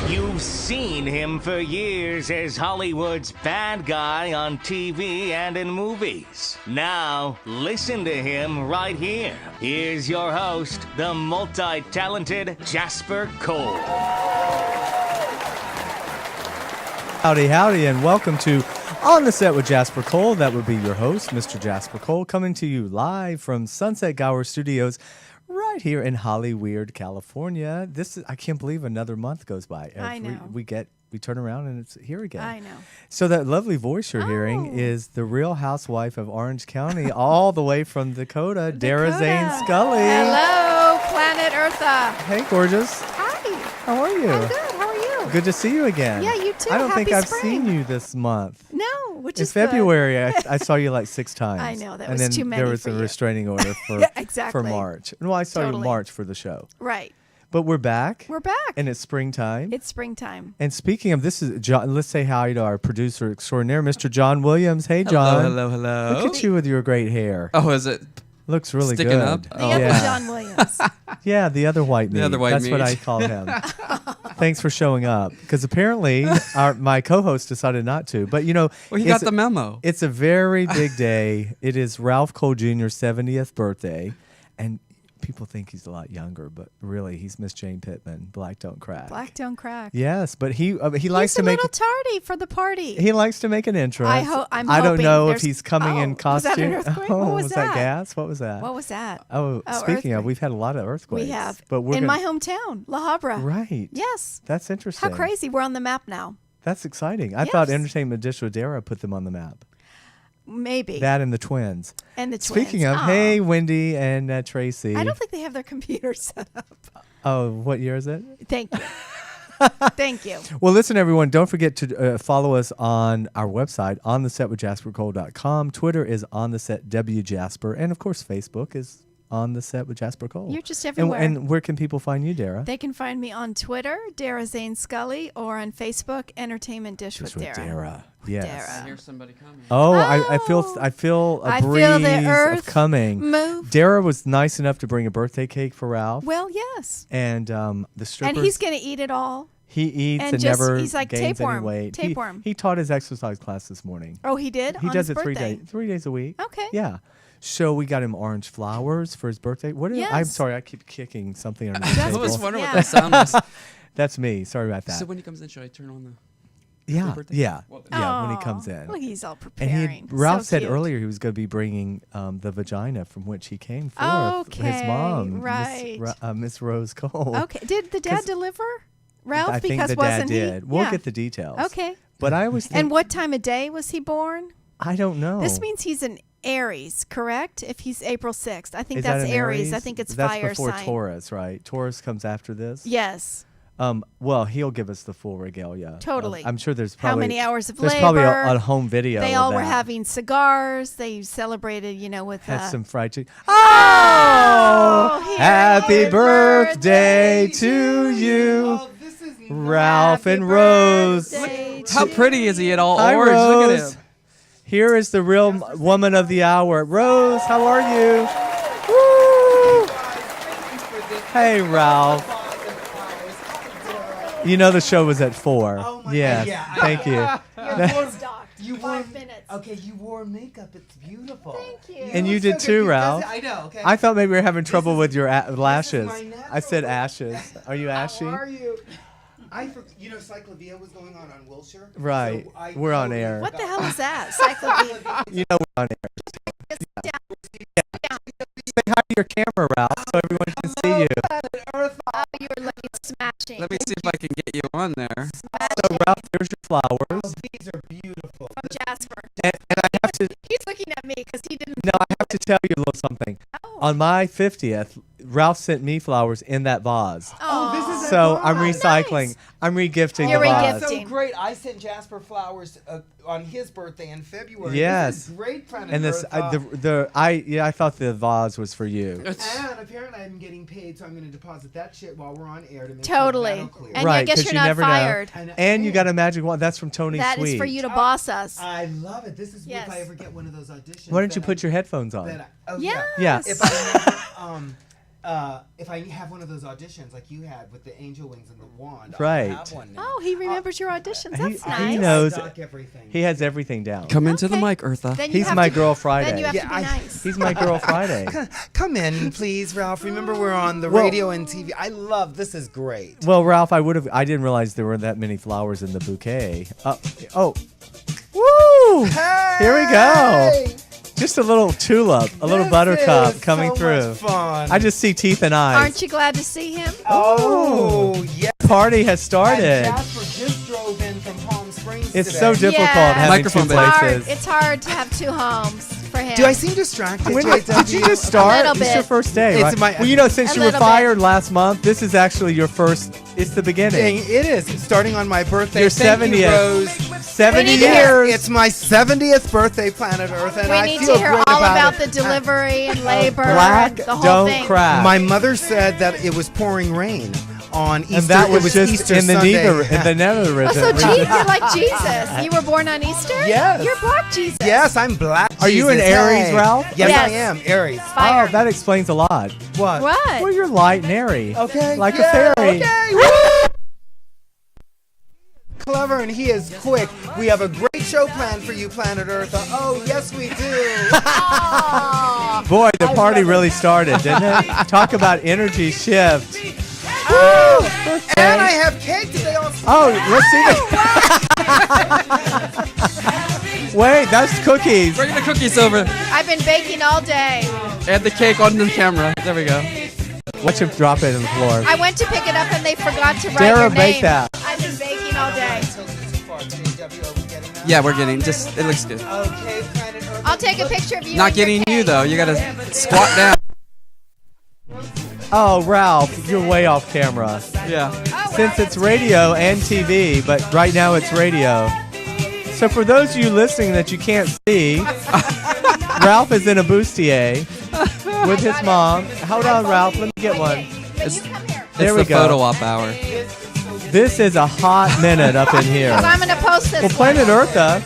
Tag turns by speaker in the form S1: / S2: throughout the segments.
S1: You've seen him for years as Hollywood's bad guy on TV and in movies. Now, listen to him right here. Here's your host, the multi-talented Jasper Cole.
S2: Howdy, howdy, and welcome to On the Set with Jasper Cole. That would be your host, Mr. Jasper Cole, coming to you live from Sunset Gower Studios right here in Hollyweird, California. I can't believe another month goes by.
S3: I know.
S2: We turn around and it's here again.
S3: I know.
S2: So that lovely voice you're hearing is the Real Housewife of Orange County, all the way from Dakota, Dara, Zane, Scully.
S3: Hello, Planet Eartha.
S2: Hey, gorgeous.
S3: Hi.
S2: How are you?
S3: I'm good. How are you?
S2: Good to see you again.
S3: Yeah, you too.
S2: I don't think
S3: Happy
S2: I've
S3: spring.
S2: seen you this month.
S3: No, which
S2: In
S3: is good.
S2: February, I saw you like 6 times.
S3: I know, that
S2: and
S3: was
S2: then
S3: too many
S2: there was
S3: for
S2: a
S3: you.
S2: restraining order for,
S3: Exactly.
S2: for March. Well, I saw you in
S3: Totally.
S2: March for the show.
S3: Right.
S2: But we're back.
S3: We're back.
S2: And it's springtime.
S3: It's springtime.
S2: And speaking of, this is John. Let's say hi to our producer extraordinaire, Mr. John Williams. Hey, John.
S4: Hello.
S2: Look at you with your great hair.
S4: Oh, is it
S2: Looks really
S4: sticking
S2: good.
S4: up?
S3: The
S4: Oh.
S3: other
S2: yeah.
S3: John Williams.
S2: Yeah, the other white meat.
S4: The other white
S2: That's what
S4: meat.
S2: I call him. Thanks for showing up. Because apparently my co-host decided not to. But, you know.
S4: Well, he got the memo.
S2: It's a very big day. It is Ralph Cole Jr.'s 70th birthday. And people think he's a lot younger, but really he's Miss Jane Pittman. Black don't crack.
S3: Black don't crack.
S2: Yes, but he likes
S3: He's
S2: to
S3: a
S2: make
S3: little tardy for the party.
S2: he likes to make an entrance.
S3: I'm
S2: I don't
S3: hoping
S2: know if
S3: there's-
S2: he's coming in
S3: Was
S2: costume.
S3: that an earthquake?
S2: Oh,
S3: What was
S2: that
S3: that?
S2: gas? What was that?
S3: What was that?
S2: Oh, speaking of,
S3: earthquake.
S2: we've had a lot of earthquakes.
S3: We have.
S2: But we're
S3: in
S2: gonna,
S3: my hometown, La Habra.
S2: right.
S3: Yes.
S2: That's interesting.
S3: How crazy. We're on the map now.
S2: That's exciting. I thought
S3: Yes.
S2: Entertainment Dish with Dara put them on the map.
S3: Maybe.
S2: That and the twins.
S3: And the twins.
S2: Speaking of,
S3: Aw.
S2: hey, Wendy and Tracy.
S3: I don't think they have their computers set up.
S2: Oh, what year is it?
S3: Thank you. Thank you.
S2: Well, listen, everyone, don't forget to follow us on our website, onthesetwithjaspercole.com. Twitter is onthesetwjasper. And, of course, Facebook is On the Set with Jasper Cole.
S3: You're just everywhere.
S2: And where can people find you, Dara?
S3: They can find me on Twitter, Dara Zane Scully, or on Facebook, Entertainment Dish with Dara.
S2: Yes.
S3: Dara.
S4: I hear somebody coming.
S2: Oh, I
S3: Oh.
S2: feel a
S3: I
S2: breeze
S3: feel the earth
S2: of coming.
S3: move.
S2: Dara was nice enough to bring a birthday cake for Ralph.
S3: Well, yes.
S2: And the strippers.
S3: And he's going to eat it all.
S2: he eats
S3: and
S2: and
S3: just-
S2: never
S3: he's like
S2: gains any
S3: tapeworm,
S2: weight.
S3: tapeworm.
S2: He taught his exercise class this morning.
S3: Oh, he did?
S2: He
S3: on
S2: does
S3: his
S2: it
S3: birthday.
S2: 3 days a week.
S3: Okay.
S2: Yeah. So we got him orange flowers for his birthday. I'm
S3: Yes.
S2: sorry, I keep kicking something under the
S4: I
S2: table.
S4: was wondering
S3: Yeah.
S4: what that sound was.
S2: That's me. Sorry about that.
S4: So when he comes in, should I turn on the...
S2: yeah,
S4: birthday?
S2: yeah,
S4: Well,
S2: yeah. When he
S3: Aw,
S2: comes in.
S3: Look, he's all
S2: And
S3: preparing.
S2: Ralph
S3: So
S2: said
S3: cute.
S2: earlier he was going to be bringing the vagina from which he came forth. His
S3: Okay,
S2: mom,
S3: right.
S2: Miss Rose Cole.
S3: Okay. Did the dad
S2: 'Cause
S3: deliver, Ralph?
S2: I think
S3: because
S2: the dad
S3: wasn't
S2: did.
S3: he?
S2: We'll
S3: Yeah.
S2: get the details.
S3: Okay.
S2: But I always think,
S3: And what time of day was he born?
S2: I don't know.
S3: This means he's an Aries, correct? If he's April 6th. I think
S2: Is that
S3: that's
S2: an
S3: Aries. I think it's
S2: That's
S3: fire
S2: before
S3: sign.
S2: Taurus, right? Taurus comes after this.
S3: Yes.
S2: Well, he'll give us the full regalia.
S3: Totally.
S2: I'm sure there's
S3: How
S2: probably
S3: many hours of
S2: there's
S3: labor?
S2: probably a home video.
S3: They
S2: of
S3: all were
S2: that.
S3: having cigars. They celebrated, with
S2: Had some fried chicken.
S3: Oh,
S2: Oh, happy birthday to you,
S5: Oh, this is
S2: Ralph
S3: Happy
S2: and Rose.
S3: birthday
S4: How
S3: to
S4: pretty is he at all
S2: Hi,
S4: orange? Look at
S2: Rose.
S4: him.
S2: Here is the real woman of the hour. Rose, how are you? Woo! Hey, Ralph. You know the show was at 4.
S5: Oh my
S2: yeah,
S5: God, yeah, I-
S2: thank you.
S5: You wore
S3: 5 minutes.
S5: Okay, you wore makeup. It's beautiful.
S3: Thank you.
S2: And you
S5: look
S2: did
S5: so
S2: too,
S5: good.
S2: Ralph.
S5: I know. Okay.
S2: I thought maybe we were having trouble with your lashes.
S5: my natural
S2: I said
S5: look.
S2: ashes. Are you ashy?
S5: How are you? Cyclovia was going on Wilshire.
S2: Right.
S5: So I
S2: We're on
S5: totally
S2: air.
S3: What the
S5: forgot.
S3: hell is that? Cyclopedia.
S2: You know we're on air. Say hi to your camera, Ralph, so everyone can see you.
S3: Oh, you were looking smashing.
S4: Let me see if I can get you on there.
S2: So, Ralph, there's your flowers.
S5: Oh, these are beautiful.
S3: From Jasper.
S2: And I have to,
S3: He's looking at me because he didn't.
S2: no, I have to tell you a little something.
S3: Oh.
S2: On my 50th, Ralph sent me flowers in that vase.
S5: Oh, this is a
S2: So I'm
S5: vase.
S2: recycling.
S3: nice.
S2: I'm regifting
S3: You're
S2: the vase.
S3: regifting.
S5: So great. I sent Jasper flowers on his birthday in February.
S2: Yes.
S5: This is great, Planet
S2: And this,
S5: Earth.
S2: I thought the vase was for you.
S5: And apparently I'm getting paid, so I'm going to deposit that shit while we're on air to make
S3: Totally.
S5: sure that'll clear.
S3: And
S2: Right,
S3: I guess
S2: 'cause
S3: you're
S2: you
S3: not
S2: never know.
S3: fired.
S2: And you got a magic wand. That's from Tony
S3: That
S2: Sweet.
S3: is for you to boss us.
S5: I love it. This is
S3: Yes.
S5: if I ever get one of those auditions.
S2: Why don't you
S5: that
S2: put
S5: I-
S2: your headphones on?
S5: that I- oh,
S3: Yes.
S2: Yeah.
S5: If I remember, if I have one of those auditions like you had with the angel wings and the wand,
S2: Right.
S5: I'll have one now.
S3: Oh, he remembers your auditions. That's
S2: He
S3: nice.
S2: knows.
S5: Doc everything.
S2: He has everything down.
S4: Come into the
S3: Okay.
S4: mic, Eartha.
S3: Then you
S2: He's
S3: have
S2: my
S3: to-
S2: girl Friday.
S3: Then you have
S5: Yeah,
S3: to be
S5: I-
S3: nice.
S2: He's my girl Friday.
S5: Come in, please, Ralph. Remember, we're on the
S2: Well-
S5: radio and TV. I love this. Is great.
S2: Well, Ralph, I didn't realize there were that many flowers in the bouquet. Oh. Woo! Here we go. Just a little tulip, a little
S5: This
S2: buttercup
S5: is
S2: coming
S5: so
S2: through.
S5: much fun.
S2: I just see teeth and eyes.
S3: Aren't you glad to see him?
S5: Oh, yes.
S2: Party has
S5: And
S2: started.
S5: Jasper just drove in from Palm Springs
S2: It's
S5: today.
S2: so difficult
S3: Yeah.
S2: having
S4: Microphone
S2: two
S4: back.
S2: places.
S3: It's hard to have two homes for him.
S5: Do I seem distracted,
S2: When
S5: JW?
S2: did you just start?
S3: little
S2: It's your
S3: bit.
S2: first day,
S5: It's
S2: right?
S5: my-
S2: Well, you know, since
S3: A
S2: you were
S3: little bit.
S2: fired last month, this is actually your first. It's the beginning.
S5: It is. It's starting on my birthday.
S2: Your
S5: Thank
S2: 70th.
S5: you, Rose.
S2: 70
S3: We need to
S2: years.
S5: It's my 70th birthday, planet Earth, and
S3: We
S5: I
S3: need
S5: feel
S3: to hear
S5: great
S3: all about
S5: it.
S3: the delivery and labor
S2: Black
S3: and the whole
S2: don't
S3: thing.
S2: crack.
S5: My mother said that it was pouring rain on Easter.
S2: and that was
S5: it was
S2: just
S5: Easter
S2: in the
S5: Sunday.
S2: nether
S3: Oh, so you're like Jesus. You were born on Easter?
S5: Yes.
S3: You're Black Jesus.
S5: Yes, I'm black.
S2: Are you an
S5: Jesus.
S2: Aries,
S5: Hey.
S2: Ralph?
S5: Yes,
S3: Yes.
S5: I am Aries.
S3: Fire.
S2: Oh, that explains a lot.
S5: What?
S3: What?
S2: Well, you're light and airy.
S5: Okay.
S2: Like
S5: yeah,
S2: a fairy.
S5: Okay. Woo! Clever and he is quick. We have a great show planned for you, Planet Earth. Oh, yes, we do.
S3: Aw.
S2: Boy, the party really started, didn't it? Talk about energy shift.
S5: Oh,
S2: Birthday.
S5: and I have cake today.
S2: Oh, let's see the. Wait, that's cookies.
S4: Bring the cookies over.
S3: I've been baking all day.
S4: Add the cake onto the camera. There we go.
S2: Watch him drop it on the floor.
S3: I went to pick it up and they forgot to write
S2: Dara,
S3: your
S2: bake
S3: name.
S2: that.
S3: I've been baking all day.
S4: Yeah, we're getting just. It looks good.
S5: Okay, Planet Earth.
S3: I'll take a picture of you.
S4: Not
S3: and your
S4: getting you
S3: cake.
S4: though. You gotta squat down.
S2: Oh, Ralph, you're way off camera.
S4: Yeah.
S3: Oh, well,
S2: Since it's radio and TV, but right now it's radio. So for those of you listening that you can't see, Ralph is in a bustier with his mom. Hold on, Ralph. Let me get one.
S3: But you come here.
S2: There
S4: It's
S2: we
S4: the
S2: go.
S4: photo op hour.
S2: This is a hot minute up in here.
S3: So I'm going to post this
S2: Well, Planet
S3: one.
S2: Eartha.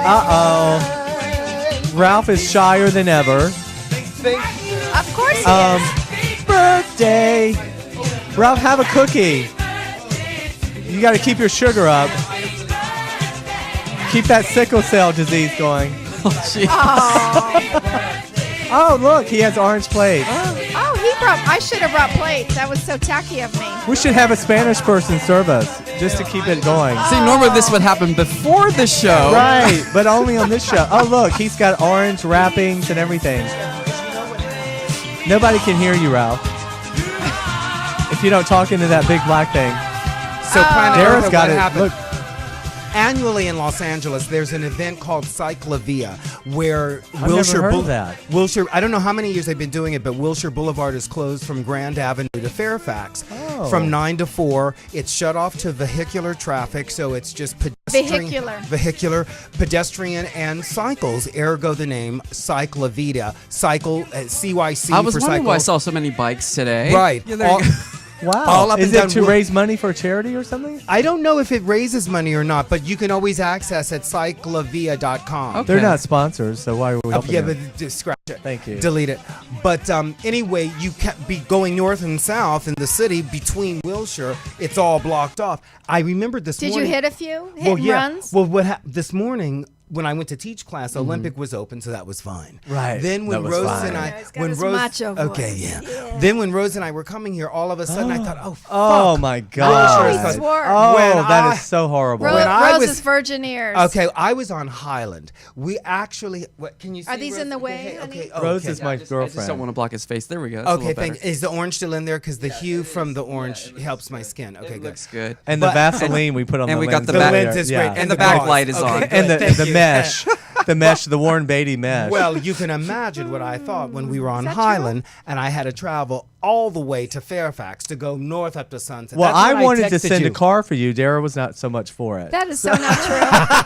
S2: Uh-oh. Ralph is shyer than ever.
S3: Of course he is.
S2: Birthday. Ralph, have a cookie. You got to keep your sugar up. Keep that sickle cell disease going. Oh, look, he has orange plates.
S3: Oh, I should have brought plates. That was so tacky of me.
S2: We should have a Spanish person serve us just to keep it going.
S4: See, normally this would happen before the show.
S2: Right, but only on this show. Oh, look, he's got orange wrappings and everything. Nobody can hear you, Ralph. If you don't talk into that big black thing.
S5: So Planet
S2: Dara's
S5: Earth,
S2: got
S5: what
S2: it.
S5: happened?
S2: Look,
S5: Annually in Los Angeles, there's an event called Cyclavia, where
S2: never heard of that.
S5: Wilshire, I don't know how many years they've been doing it, but Wilshire Boulevard is closed from Grand Avenue to Fairfax
S2: Oh.
S5: from 9 to 4. It's shut off to vehicular traffic, so it's just vehicular, pedestrian, and cycles. Ergo, the name Cyclavia. Cycle, CYC
S4: I was
S5: for
S4: wondering
S5: cycle.
S4: why I saw so many bikes today.
S5: Right.
S4: Yeah, there you go.
S2: wow.
S5: All up
S2: Is
S5: and
S2: it
S5: down
S2: to
S5: Wil-
S2: raise money for charity or something?
S5: I don't know if it raises money or not, but you can always access at cyclavia.com.
S4: Okay.
S2: They're not sponsors, so why are we helping
S5: Yeah,
S2: them?
S5: but just scratch it.
S2: Thank you.
S5: Delete it. But anyway, you can't be going north and south in the city between Wilshire. It's all blocked off. I remembered this
S3: Did
S5: morning.
S3: you hit a few runs?
S5: Well, this morning when I went to teach class, Olympic was open, so that was fine.
S2: Right.
S5: Then when
S2: That was
S5: Rose
S2: fine.
S5: and I,
S3: Yeah, he's got
S5: when
S3: his
S5: Rose,
S3: macho voice.
S5: okay, yeah. Then when Rose and I were coming here, all of a sudden I thought, oh, fuck.
S2: Oh, my God.
S3: he swore.
S2: Oh,
S5: When
S2: that
S5: I-
S2: is so horrible.
S5: When I
S3: Rose's
S5: was-
S3: virgin ears.
S5: Okay, I was on Highland. We actually, what can you see?
S3: Are these
S5: Rose?
S3: in the way,
S5: Okay,
S3: honey?
S5: okay. Oh,
S2: Rose
S5: okay.
S2: is my
S4: I just
S2: girlfriend.
S4: don't want to block his face. There we go. That's a
S5: Okay,
S4: little
S5: thank.
S4: better.
S5: Is the orange still in there? Because the hue from the orange helps my skin. Okay,
S4: It
S5: good.
S4: looks good.
S2: And the
S5: But-
S2: Vaseline we put on
S4: and
S2: the
S4: we got
S2: lens.
S4: the
S5: The
S4: back-
S5: lens is great,
S4: And the backlight is
S5: Okay,
S4: on.
S5: good.
S2: And
S5: Thank
S2: the
S5: you.
S2: mesh. The mesh, the Warren Beatty mesh.
S5: Well, you can imagine what I thought when we were on
S3: that
S5: Highland and I had to travel all the way to Fairfax to go north up to Sunset.
S2: Well,
S5: That's
S2: I
S5: when
S2: wanted to
S5: texted
S2: send
S5: you.
S2: a car for you. Dara was not so much for it.
S3: That is so not true.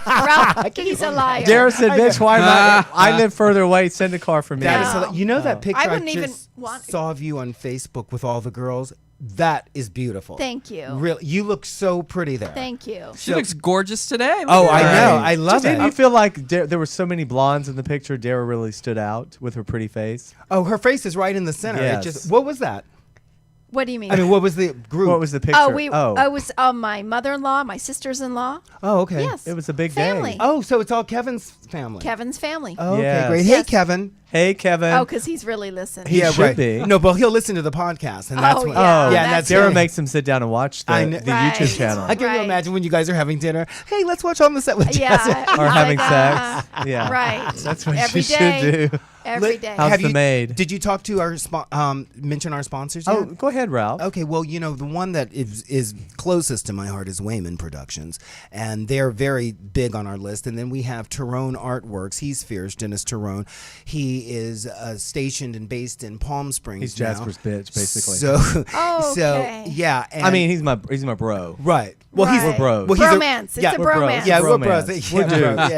S3: Ralph, he's a liar.
S2: Dara said, bitch, why not? I live further away. Send a car for me.
S5: That is
S3: No.
S5: you know that picture
S3: I
S5: I,
S3: wouldn't even
S5: just
S3: want-
S5: saw of you on Facebook with all the girls. That is beautiful.
S3: Thank you.
S5: Really, you look so pretty there.
S3: Thank you.
S4: She looks gorgeous today. Look
S5: Oh,
S4: at
S5: I
S4: her.
S5: know. I love
S2: Didn't
S5: it.
S2: you feel like there were so many blondes in the picture? Dara really stood out with her pretty face.
S5: Oh, her face is right in the center.
S2: Yes.
S5: It just, what was that?
S3: What do you mean?
S5: I mean, what was the group?
S2: What was the picture?
S3: It was my mother-in-law, my sisters-in-law.
S5: Oh, okay.
S3: Yes.
S2: It was a big
S3: family.
S2: day.
S5: Oh, so it's all Kevin's family.
S3: Kevin's family.
S5: Oh, okay,
S2: Yes.
S5: great.
S3: Yes.
S5: Hey, Kevin.
S2: Hey, Kevin.
S3: Oh, because he's really listening.
S2: He should be.
S5: No, but he'll listen to the podcast, and that's
S3: Oh,
S5: what.
S3: yeah.
S2: Oh,
S5: yeah, and that's
S2: Dara
S5: good.
S2: makes him sit down and watch the
S3: Right.
S2: YouTube channel.
S5: I can
S3: Right.
S5: imagine when you guys are having dinner. Hey, let's watch On the Set with
S3: Yeah.
S5: Jasper.
S2: Or
S3: He's
S2: having
S3: like,
S2: sex. Yeah.
S3: Right.
S2: That's what
S3: Every
S2: she
S3: day.
S2: should do.
S3: Every day.
S2: How's
S5: Have
S2: the
S5: you-
S2: maid?
S5: Did you talk to our mention our sponsors yet?
S2: Oh, go ahead, Ralph.
S5: Okay, well, the one that is closest to my heart is Wayman Productions, and they're very big on our list. And then we have Tyrone Artworks. He's fierce, Dennis Tyrone. He is stationed and based in Palm Springs.
S2: He's
S5: now.
S2: Jasper's bitch, basically.
S5: So,
S3: Oh, okay.
S5: yeah. And
S2: I mean, he's my bro.
S5: right. Well, he's
S3: Right.
S2: We're bros.
S5: Well, he's
S3: bromance. It's
S5: yeah,
S3: a
S2: we're bros.
S3: bromance.
S5: yeah, we're
S2: Bromance.
S5: bros.
S2: We're
S5: Yeah,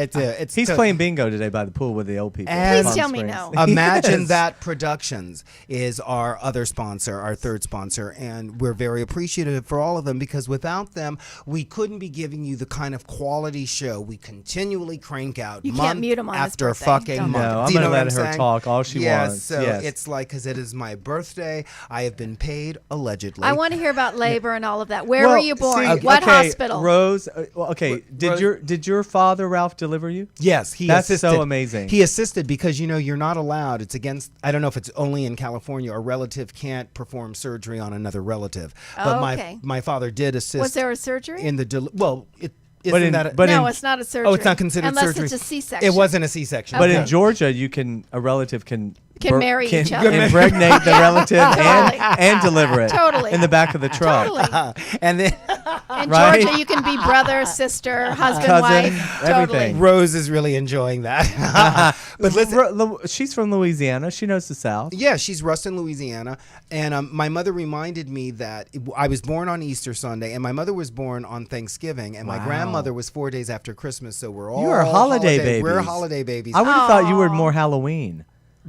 S2: dudes.
S5: yeah, it's
S2: He's playing bingo today by the pool with the old people.
S5: And-
S2: in
S3: Please
S2: Palm
S3: tell me
S2: Springs.
S3: no.
S5: Imagine
S2: Yes.
S5: That Productions is our other sponsor, our third sponsor, and we're very appreciative for all of them because without them, we couldn't be giving you the kind of quality show we continually crank out
S3: You
S5: month
S3: can't mute him on his
S5: after
S3: birthday.
S5: fucking
S3: Don't
S5: month.
S2: No, I'm
S5: Do you
S2: gonna
S5: know what
S2: let
S5: I'm
S2: her
S5: saying?
S2: talk all she wants.
S5: So
S2: Yes.
S5: it's like, because it is my birthday, I have been paid allegedly.
S3: I want to hear about labor and all of that. Where
S2: Well,
S3: were you born?
S2: see,
S3: What
S2: okay,
S3: hospital?
S2: Rose. Okay.
S5: Rose-
S2: Did your father Ralph deliver you?
S5: Yes, he
S2: That's
S5: assisted.
S2: so amazing.
S5: He assisted because you're not allowed. It's against. I don't know if it's only in California. A relative can't perform surgery on another relative. But
S3: Oh, okay.
S5: my father did assist.
S3: Was there a surgery?
S5: in the
S2: But
S5: isn't
S2: in-
S5: that a,
S2: but
S3: no,
S2: in-
S3: it's not a surgery.
S5: oh, it's not considered
S3: unless
S5: surgery.
S3: it's a C-section.
S5: It wasn't a C-section.
S2: But
S3: Okay.
S2: in Georgia, a relative can
S3: marry each other.
S2: impregnate the relative
S3: Totally.
S2: and deliver it
S3: Totally.
S2: in the back of the truck.
S3: Totally.
S5: and then
S3: In
S2: Right?
S3: Georgia, you can be brother, sister, husband,
S2: Cousin,
S3: wife. Totally.
S2: everything.
S5: Rose is really enjoying that. But listen.
S2: She's from Louisiana. She knows the South.
S5: Yeah, she's Ruston, Louisiana. And my mother reminded me that I was born on Easter Sunday, and my mother was born on Thanksgiving, and my
S2: Wow.
S5: grandmother was 4 days after Christmas. So we're all
S2: You are holiday babies.
S5: We're holiday babies.
S2: I would have thought you were
S3: Aw.
S2: more Halloween.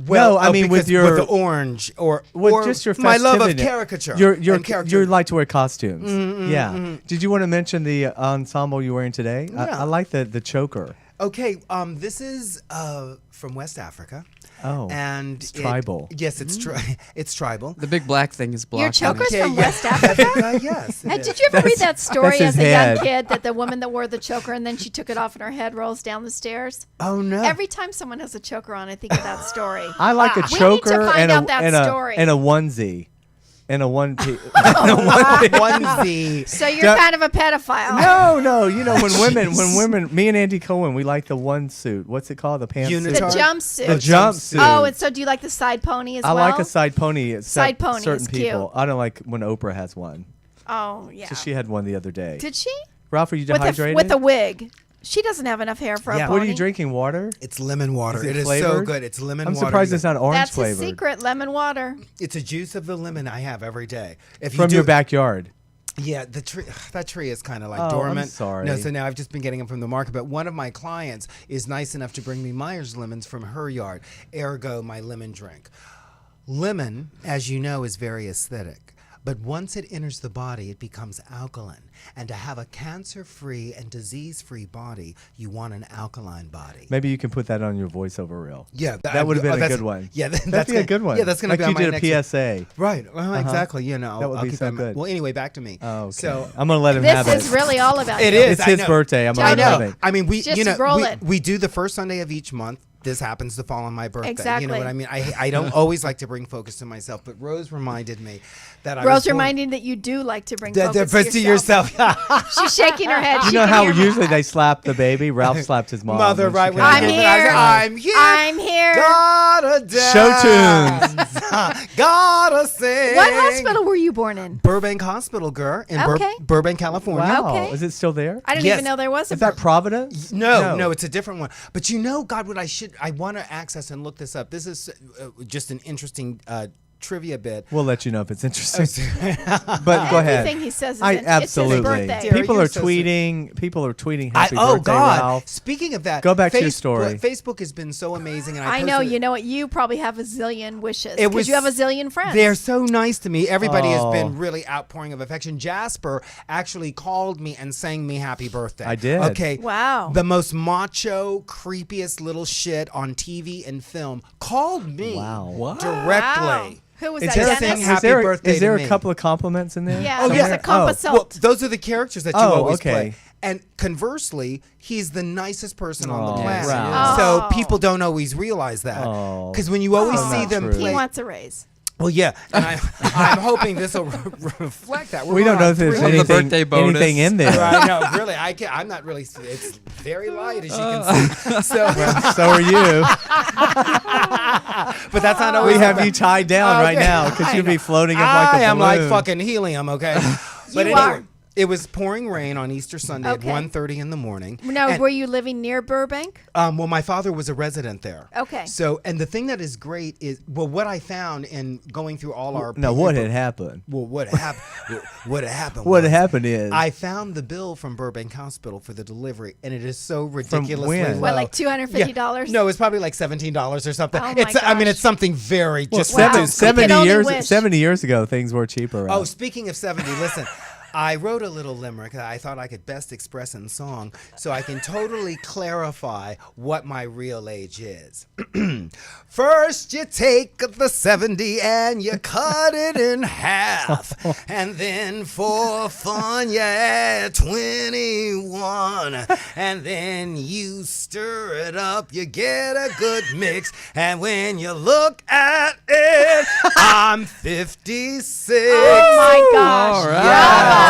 S5: Well,
S2: no, I mean with
S5: because
S2: your
S5: the orange or
S2: just your
S5: my love of
S2: festivity.
S5: caricature.
S2: You
S5: and character.
S2: like to wear costumes. Yeah. Did you want to mention the ensemble you're wearing today?
S5: Yeah.
S2: I like the choker.
S5: Okay, this is from West Africa.
S2: Oh,
S5: And
S2: it's tribal.
S5: Yes, it's tribal.
S4: The big black thing is blocked.
S3: Your
S4: on it.
S3: choker's from
S5: yeah.
S3: West Africa?
S5: Yes.
S3: Hey, did you ever read that story
S2: that's his
S3: as a
S2: head.
S3: young kid that the woman that wore the choker and then she took it off and her head rolls down the stairs?
S5: Oh no.
S3: Every time someone has a choker on, I think of that story.
S2: I like a
S3: We need to
S2: choker
S3: find
S2: and
S3: out that
S2: a
S3: story.
S2: and a onesie. And a one piece.
S5: onesie.
S3: So you're
S2: That-
S3: kind of a pedophile.
S2: No. You know when women, me and Andy Cohen, we like the one suit. What's it called? The pantsuit.
S3: The
S5: Unitard.
S3: jumpsuit.
S2: The jumpsuit.
S3: Oh, and so do you like the side pony as
S2: I
S3: well?
S2: like a side pony.
S3: Side pony
S2: certain
S3: is cute.
S2: people. I don't like when Oprah has one.
S3: Oh, yeah.
S2: So she had one the other day.
S3: Did she?
S2: Ralph, are you
S3: With
S2: dehydrated?
S3: with a wig. She doesn't have enough hair for a
S5: Yeah.
S3: pony.
S2: What are you drinking? Water?
S5: It's lemon water.
S2: Is it
S5: It is so
S2: flavored?
S5: good. It's lemon
S2: I'm
S5: water.
S2: surprised it's not orange
S3: That's
S2: flavored.
S3: his secret, lemon water.
S5: It's a juice of the lemon I have every day. If you
S2: From
S5: do-
S2: your backyard.
S5: Yeah, the tree. That tree is kind of like
S2: Oh, I'm
S5: dormant.
S2: sorry.
S5: No, so now I've just been getting them from the market. But one of my clients is nice enough to bring me Myers lemons from her yard. Ergo, my lemon drink. Lemon, as you know, is very acidic. But once it enters the body, it becomes alkaline. And to have a cancer-free and disease-free body, you want an alkaline body.
S2: Maybe you can put that on your voiceover reel.
S5: Yeah,
S2: that would have been a
S5: that's-
S2: good one.
S5: Yeah,
S2: that'd be a good one.
S5: Yeah, that's going to
S2: like
S5: be on
S2: you
S5: my
S2: did a
S5: next
S2: PSA.
S5: Right. Well, exactly. You know,
S2: That would
S5: I'll
S2: be
S5: keep
S2: so
S5: that in mind.
S2: good.
S5: Well, anyway, back to me.
S2: Oh, okay.
S5: So
S2: I'm gonna let him have
S3: This
S2: it.
S3: is really all about
S5: it
S3: you.
S5: is.
S2: It's
S5: I
S2: his
S5: know.
S2: birthday. I'm
S5: I
S2: gonna
S5: know.
S2: love it.
S5: I mean, we
S3: Just roll it.
S5: we do the first Sunday of each month. This happens to fall on my birthday. You
S3: Exactly.
S5: know what I mean? I don't always like to bring focus to myself, but Rose reminded me that I
S3: Rose
S5: was born-
S3: reminding that you do like to bring
S5: that
S3: focus
S5: to
S3: yourself.
S5: yourself.
S3: She's shaking her head.
S2: You
S3: She
S2: know
S3: can
S2: how
S3: hear me.
S2: usually they slap the baby? Ralph slapped his mom.
S5: Mother,
S2: when she
S5: right?
S2: came
S5: when I
S3: I'm
S2: out.
S5: came
S3: here.
S5: in, I'm here.
S3: I'm here.
S5: Gotta dance.
S2: Show tunes.
S5: Gotta sing.
S3: What hospital were you born in?
S5: Burbank Hospital, girl, in
S3: Okay.
S5: Burbank, California.
S2: Wow.
S3: Okay.
S2: Is it still there?
S3: I didn't
S5: Yes.
S3: even know there was a
S2: Is that Providence?
S5: No, it's a different one. But God, I want to access and look this up. This is just an interesting trivia bit.
S2: We'll let you know if it's interesting. But go ahead.
S3: Everything he says is
S2: absolutely.
S3: it's his birthday.
S2: People are
S5: so
S2: tweeting. People are tweeting happy
S5: oh
S2: birthday,
S5: God!
S2: Ralph.
S5: Speaking of that,
S2: Go back to your story.
S5: Facebook has been so amazing, and
S3: I know. You know what? You probably have a zillion wishes
S5: It was-
S3: because you have a zillion friends.
S5: They're so nice to me. Everybody has
S2: Oh.
S5: been really outpouring of affection. Jasper actually called me and sang me happy birthday.
S2: I did.
S5: Okay.
S3: Wow.
S5: The most macho, creepiest little shit on TV and film called me directly.
S3: Wow. Who was
S2: Is
S3: that?
S2: there,
S3: Dennis?
S5: Happy birthday
S2: is there
S5: to
S2: a
S5: me.
S2: couple of compliments in there?
S3: Yeah.
S5: Oh,
S3: there's
S5: yeah.
S3: a compass
S2: Oh.
S5: Well, those are the characters that you always
S2: okay.
S5: play. And conversely, he's the nicest person on the
S2: Oh,
S5: planet.
S2: Ralph.
S5: So
S3: Oh.
S5: people don't always realize that.
S2: Oh.
S5: Because when you always
S2: Oh,
S5: see
S2: not
S5: them
S2: true.
S5: play.
S3: He wants a raise.
S5: Well, yeah. And I'm hoping this will reflect that.
S2: We don't know if there's
S4: Of the
S2: anything,
S4: birthday bonus.
S2: anything in there.
S5: I know, really. I can't. I'm not really. It's very light, as you can see. So,
S2: So are you.
S5: but that's not always.
S2: We have you tied down right
S5: Okay.
S2: now because
S5: I
S2: you'd be
S5: know.
S2: floating up like a
S5: I am like
S2: balloon.
S5: fucking helium. Okay. But
S3: You
S5: anyway,
S3: are.
S5: it was pouring rain on Easter Sunday
S3: Okay.
S5: at 1:30 in the morning.
S3: Now,
S5: And,
S3: were you living near Burbank?
S5: well, my father was a resident there.
S3: Okay.
S5: So, and the thing that is great is, well, what I found in going through all our.
S2: Now, what had happened?
S5: Well, what had happened? What had happened?
S2: What
S5: was
S2: had happened is
S5: I found the bill from Burbank Hospital for the delivery, and it is so ridiculously
S2: when?
S5: low.
S3: What, like $250?
S5: No, it's probably like $17 or something.
S3: Oh, my
S5: I mean,
S3: gosh.
S5: it's something very just.
S3: Wow.
S5: ridiculous.
S3: We can only
S2: 70
S3: wish.
S2: years ago, things were cheaper.
S5: Oh,
S2: Ralph.
S5: speaking of 70, listen. I wrote a little limerick that I thought I could best express in song so I can totally clarify what my real age is. First, you take the 70 and you cut it in half. And then for fun, you add 21. And then you stir it up, you get a good mix. And when you look at it, I'm 56.
S3: Oh my gosh!
S4: All right.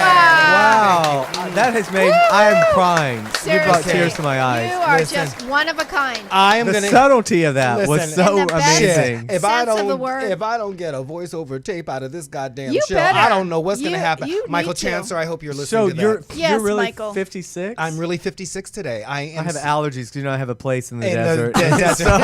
S2: Wow, that has made. I am crying. You brought
S3: Seriously.
S2: tears to my eyes.
S3: You are
S5: Listen.
S3: just one of a kind.
S5: I am
S2: The
S5: gonna
S2: subtlety of that was
S5: Listen,
S2: so
S3: And the best-
S2: amazing.
S5: If I
S3: sense of the
S5: don't,
S3: word.
S5: if I don't get a voiceover tape out of this goddamn
S3: You
S5: show,
S3: better.
S5: I don't know what's gonna
S3: You-
S5: happen.
S3: you
S5: Michael
S3: need to.
S5: Chancellor, I hope you're
S2: So
S5: listening to
S2: you're
S5: that.
S3: Yes,
S2: you're really
S3: Michael.
S2: 56.
S5: I'm really 56 today. I am.
S2: I have allergies because I have a place in the
S5: in
S2: desert.
S5: the desert.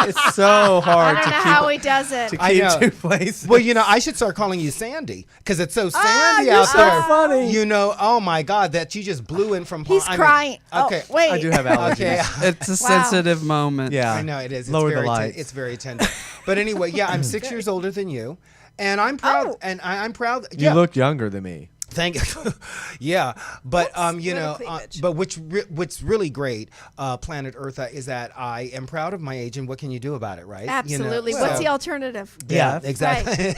S2: It's so
S3: I
S2: hard
S3: don't
S2: to
S3: know
S2: keep,
S3: how he does it.
S2: to
S5: I
S2: keep
S5: know.
S2: two places.
S5: Well, you know, I should start calling you Sandy because it's so sandy
S2: you're
S5: out
S2: so
S5: there.
S2: funny.
S5: You know, oh my God, that you just blew in from.
S3: He's
S5: I mean,
S3: crying.
S5: Okay.
S3: Oh, wait.
S2: I do have allergies.
S5: Okay.
S4: It's a
S3: Wow.
S4: sensitive moment.
S2: Yeah.
S5: I know it is. It's
S2: Lower the
S5: very
S2: lights.
S5: it's very tender. But anyway, yeah, I'm 6 years older than you, and I'm proud.
S3: Oh.
S5: And I'm proud.
S2: You
S5: Yeah.
S2: look younger than me.
S5: Thank you. Yeah, but you know,
S3: little cleavage.
S5: but what's really great, Planet Earth, is that I am proud of my age, and what can you do about it, right? You know,
S3: Absolutely.
S5: so-
S3: What's the alternative?
S5: Yeah,
S2: Yeah.
S5: exactly.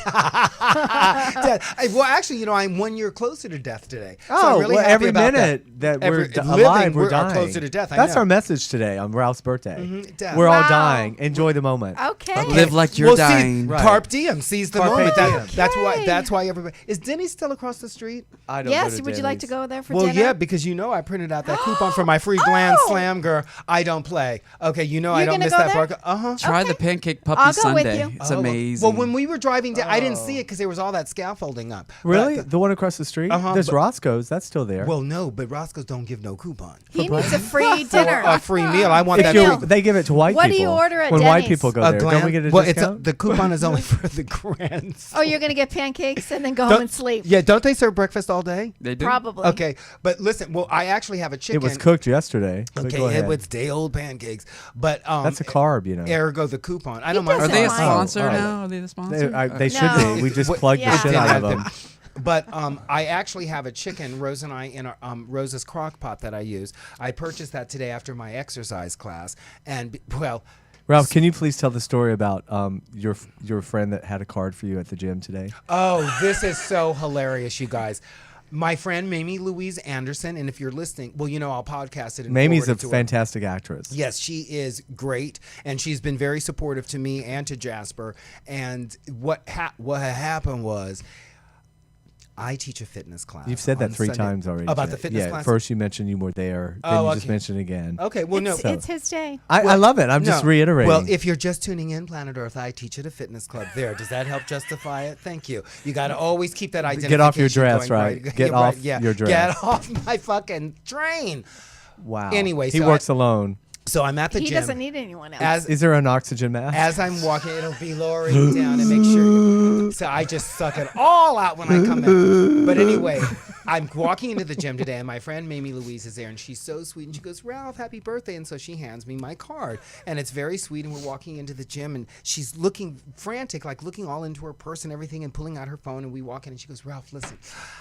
S5: Well, actually, you know, I'm 1 year closer to death today. So
S2: Oh,
S5: I'm really
S2: well,
S5: happy
S2: every
S5: about
S2: minute that, we're
S5: Every- living,
S2: alive, we're
S5: we're
S2: dying.
S5: closer to death, I
S2: That's
S5: know.
S2: our message today on Ralph's birthday.
S5: Mhm, death.
S2: We're all
S3: Wow.
S2: dying. Enjoy the moment.
S3: Okay.
S4: Live like you're
S5: Well,
S4: dying.
S5: See,
S2: Right.
S5: Carpe diem, seize the
S2: Carpe
S5: moment.
S2: diem.
S5: That's why.
S3: Okay.
S5: That's why everybody is. Denny's still across the street?
S2: I don't
S3: Yes.
S2: go to
S3: Would you like to
S2: Denny's.
S3: go there for
S5: Well,
S3: dinner?
S5: yeah, because you know I printed out that coupon for my free Glam
S3: Oh.
S5: Slam girl. I don't play. Okay, you know I
S3: You're
S5: don't
S3: gonna
S5: miss
S3: go
S5: that
S3: there?
S5: part. Uh-huh.
S4: Try
S3: Okay.
S4: the pancake puppy
S3: I'll go with
S4: sundae.
S3: you.
S4: It's
S5: Oh,
S4: amazing.
S5: Well, when we were driving down, I didn't see it because there was all that scaffolding up.
S2: Really?
S5: But-
S2: The one across the street?
S5: Uh-huh,
S2: There's
S5: but-
S2: Roscoe's. That's still there.
S5: well, no, but Roscoe's don't give no coupon.
S3: He needs a free dinner.
S5: A free meal. I want
S2: if
S5: that.
S3: meal.
S2: they give it to white
S3: What do
S2: people.
S3: you order at
S2: when white
S3: Denny's?
S2: people go
S5: A
S2: there,
S5: glam-
S2: don't we get a
S5: well,
S2: discount?
S5: the coupon is only for the grands.
S3: Oh, you're going to get pancakes and then go home
S5: Don't-
S3: and sleep.
S5: Yeah, don't they serve breakfast all day?
S4: they do.
S3: Probably.
S5: Okay, but listen. Well, I actually have a chicken.
S2: It was cooked yesterday. but
S5: Okay,
S2: go
S5: it
S2: ahead.
S5: was day old pancakes, but
S2: That's a carb, you know.
S5: Ergo the coupon. I
S3: He
S5: don't mind.
S3: doesn't
S4: Are they a
S3: mind.
S4: sponsor
S2: Oh.
S4: now? Are they the sponsor?
S2: They should
S3: No.
S2: be. We just
S5: What-
S2: plugged
S3: Yeah.
S2: the shit out of
S5: Yeah.
S2: them.
S5: But I actually have a chicken, Rose and I, in our, Rose's crock pot that I use. I purchased that today after my exercise class, and well,
S2: Ralph, can you please tell the story about your friend that had a card for you at the gym today?
S5: oh, this is so hilarious, you guys. My friend Mamie Louise Anderson, and if you're listening, well, you know I'll podcast it. And
S2: Mamie's a
S5: forward it to her.
S2: fantastic actress.
S5: Yes, she is great, and she's been very supportive to me and to Jasper. And what happened was, I teach a fitness class.
S2: You've said that
S5: on
S2: 3
S5: Sunday.
S2: times already.
S5: About
S2: Jen.
S5: the fitness
S2: yeah,
S5: class.
S2: First you mentioned you were there, then
S5: Oh,
S2: you just
S5: okay.
S2: mentioned it again.
S5: Okay, well, no.
S3: It's his day.
S2: I love it. I'm just
S5: No.
S2: reiterating.
S5: Well, if you're just tuning in, Planet Earth, I teach at a fitness club there. Does that help justify it? Thank you. You got to always keep that identification.
S2: Get off your dress,
S5: going,
S2: right? Get
S5: Yeah,
S2: off
S5: yeah.
S2: your dress.
S5: Get off my fucking train.
S2: wow.
S5: Anyway,
S2: he
S5: so
S2: works alone.
S5: So I'm at the
S3: He
S5: gym.
S3: doesn't need anyone else.
S2: Is there an oxygen mask?
S5: As I'm walking, it'll be lowering down and make sure. So I just suck it all out when I come in. But anyway, I'm walking into the gym today, and my friend Mamie Louise is there, and she's so sweet. And she goes, "Ralph, happy birthday!" And so she hands me my card, and it's very sweet. And we're walking into the gym, and she's looking frantic, like looking all into her purse and everything, and pulling out her phone. And we walk in, and she goes, "Ralph, listen,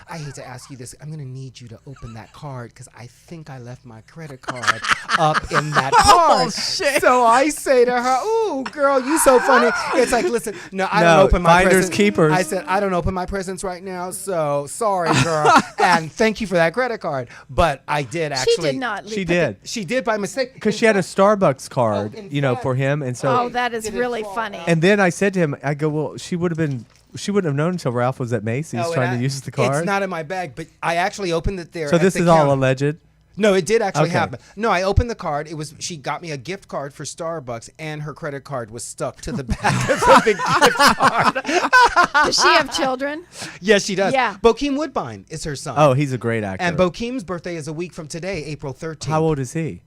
S5: I hate to ask you this. I'm gonna need you to open that card because I think I left my credit card up in that card."
S4: Oh, shit.
S5: So I say to her, "Ooh, girl, you so funny." It's like, listen, no, I don't open my
S2: finders
S5: presents.
S2: keepers.
S5: I said, "I don't open my presents right now, so sorry, girl." And thank you for that credit card. But I did actually.
S3: She did not.
S2: She did.
S5: She did by mistake.
S2: Because she had a Starbucks card,
S5: in
S2: for
S5: fact.
S2: him. And so,
S3: Oh, that is really funny.
S2: and then I said to him, I go, well, she wouldn't have known until Ralph was at Macy's
S5: Oh,
S2: trying
S5: and
S2: to use the card.
S5: It's not in my bag, but I actually opened it there.
S2: So
S5: at
S2: this
S5: the
S2: is all
S5: counter.
S2: alleged?
S5: No, it did actually
S2: Okay.
S5: happen. No, I opened the card. She got me a gift card for Starbucks, and her credit card was stuck to the back of the gift card.
S3: Does she have children?
S5: Yes, she does.
S3: Yeah.
S5: Bokeem Woodbine is her son.
S2: Oh, he's a great actor.
S5: And Bokeem's birthday is a week from today, April 13th.
S2: How old is he?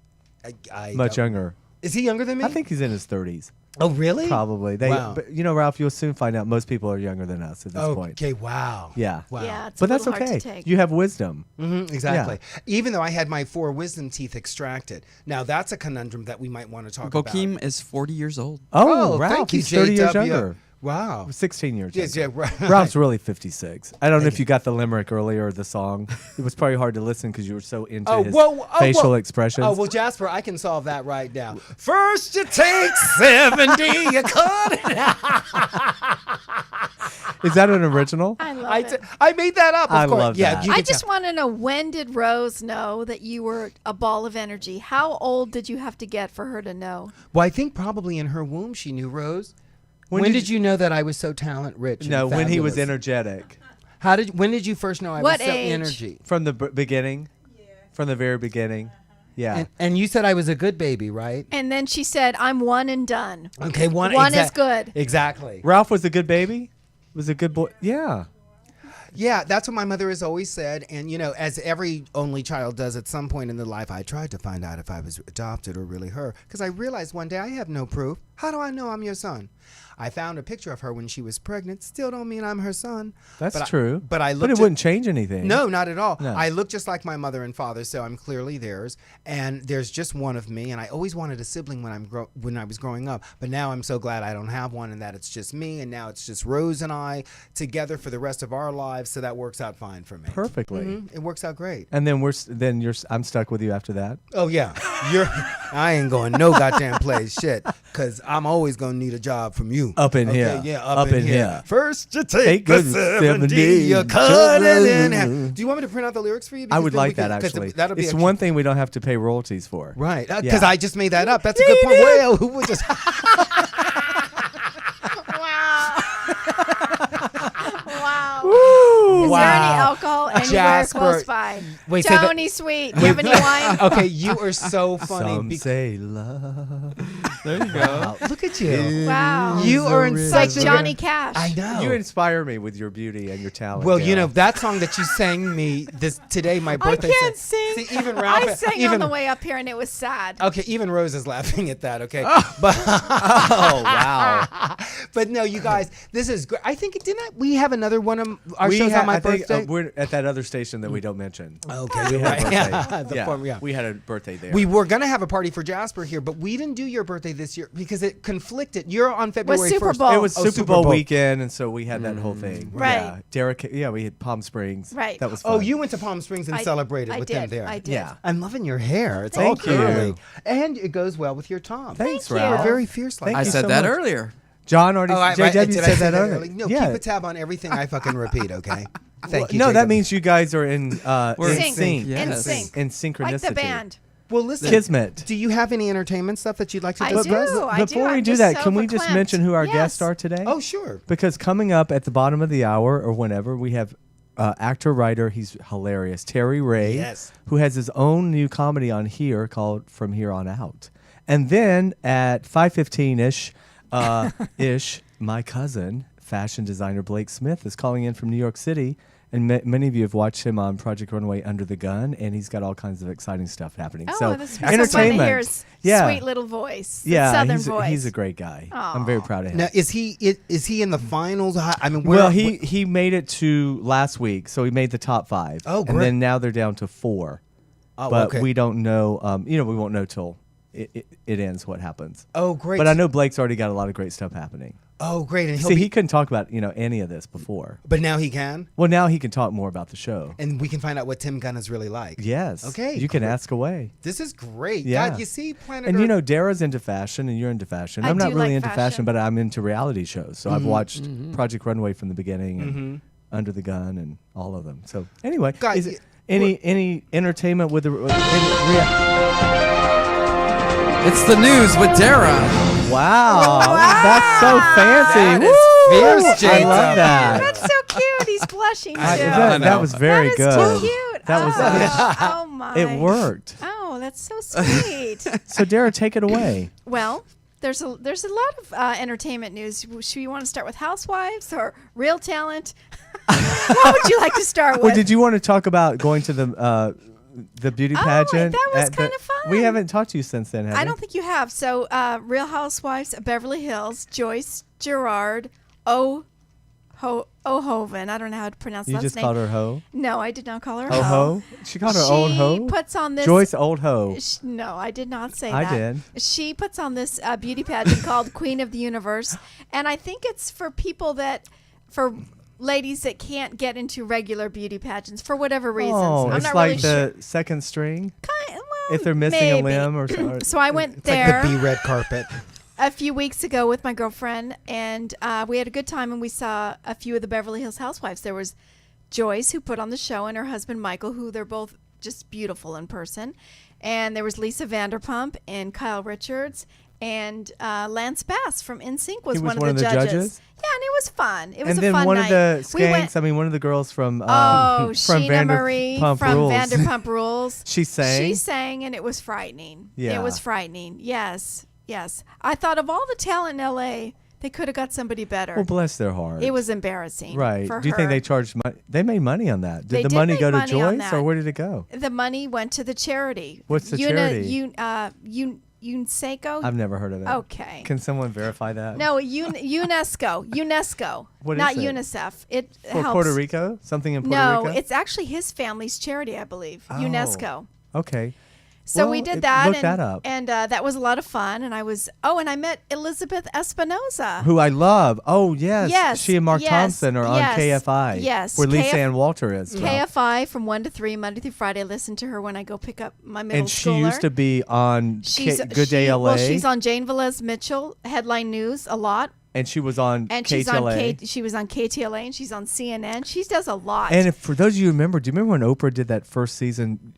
S5: I
S2: Much
S5: don't-
S2: younger.
S5: Is he younger than me?
S2: I think he's in his 30s.
S5: Oh, really?
S2: Probably.
S5: Wow.
S2: But Ralph, you'll soon find out most people are younger than us at this point.
S5: Okay, wow.
S2: Yeah.
S5: Wow.
S3: Yeah, it's
S2: But
S3: a
S2: that's
S3: little hard
S2: okay.
S3: to take.
S2: You have wisdom.
S5: Exactly. Even though I had my 4 wisdom teeth extracted. Now, that's a conundrum that we might want to talk about.
S4: Bokeem is 40 years old.
S2: Oh,
S5: thank
S2: Ralph,
S5: you,
S2: he's 30 years
S5: JW.
S2: younger.
S5: Wow.
S2: 16 years
S5: Yes,
S2: younger.
S5: yeah, right.
S2: Ralph's really 56. I don't know if you got the limerick earlier or the song. It was probably hard to listen because you were so into his facial expressions.
S5: Oh, well, Jasper, I can solve that right now. First you take 70, you cut it out.
S2: Is that an original?
S3: I love it.
S5: I made that up, of
S2: I
S5: course.
S2: love that.
S5: You
S3: I
S5: can
S3: just
S5: tell.
S3: want to know, when did Rose know that you were a ball of energy? How old did you have to get for her to know?
S5: Well, I think probably in her womb she knew, Rose. When did you know that I was so talent rich? and
S2: No, when he was
S5: fabulous?
S2: energetic.
S5: When did you first know I
S3: What
S5: was so
S3: age?
S5: energy?
S2: From the beginning? Yeah. From the very beginning? Yeah.
S5: And you said I was a good baby, right?
S3: And then she said, "I'm one and done."
S5: Okay, one
S3: is good.
S5: Exactly.
S2: Ralph was a good baby? Was a good boy? Yeah.
S5: Yeah, that's what my mother has always said. And, as every only child does at some point in their life, I tried to find out if I was adopted or really her. Because I realized one day I have no proof. How do I know I'm your son? I found a picture of her when she was pregnant. Still don't mean I'm her son.
S2: That's true.
S5: But I
S2: But
S5: looked
S2: it wouldn't change anything.
S5: No, not at all.
S2: No.
S5: I look just like my mother and father, so I'm clearly theirs. And there's just one of me. And I always wanted a sibling when I was growing up. But now I'm so glad I don't have one, and that it's just me. And now it's just Rose and I together for the rest of our lives. So that works out fine for me.
S2: Perfectly.
S5: It works out great.
S2: And then I'm stuck with you after that.
S5: Oh yeah, I ain't going no goddamn place, shit, because I'm always gonna need a job from you.
S2: Up in here.
S5: Yeah,
S2: Up in here.
S5: First you
S2: Take
S5: take the
S2: the
S5: 70,
S2: 70,
S5: you cut it in half. Do you want me to print out the lyrics for you?
S2: I
S5: Because
S2: would
S5: then
S2: like
S5: we can-
S2: that,
S5: 'cause
S2: actually.
S5: That'll be
S2: It's
S5: extra-
S2: one thing we don't have to pay royalties for.
S5: Right, because
S2: Yeah.
S5: I just made that up. That's a good point. Well, who would just?
S3: Wow.
S2: Woo!
S3: Is there any alcohol anywhere
S5: Jasper.
S3: close by?
S5: Wait, say that-
S3: Tony Sweet, do you have any wine?
S5: Okay, you are so funny.
S2: Some say love.
S4: There you go.
S5: Wow, look at you.
S3: Wow.
S5: You are in
S3: It's like
S5: such a
S3: Johnny Cash.
S5: I know.
S2: You inspire me with your beauty and your talent.
S5: Well,
S2: Dara.
S5: that song that you sang me today, my
S3: I
S5: birthday.
S3: can't sing.
S5: See, even Ralph.
S3: I sang
S5: even,
S3: on the way up here, and it was sad.
S5: Okay, even Rose is laughing at that. Okay,
S2: Oh, wow.
S5: but no, you guys, this is great. I think we have another one of our shows on my
S2: I think,
S5: birthday?
S2: we're at that other station that we don't mention.
S5: Okay,
S2: We
S5: you're
S2: had a
S5: right.
S2: birthday.
S5: Yeah.
S2: We had a birthday there.
S5: We were gonna have a party for Jasper here, but we didn't do your birthday this year because it conflicted. You're on February
S3: Super
S5: 1st.
S3: Bowl.
S2: It was
S5: Oh,
S2: Super Bowl weekend, and so we had that whole thing.
S3: Right.
S2: Yeah. Derek. Yeah, we had Palm Springs.
S3: Right.
S2: That was fun.
S5: Oh, you went to Palm Springs and
S3: I-
S5: celebrated
S3: I
S5: with
S3: did.
S5: them there.
S3: I did.
S2: Yeah.
S5: I'm loving your hair. It's
S2: Thank
S5: all
S2: you.
S5: curly, and it goes well with your top.
S2: Thanks,
S3: Thank you.
S2: Ralph.
S5: You're very fierce like
S2: Thank
S4: I
S2: you
S4: said
S2: so
S4: that
S2: much.
S4: earlier.
S2: John already.
S5: Oh,
S2: JW
S5: did I
S2: said
S5: say
S2: that earlier.
S5: No,
S2: yeah.
S5: keep a tab on everything I fucking repeat, okay? Thank you.
S2: No, that
S5: Jacob.
S2: means you guys are in
S4: We're
S2: in
S3: in
S2: sync.
S4: Yeah.
S3: In
S4: Yes.
S3: sync.
S2: In synchronicity.
S3: Like the band.
S5: Well, listen.
S2: Kismet.
S5: Do you have any entertainment stuff that you'd like to
S3: I
S5: discuss?
S3: do. I
S2: Before we
S3: I'm
S2: do
S3: just
S2: that,
S3: so
S2: can we just
S3: verklempt.
S2: mention who our
S3: Yes.
S2: guests are today?
S5: Oh, sure.
S2: Because coming up at the bottom of the hour or whenever, we have actor, writer, he's hilarious, Terry Ray,
S5: Yes.
S2: who has his own new comedy on here called From Here On Out. And then at 5:15-ish, my cousin, fashion designer Blake Smith, is calling in from New York City, And many of you have watched him on Project Runway Under the Gun, and he's got all kinds of exciting stuff happening.
S3: Oh,
S2: so
S3: that's
S2: entertainment.
S3: So fun to hear his sweet little voice.
S2: Yeah,
S3: Southern voice.
S2: He's a great guy.
S3: Aww.
S2: I'm very proud of him.
S5: Now, is he in the finals? I mean,
S2: Well, he made it to last week, so he made the top 5.
S5: Oh, great.
S2: And then now they're down to 4.
S5: Oh,
S2: but
S5: okay.
S2: we don't know. We won't know till it ends what happens.
S5: Oh, great.
S2: But I know Blake's already got a lot of great stuff happening.
S5: Oh, great. And
S2: he couldn't talk about any of this before.
S5: But now he can?
S2: Well, now he can talk more about the show.
S5: And we can find out what Tim Gunn is really like.
S2: Yes.
S5: Okay.
S2: You can ask away.
S5: This is great.
S2: Yeah.
S5: God, you see, Planet
S2: And
S5: Earth.
S2: Dara's into fashion and you're into fashion.
S3: I
S2: I'm not
S3: do
S2: really
S3: like
S2: into fashion, but I'm into reality shows. So I've watched Project Runway from the beginning and Under the Gun and all of them. So anyway,
S5: God,
S2: is it any entertainment with the
S4: It's the news with Dara.
S2: Wow, that's so fancy.
S5: That is fierce,
S2: I
S5: James.
S2: love that.
S3: That's so cute. He's blushing too.
S2: That was very
S3: That is
S2: good.
S3: too cute.
S2: That was
S3: oh my.
S2: it worked.
S3: Oh, that's so sweet.
S2: So Dara, take it away.
S3: Well, there's a lot of entertainment news. Should you want to start with Housewives or Real Talent? What would you like to start with?
S2: Well, did you want to talk about going to the beauty pageant?
S3: That was
S2: at
S3: kind of fun.
S2: We haven't talked to you since then, have we?
S3: I don't think you have. So, Real Housewives of Beverly Hills, Joyce Gerard O'Hoven. I don't know how to pronounce
S2: You
S3: last
S2: just
S3: name.
S2: called her Ho?
S3: No, I did not call her
S2: Oh, Ho? She called her old Ho?
S3: She puts on this.
S2: Joyce Old Ho.
S3: No, I did not say
S2: I
S3: that.
S2: did.
S3: She puts on this beauty pageant called Queen of the Universe, and I think it's for people for ladies that can't get into regular beauty pageants for whatever reasons.
S2: Oh,
S3: I'm
S2: it's
S3: not
S2: like
S3: really sure.
S2: the second string?
S3: Well,
S2: If they're missing a
S3: maybe.
S2: limb or something.
S3: So I went
S5: It's
S3: there
S5: like the B-red carpet.
S3: a few weeks ago with my girlfriend, and we had a good time, and we saw a few of the Beverly Hills Housewives. There was Joyce, who put on the show, and her husband Michael, who they're both just beautiful in person. And there was Lisa Vanderpump and Kyle Richards, and Lance Bass from NSYNC was,
S2: He was
S3: one of the judges.
S2: judges?
S3: Yeah, and it was fun. It was
S2: And
S3: a
S2: then
S3: fun
S2: one
S3: night.
S2: of the
S3: We went-
S2: skanks, one of the girls from from
S3: Sheena Marie
S2: Vanderpump
S3: from
S2: Rules.
S3: Vanderpump Rules.
S2: She sang?
S3: She sang, and it was frightening.
S2: Yeah.
S3: It was frightening. Yes, yes. I thought of all the talent in L.A., they could have got somebody better.
S2: Well, bless their heart.
S3: It was embarrassing.
S2: right.
S3: For
S2: Do you think
S3: her.
S2: they charged money? They made money on that.
S3: They
S2: Did the
S3: did
S2: money
S3: make
S2: go to
S3: money on
S2: Joyce,
S3: that.
S2: or where did it go?
S3: The money went to the charity.
S2: What's the charity?
S3: UNESCO?
S2: I've never heard of it.
S3: Okay.
S2: Can someone verify that?
S3: No, UNESCO.
S2: What is
S3: not
S2: it?
S3: UNICEF. It
S2: For
S3: helps.
S2: Puerto Rico? Something in Puerto
S3: No,
S2: Rico?
S3: it's actually his family's charity, I believe.
S2: Oh.
S3: UNESCO.
S2: Okay.
S3: So
S2: Well,
S3: we did that,
S2: look
S3: and,
S2: that up.
S3: and that was a lot of fun. And I was and I met Elizabeth Espinosa.
S2: Who I love. Oh, yes.
S3: Yes,
S2: She and Mark
S3: yes,
S2: Thompson are
S3: yes,
S2: on KFI.
S3: yes.
S2: Where Lisa
S3: KF
S2: Ann Walter is. from.
S3: KFI from 1 to 3, Monday through Friday. I listen to her when I go pick up my middle
S2: And she
S3: schooler.
S2: used to be on Good Day LA.
S3: Well, she's on Jane Velez Mitchell Headline News a lot.
S2: And she was on
S3: And
S2: KTLA.
S3: she was on KTLA, and she's on CNN. She does a lot.
S2: And for those of you who remember, do you remember when Oprah did that first season,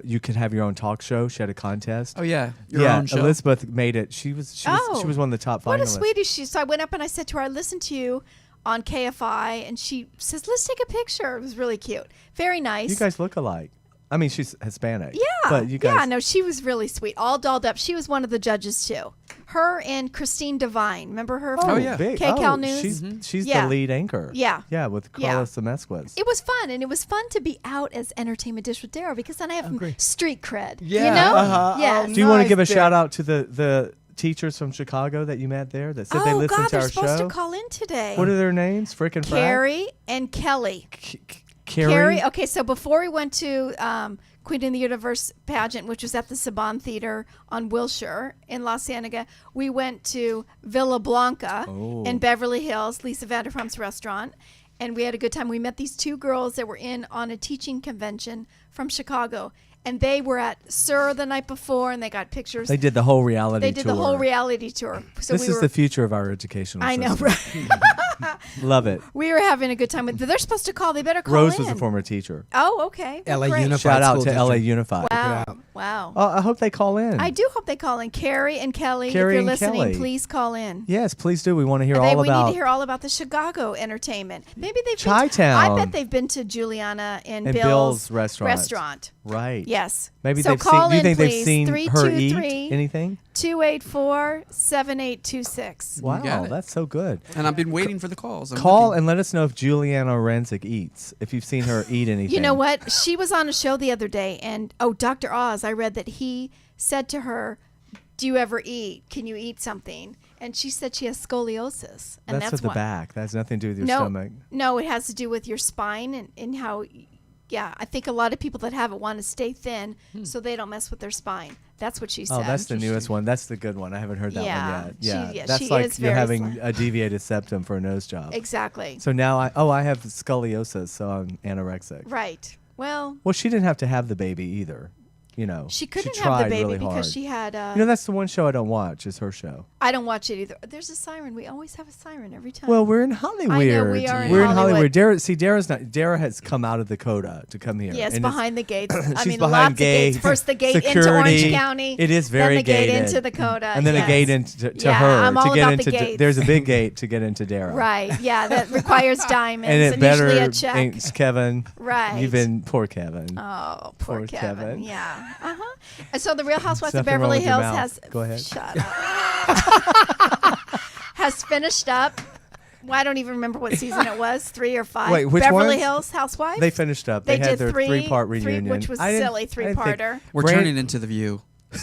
S2: you could have your own talk show? She had a contest.
S4: Oh yeah, your own show.
S2: Elizabeth made it. She was one of the top finalists.
S3: What a sweetie she is. So I went up and I said to her, I listened to you on KFI, and she says, let's take a picture. It was really cute. Very nice.
S2: You guys look alike. I mean, she's Hispanic.
S3: Yeah.
S2: But you guys.
S3: Yeah, no, she was really sweet. All dolled up. She was one of the judges, too. Her and Christine Devine. Remember her?
S2: Oh,
S3: from
S4: yeah.
S2: big.
S3: KCAL News?
S2: She's
S3: Yeah.
S2: the lead anchor.
S3: Yeah.
S2: Yeah, with
S3: Yeah.
S2: Carlos Zemesquez.
S3: It was fun, and it was fun to be out as Entertainment Dish with Dara because then I have
S2: great.
S3: street cred.
S5: Yeah.
S3: You know?
S5: Uh-huh.
S3: Yes.
S2: Do you want to
S5: Nice,
S2: give a
S5: Dara.
S2: shout out to the teachers from Chicago that you met there that said they listened
S3: God,
S2: to
S3: they're
S2: our
S3: supposed
S2: show?
S3: to call in today.
S2: What are their names? Frickin' Fry?
S3: Carrie and Kelly.
S2: Carrie?
S3: Okay, so before we went to Queen of the Universe pageant, which was at the Saban Theater on Wilshire in La Cienega, we went to Villa Blanca in Beverly Hills, Lisa Vanderpump's restaurant, and we had a good time. We met these two girls that were in on a teaching convention from Chicago, and they were at SUR the night before, and they got pictures.
S2: They did the whole reality
S3: They
S2: tour.
S3: did the whole reality tour. So
S2: This is the future of our educational
S3: I know,
S2: system.
S3: right?
S2: Love it.
S3: We were having a good time. They're supposed to call. They better call
S2: Rose
S3: in.
S2: was a former teacher.
S3: Oh, okay. Well,
S5: LA
S3: great.
S5: Unified
S2: Shout out
S5: School
S2: to LA
S5: District.
S2: Unified.
S3: Wow.
S5: out.
S3: Wow.
S2: I hope they call in.
S3: I do hope they call in. Carrie and Kelly,
S2: Carrie
S3: if you're
S2: and
S3: listening,
S2: Kelly.
S3: please call in.
S2: Yes, please do. We want to hear
S3: We
S2: about.
S3: need to hear all about the Chicago entertainment. Maybe they've
S2: Chi-Town.
S3: I bet they've been to Juliana and
S2: Bill's restaurant. Right.
S3: Yes.
S2: Maybe
S3: so
S2: they've
S3: call
S2: seen. Do you
S3: in,
S2: think
S3: please.
S2: they've seen her eat anything?
S3: 284-7826.
S2: Wow, that's so good.
S4: And I've been waiting for the calls.
S2: Call and let us know if Juliana Renzick eats. If you've seen her eat anything.
S3: You know what? She was on a show the other day, and Dr. Oz. I read that he said to her, "Do you ever eat? Can you eat something?" And she said she has scoliosis, and
S2: that's with the back. That has nothing to do with your stomach.
S3: No, it has to do with your spine and how. Yeah, I think a lot of people that have it want to stay thin so they don't mess with their spine. That's what she said.
S2: Oh, that's the newest one. That's the good one. I haven't heard that one yet. Yeah, that's
S3: she
S2: like
S3: is
S2: you're
S3: very
S2: having
S3: slim.
S2: a deviated septum for a nose job.
S3: Exactly.
S2: So now I have scoliosis, so I'm anorexic.
S3: Right. Well,
S2: she didn't have to have the baby either. You know,
S3: she couldn't
S2: tried
S3: have the baby
S2: really
S3: because
S2: hard.
S3: she had.
S2: That's the one show I don't watch. Is her show.
S3: I don't watch it either. There's a siren. We always have a siren every time.
S2: Well, we're in Hollywood.
S3: I know we are.
S2: We're in Hollywood. Dara's not. Dara has come out of the coda to come here.
S3: Yes,
S2: and
S3: behind the gates.
S2: she's
S3: mean,
S2: behind
S3: lots of
S2: gates.
S3: gates. First the gate
S2: security.
S3: into Orange County.
S2: It is very
S3: then the
S2: gated.
S3: gate into the coda.
S2: And then a gate into her
S3: I'm all
S2: to get
S3: about
S2: into.
S3: the gates.
S2: There's a big gate to get into Dara.
S3: Right. Yeah, that requires diamonds
S2: And it better
S3: usually a check.
S2: ain't Kevin.
S3: Right.
S2: You've been poor Kevin.
S3: Oh, poor
S2: Poor
S3: Kevin.
S2: Kevin.
S3: Yeah. And so the Real Housewives of
S2: Nothing wrong
S3: Beverly
S2: with your
S3: Hills
S2: mouth.
S3: has
S2: Go ahead.
S3: Shut up. has finished up. Well, I don't even remember what season it was, 3 or 5.
S2: Wait, which
S3: Beverly
S2: ones?
S3: Hills Housewives.
S2: They finished up. They had
S3: did
S2: their 3-part reunion,
S3: which was
S2: I didn't-
S3: silly
S2: I didn't think-
S3: 3-parter.
S4: We're turning into The View.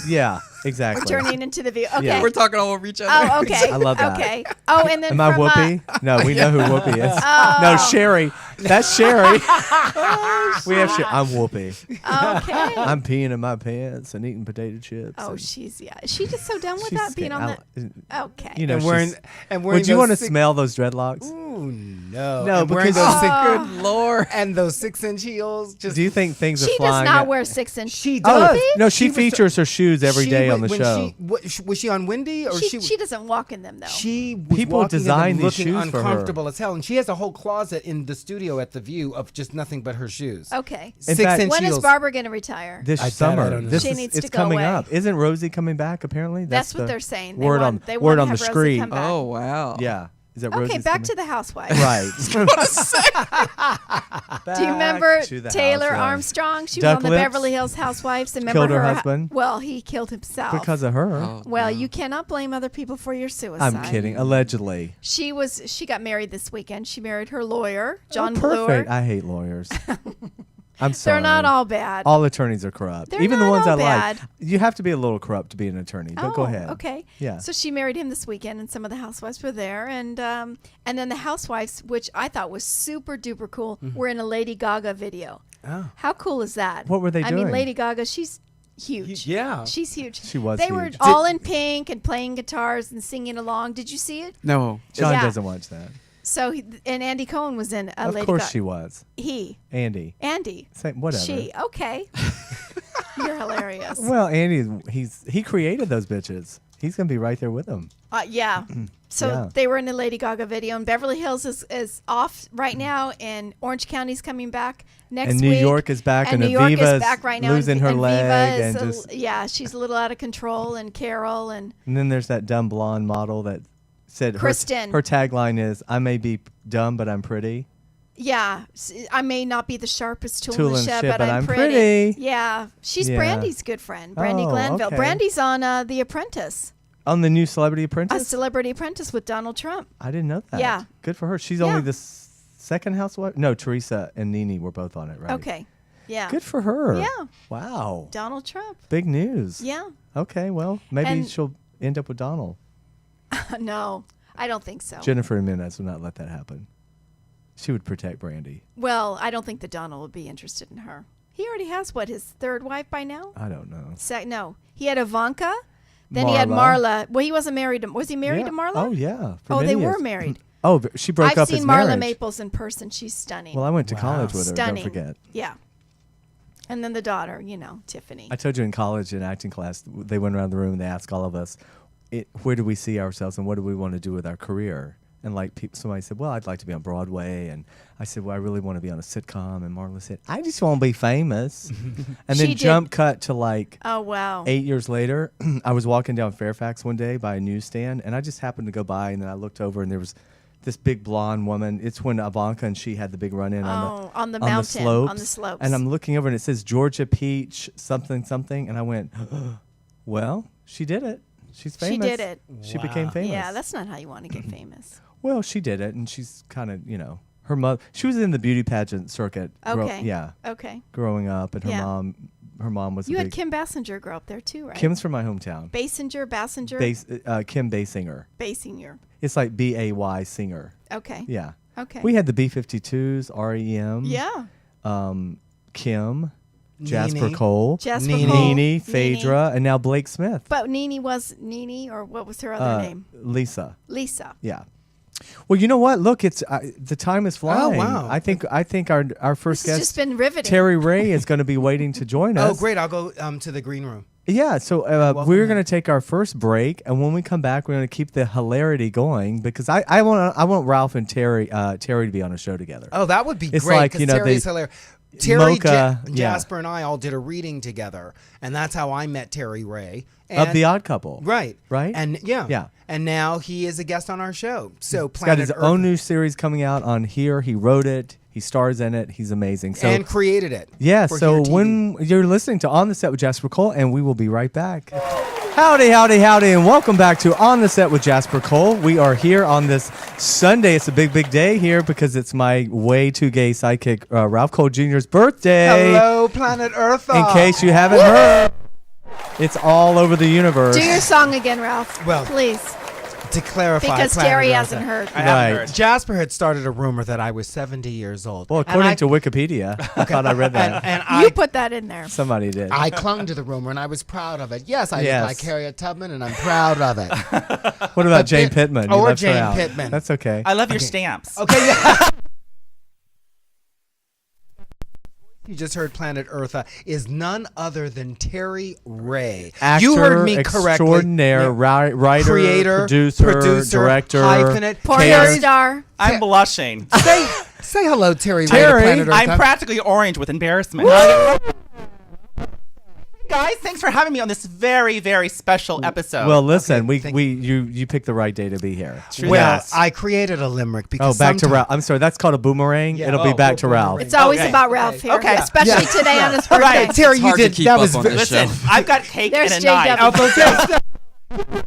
S2: Yeah, exactly.
S3: We're turning into the View. Okay.
S2: Yeah.
S4: We're talking all over each other.
S3: Oh, okay.
S2: I love that.
S3: Okay. Oh, and then
S2: Am I
S3: from,
S2: Whoopi? No, we know who Whoopi is.
S3: Oh.
S2: No, Sherry. That's Sherry. We have Sherry. I'm Whoopi.
S3: Okay.
S2: I'm peeing in my pants and eating potato chips.
S3: Oh,
S2: and
S3: she's She's just so done with
S2: she's
S3: that being on that. Okay.
S2: You know,
S5: And wearing
S2: would you
S5: those
S2: want to
S5: six-
S2: smell those dreadlocks?
S5: Ooh, no.
S2: No,
S5: And wearing
S2: because-
S5: those
S4: Good Lord.
S5: and those 6-inch heels. Just
S2: Do you think things are
S3: She does
S2: flying?
S3: not
S2: out-
S3: wear 6-inch.
S5: she
S2: Oh
S5: does.
S2: no, she
S5: was-
S2: features her shoes every day on the
S5: when
S2: show.
S5: Was she on Wendy or
S3: She doesn't walk in them though.
S5: She was
S2: People
S5: walking in them
S2: design these
S5: looking
S2: shoes for her.
S5: uncomfortable as hell, and she has a whole closet in the studio at the View of just nothing but her shoes.
S3: Okay.
S2: In fact-
S5: 6-inch
S3: When
S5: heels.
S3: is Barbara going to retire?
S2: This
S5: I
S2: summer,
S5: don't know.
S2: this
S3: She
S2: is
S3: needs
S2: it's
S3: to go
S2: coming
S3: away.
S2: up. Isn't Rosie coming back? Apparently,
S3: That's what
S2: the
S3: they're saying. They
S2: Word
S3: want-
S2: on
S3: they
S2: word
S3: want
S2: on
S3: to
S2: the
S3: have Rosie
S2: street.
S3: come back.
S4: Oh, wow.
S2: Yeah, is that
S3: Okay,
S2: Rosie's
S3: back
S2: coming?
S3: to the Housewives.
S2: Right.
S3: Do you remember
S2: to the
S3: Taylor
S2: Housewives.
S3: Armstrong? She
S2: Duck
S3: was on the
S2: Lips?
S3: Beverly Hills Housewives. And remember
S2: Killed her husband?
S3: Well, he killed himself.
S2: Because of her.
S4: Oh,
S3: well,
S4: no.
S3: you cannot blame other people for your suicide.
S2: I'm kidding. Allegedly.
S3: She got married this weekend. She married her lawyer, John
S2: Perfect.
S3: Bloor.
S2: I hate lawyers. I'm sorry.
S3: They're not all bad.
S2: All attorneys are corrupt.
S3: They're
S2: Even the
S3: not
S2: ones I
S3: all bad.
S2: like. You have to be a little corrupt to be an attorney. But go ahead.
S3: Okay.
S2: Yeah.
S3: So she married him this weekend, and some of the housewives were there, and then the housewives, which I thought was super duper cool, were in a Lady Gaga video.
S5: Oh.
S3: How cool is that?
S2: What were they
S3: I mean,
S2: doing?
S3: Lady Gaga, she's huge.
S5: Yeah.
S3: She's huge.
S2: She was
S3: They were
S2: huge.
S3: all in pink and playing guitars and singing along. Did you see it?
S4: No.
S2: John
S3: Yeah.
S2: doesn't watch that.
S3: So and Andy Cohen was in a
S2: Of
S3: Lady
S2: course
S3: Gaga.
S2: she was. Andy.
S3: Andy.
S2: Same, whatever.
S3: She. Okay. You're hilarious.
S2: Well, Andy, he created those bitches. He's gonna be right there with them.
S3: Yeah. So
S2: Yeah.
S3: they were in the Lady Gaga video, and Beverly Hills is off right now, and Orange County's coming back next
S2: And
S3: week.
S2: New York is back, and
S3: New York
S2: Aviva's
S3: is back right now,
S2: losing her
S3: and
S2: leg,
S3: Viva is
S2: and just.
S3: yeah, she's a little out of control, and Carol and
S2: And then there's that dumb blonde model that said
S3: Kristen.
S2: her tagline is, "I may be dumb, but I'm pretty."
S3: yeah, I may not be the sharpest tool,
S2: Tool
S3: in the
S2: in
S3: shed,
S2: shed,
S3: but I'm
S2: pretty.
S3: pretty. Yeah, she's
S2: Yeah.
S3: Brandy's good friend, Brandy
S2: Oh,
S3: Glanville.
S2: okay.
S3: Brandy's on The Apprentice,
S2: On the new Celebrity
S3: a
S2: Apprentice.
S3: Celebrity Apprentice with Donald Trump.
S2: I didn't know that.
S3: Yeah.
S2: Good for her. She's
S3: Yeah.
S2: only the second housewife. No, Teresa and Nene were both on it, right?
S3: Okay, yeah,
S2: Good for her.
S3: Yeah.
S2: Wow.
S3: Donald Trump.
S2: Big news.
S3: Yeah.
S2: Okay, well, maybe
S3: And-
S2: she'll end up with Donald.
S3: No, I don't think so.
S2: Jennifer Jimenez would not let that happen. She would protect Brandy.
S3: Well, I don't think that Donald would be interested in her. He already has, his third wife by now?
S2: I don't know.
S3: No. He had Ivanka. Then he had Marla. Well, he wasn't married to... Was he married to Marla?
S2: Oh, yeah. for
S3: Oh,
S2: many
S3: they were
S2: years.
S3: married.
S2: Oh, but she broke
S3: I've
S2: up
S3: seen
S2: his
S3: Marla
S2: marriage.
S3: Maples in person. She's stunning.
S2: Well, I went to college with her,
S3: stunning.
S2: don't forget.
S3: Yeah. And then the daughter, Tiffany.
S2: I told you in college, in acting class, they went around the room and they asked all of us, where do we see ourselves and what do we want to do with our career? And like somebody said, well, I'd like to be on Broadway. And I said, well, I really want to be on a sitcom. And Marla said, I just want to be famous. And then jump cut to like 8 years later. I was walking down Fairfax one day by a newsstand, and I just happened to go by, and then I looked over, and there was this big blonde woman. It's when Ivanka and she had the big run-in
S3: on the mountain, on the slopes.
S2: And I'm looking over, and it says Georgia Peach something something, and I went, well, she did it. She's famous.
S3: She did it.
S2: She became famous.
S3: Yeah, that's not how you want to get famous.
S2: Well, she did it, and she's kind of, her mother. She was in the beauty pageant circuit.
S3: Okay.
S2: Okay. Growing up, and her mom was.
S3: You had Kim Basinger grow up there too, right?
S2: Kim's from my hometown.
S3: Basinger.
S2: Kim Basinger.
S3: Basinger.
S2: It's like B-A-Y singer.
S3: Okay.
S2: Yeah.
S3: Okay.
S2: We had the B-52s, REM.
S3: Yeah.
S2: Kim. Jasper Cole,
S3: Nene,
S2: Phaedra, and now Blake Smith.
S3: But Nene, or what was her other name?
S2: Lisa.
S3: Yeah.
S2: Well, you know what? Look, it's the time is flying.
S5: Oh, wow.
S2: I think our first guest,
S3: just been riveting.
S2: Terry Ray, is going to be waiting to join us.
S5: Oh, great! I'll go to the green room.
S2: Yeah, so we're going to take our first break, and when we come back, we're going to keep the hilarity going because I want Ralph and Terry to be on a show together.
S5: Oh, that would be
S2: it's
S5: great.
S2: Like,
S5: Terry's hilarious. Terry,
S2: Mocha,
S5: Jasper, and I all did a reading together, and that's how I met Terry Ray.
S2: Of The Odd Couple.
S5: Right.
S2: And
S5: yeah. And now he is a guest on our show. So
S2: he's got his own new series coming out on here. He wrote it. He stars in it. He's amazing. So,
S5: and created it.
S2: Yeah, so when you're listening to On the Set with Jasper Cole, and we will be right back. Howdy, and welcome back to On the Set with Jasper Cole. We are here on this Sunday. It's a big, big day here because it's my way too gay sidekick, Ralph Cole Jr.'s birthday.
S5: Hello, planet Earth.
S2: In case you haven't heard, it's all over the universe.
S3: Do your song again, Ralph.
S5: Well,
S3: please.
S5: To clarify,
S3: because Terry hasn't heard.
S2: Right.
S5: Jasper had started a rumor that I was 70 years old.
S2: Well, according to Wikipedia, I thought I read that.
S3: And you put that in there.
S2: Somebody did.
S5: I clung to the rumor, and I was proud of it. Yes, I look like Harriet Tubman, and I'm proud of it.
S2: What about Jane Pittman?
S5: Or Jane Pittman.
S2: That's okay.
S4: I love your stamps.
S5: Okay, yeah. You just heard Planet Eartha is none other than Terry Ray.
S2: Actor,
S5: you heard me correctly.
S2: Extraordinaire, writer,
S5: creator,
S2: producer, director,
S5: hyphenate,
S3: porn star.
S4: I'm blushing.
S5: Say hello, Terry Ray.
S2: Terry,
S4: I'm practically orange with embarrassment. Guys, thanks for having me on this very, very special episode.
S2: Well, listen, you picked the right day to be here.
S5: Well, I created a limerick because
S2: back to Ralph. I'm sorry, that's called a boomerang.
S5: Yeah.
S2: It'll be back to Ralph.
S3: It's always about Ralph here, especially today on his birthday.
S5: Right, Terry, you did
S4: that. Was
S5: listen.
S4: I've got cake and a
S3: JW.
S4: knife.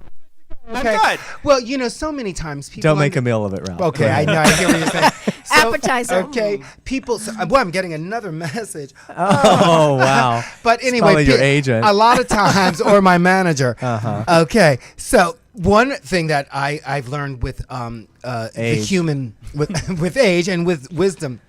S5: Okay.
S4: I'm good.
S5: Well, so many times people
S2: don't make a meal of it, Ralph.
S5: Okay, I know. I hear what you're saying.
S3: Appetizer.
S5: Okay, people. I'm getting another message.
S2: Oh wow!
S5: But anyway,
S2: your agent.
S5: A lot of times, or my manager. Okay, so one thing that I've learned with the human with age and with wisdom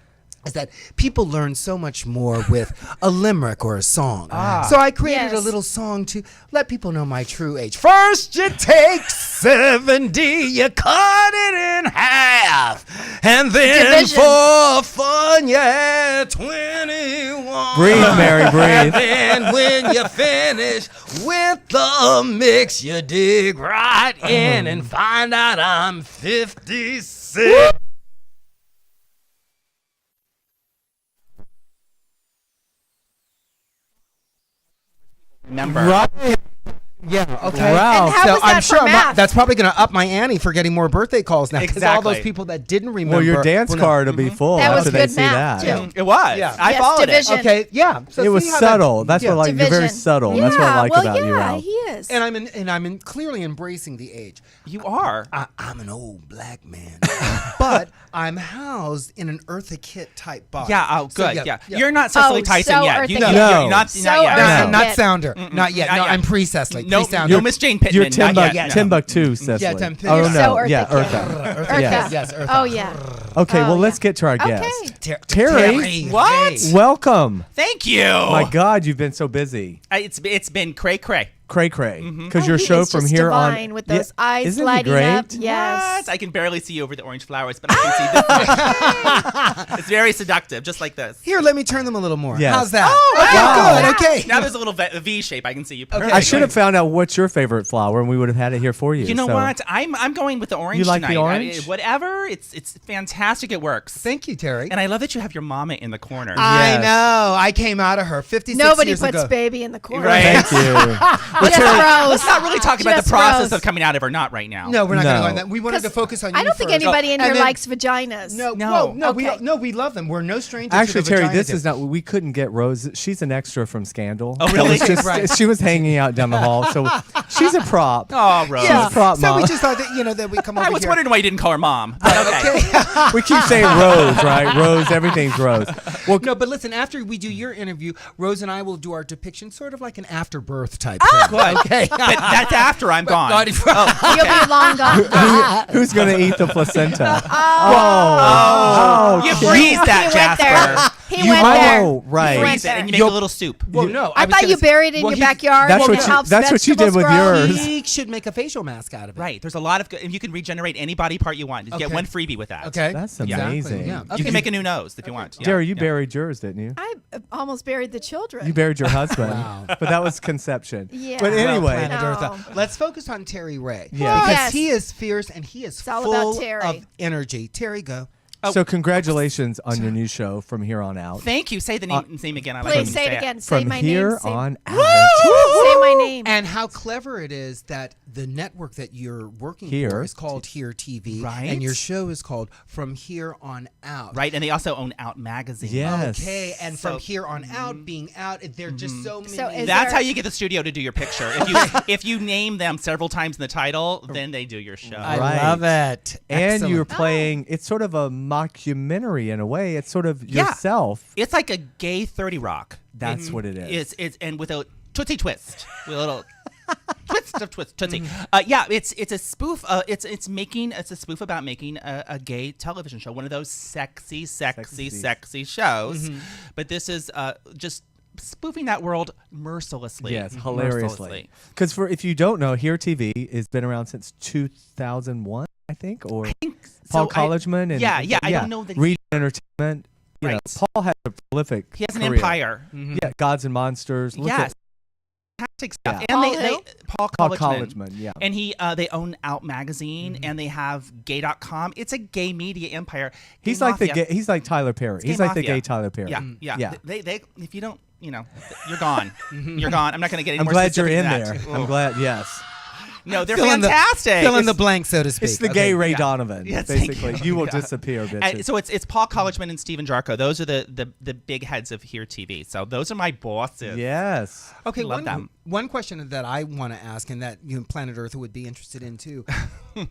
S5: is that people learn so much more with a limerick or a song. So I created a little song to let people know my true age. First you take 70, you cut it in half, and then for fun, 21.
S2: Breathe, Mary, breathe.
S5: And then when you finish with the mix, you dig right in and find out I'm 56.
S4: Remember.
S5: Right. Yeah, okay.
S2: Wow.
S3: And how was that
S5: I'm sure
S3: for math?
S5: that's probably going to up my ante for getting more birthday calls now. Because all those
S4: Exactly.
S5: people that didn't remember.
S2: Well, your dance card will be full
S3: That was
S2: after they
S3: good
S2: see
S3: math,
S2: that.
S3: too.
S4: It was.
S5: Yeah.
S4: I
S3: Yes,
S4: followed
S3: division.
S5: Okay, yeah. So
S2: It was
S5: see how
S2: subtle. That's
S5: yeah.
S2: what you're very
S3: Division.
S2: subtle.
S3: Yeah,
S2: That's what I like
S3: well,
S2: about you, Ralph.
S3: he is.
S5: And I'm clearly embracing the age.
S4: You are.
S5: I'm an old black man, but I'm housed in an Eartha Kitt type box.
S4: Yeah. Oh,
S5: So,
S4: good. Yeah. You're not Cecily Tyson
S3: so
S4: yet.
S3: Eartha
S4: You
S3: Kitt.
S2: No.
S4: You're not.
S3: So
S4: not yet.
S3: Eartha
S5: No, not
S3: Kitt.
S5: Sounder. Not yet.
S4: Not
S5: No,
S4: yet.
S5: I'm pre-Cecily.
S4: No,
S5: Pre-Sounder.
S4: no Miss Jane Pittman.
S2: You're
S4: not yet.
S2: Timbuktu, Cecily.
S5: Yeah, Timbuktu.
S2: Oh,
S3: You're
S2: no.
S3: so Eartha
S2: Yeah,
S3: Kitt.
S2: Eartha.
S5: Eartha.
S2: Yeah.
S5: Yes, Eartha.
S3: Oh, yeah.
S2: Okay, well,
S3: Oh,
S2: let's
S3: yeah.
S2: get to our
S3: Okay.
S2: guest. Terry.
S4: What?
S2: Welcome.
S4: Thank you.
S2: My God, you've been so busy.
S4: It's been cray cray.
S2: cray cray because your show
S3: It's
S2: from
S3: just
S2: here
S3: divine
S2: on
S3: with those eyes
S2: isn't he
S3: lighting
S2: great?
S3: up. Yes.
S4: What? I can barely see over the orange flowers, but I can see this. It's very seductive, just like this.
S5: Here, let me turn them a little more.
S2: Yes.
S5: How's that?
S4: Oh,
S2: wow.
S5: Good. Okay.
S4: Now there's a little V shape. I can see you.
S5: Okay.
S2: I should have found out what's your favorite flower, and we would have had it here for you.
S4: You know
S2: so.
S4: what? I'm going with the orange
S2: You like the
S4: tonight.
S2: orange?
S4: Whatever. It's fantastic. It works.
S5: Thank you, Terry.
S4: And I love that you have your mama in the corner.
S5: I
S2: Yes.
S5: know. I came out of her 56
S3: Nobody
S5: years
S3: puts
S5: ago.
S3: baby in the corner.
S4: Right.
S2: Thank you.
S3: Just Rose.
S4: Let's not really talk about
S3: Just
S4: the process
S3: Rose.
S4: of coming out of her, not right now.
S5: No, we're not going to
S2: No.
S5: go on that. We wanted to focus on you
S3: I don't think
S5: first.
S3: anybody in
S5: And
S3: here
S5: then-
S3: likes vaginas.
S5: No,
S3: Okay.
S5: we love them. We're no strangers
S2: Actually,
S5: to the
S2: Terry,
S5: vagina
S2: this
S5: dip.
S2: is not. We couldn't get Rose. She's an extra from Scandal.
S4: Oh, really?
S2: It was just-
S5: Right.
S2: She was hanging out down the hall, so she's a prop.
S4: Oh, Rose.
S2: She's a prop
S5: So
S2: mom.
S5: we just thought that, that we come over
S4: I was
S5: here.
S4: wondering why you didn't call her mom. But okay.
S2: We keep saying Rose, right? Rose, everything's Rose. Well,
S5: No, but listen, after we do your interview, Rose and I will do our depiction, sort of like an afterbirth type thing.
S4: Good.
S5: Okay.
S4: But that's after I'm gone.
S3: You'll be long gone.
S2: who's going to eat the placenta?
S4: Oh, you
S2: okay.
S4: freeze that,
S3: He went there.
S4: Jasper.
S3: He went
S2: I
S3: there.
S2: know, right.
S3: He went
S4: Freeze it,
S3: there.
S4: and you make a little soup.
S5: Well, no.
S3: I
S5: was
S3: thought
S5: gonna
S3: you
S5: say-
S3: buried it in
S5: well,
S3: your
S5: he-
S3: backyard.
S2: That's
S3: and
S2: what
S3: it
S2: you-
S3: helps
S2: that's what you did
S3: vegetables
S2: with
S3: grow.
S2: yours.
S5: He should make a facial mask out of it.
S4: Right. There's a lot of good, and you can regenerate any body part you want. You get
S5: Okay.
S4: one freebie with that.
S5: Okay.
S2: That's
S5: Exactly,
S2: amazing.
S5: Yeah.
S4: You
S5: Okay.
S4: can make a new nose if you want. Yeah.
S2: Jerry, you
S4: Yeah.
S2: buried yours, didn't you?
S3: I almost buried the children.
S2: You buried your husband.
S5: Wow.
S2: But that was conception.
S3: Yeah.
S2: But
S3: Well,
S2: anyway,
S5: Planet
S3: No.
S5: Earth. Let's focus on Terry Ray.
S2: Yeah.
S5: Because
S3: Yes.
S5: he is fierce and he is
S3: all about
S5: full
S3: Terry.
S5: of energy. Terry, go.
S2: so congratulations on your new show from here on out.
S4: Thank you. Say the name again. I like
S3: Please
S4: when you
S3: say it again. Say
S2: From
S3: my
S2: here
S3: name. Say,
S2: on out.
S3: say my name.
S5: And how clever it is that the network that you're working
S2: Here.
S5: for is called Here TV.
S4: Right.
S5: And your show is called From Here on Out.
S4: Right, and they also own Out Magazine.
S2: Yes.
S5: Okay, and
S4: So-
S5: from here on out, being out, there are just so many.
S3: So is
S4: That's
S3: there-
S4: how you get the studio to do your picture. If you name them several times in the title, then they do your show.
S5: I
S2: Right.
S5: love it.
S2: And
S5: Excellent.
S2: you're playing, it's sort of a mockumentary in a way. It's sort of
S4: Yeah.
S2: yourself.
S4: It's like a gay 30 Rock.
S2: That's what it is.
S4: It's and with a tootsie twist, with a little twist of tootsie. Yeah, it's a spoof. It's a spoof about making a gay television show, one of those sexy shows. But this is just spoofing that world mercilessly.
S2: Yes, hilariously. Because if you don't know, Here TV has been around since 2001, I think, or Paul Collegeman. And
S4: I don't know that
S2: Reed Entertainment. You know,
S4: Right.
S2: Paul had a prolific
S4: he has an
S2: career.
S4: empire.
S2: Yeah, Gods and Monsters. Look
S4: Yes.
S2: at
S4: Fantastic stuff.
S2: Yeah.
S4: And
S3: Paul who?
S4: Paul
S2: Paul
S4: Collegeman.
S2: Collegeman, yeah.
S4: And they own Out Magazine and they have gay.com. It's a gay media empire.
S2: He's
S4: Gay
S2: like the
S4: mafia.
S2: gay, he's like Tyler Perry.
S4: Gay
S2: He's like the
S4: mafia.
S2: gay Tyler Perry.
S4: Yeah.
S2: Yeah.
S4: They if you don't, you're gone. You're gone. I'm not going to get any
S2: I'm
S4: more
S2: glad you're
S4: specific
S2: in
S4: than
S2: there.
S4: that.
S2: I'm glad. Yes.
S4: No, they're
S5: Fill in the-
S4: fantastic.
S5: Fill in
S4: It's-
S5: the blank, so to speak.
S2: It's the
S5: Okay.
S2: gay Ray
S4: Yeah.
S2: Donovan.
S4: Yes,
S2: basically, you will
S4: yeah.
S2: disappear, bitches.
S4: And so it's Paul Collegeman and Stephen Jarko. Those are the big heads of Here TV. So those are my bosses.
S2: Yes.
S5: Okay,
S4: Love them.
S5: one question that I want to ask, and that Planet Earth would be interested in too.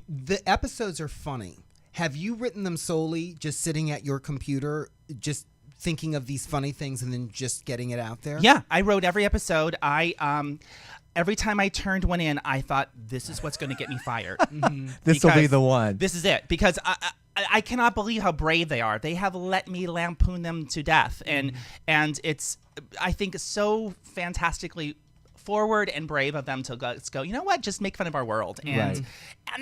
S5: The episodes are funny. Have you written them solely just sitting at your computer, just thinking of these funny things, and then just getting it out there?
S4: Yeah, I wrote every episode. Every time I turned one in, I thought, this is what's going to get me fired.
S2: This will be
S4: Because
S2: the one.
S4: This is it. Because I cannot believe how brave they are. They have let me lampoon them to death. And it's, I think, so fantastically forward and brave of them to go, you know what, just make fun of our world. And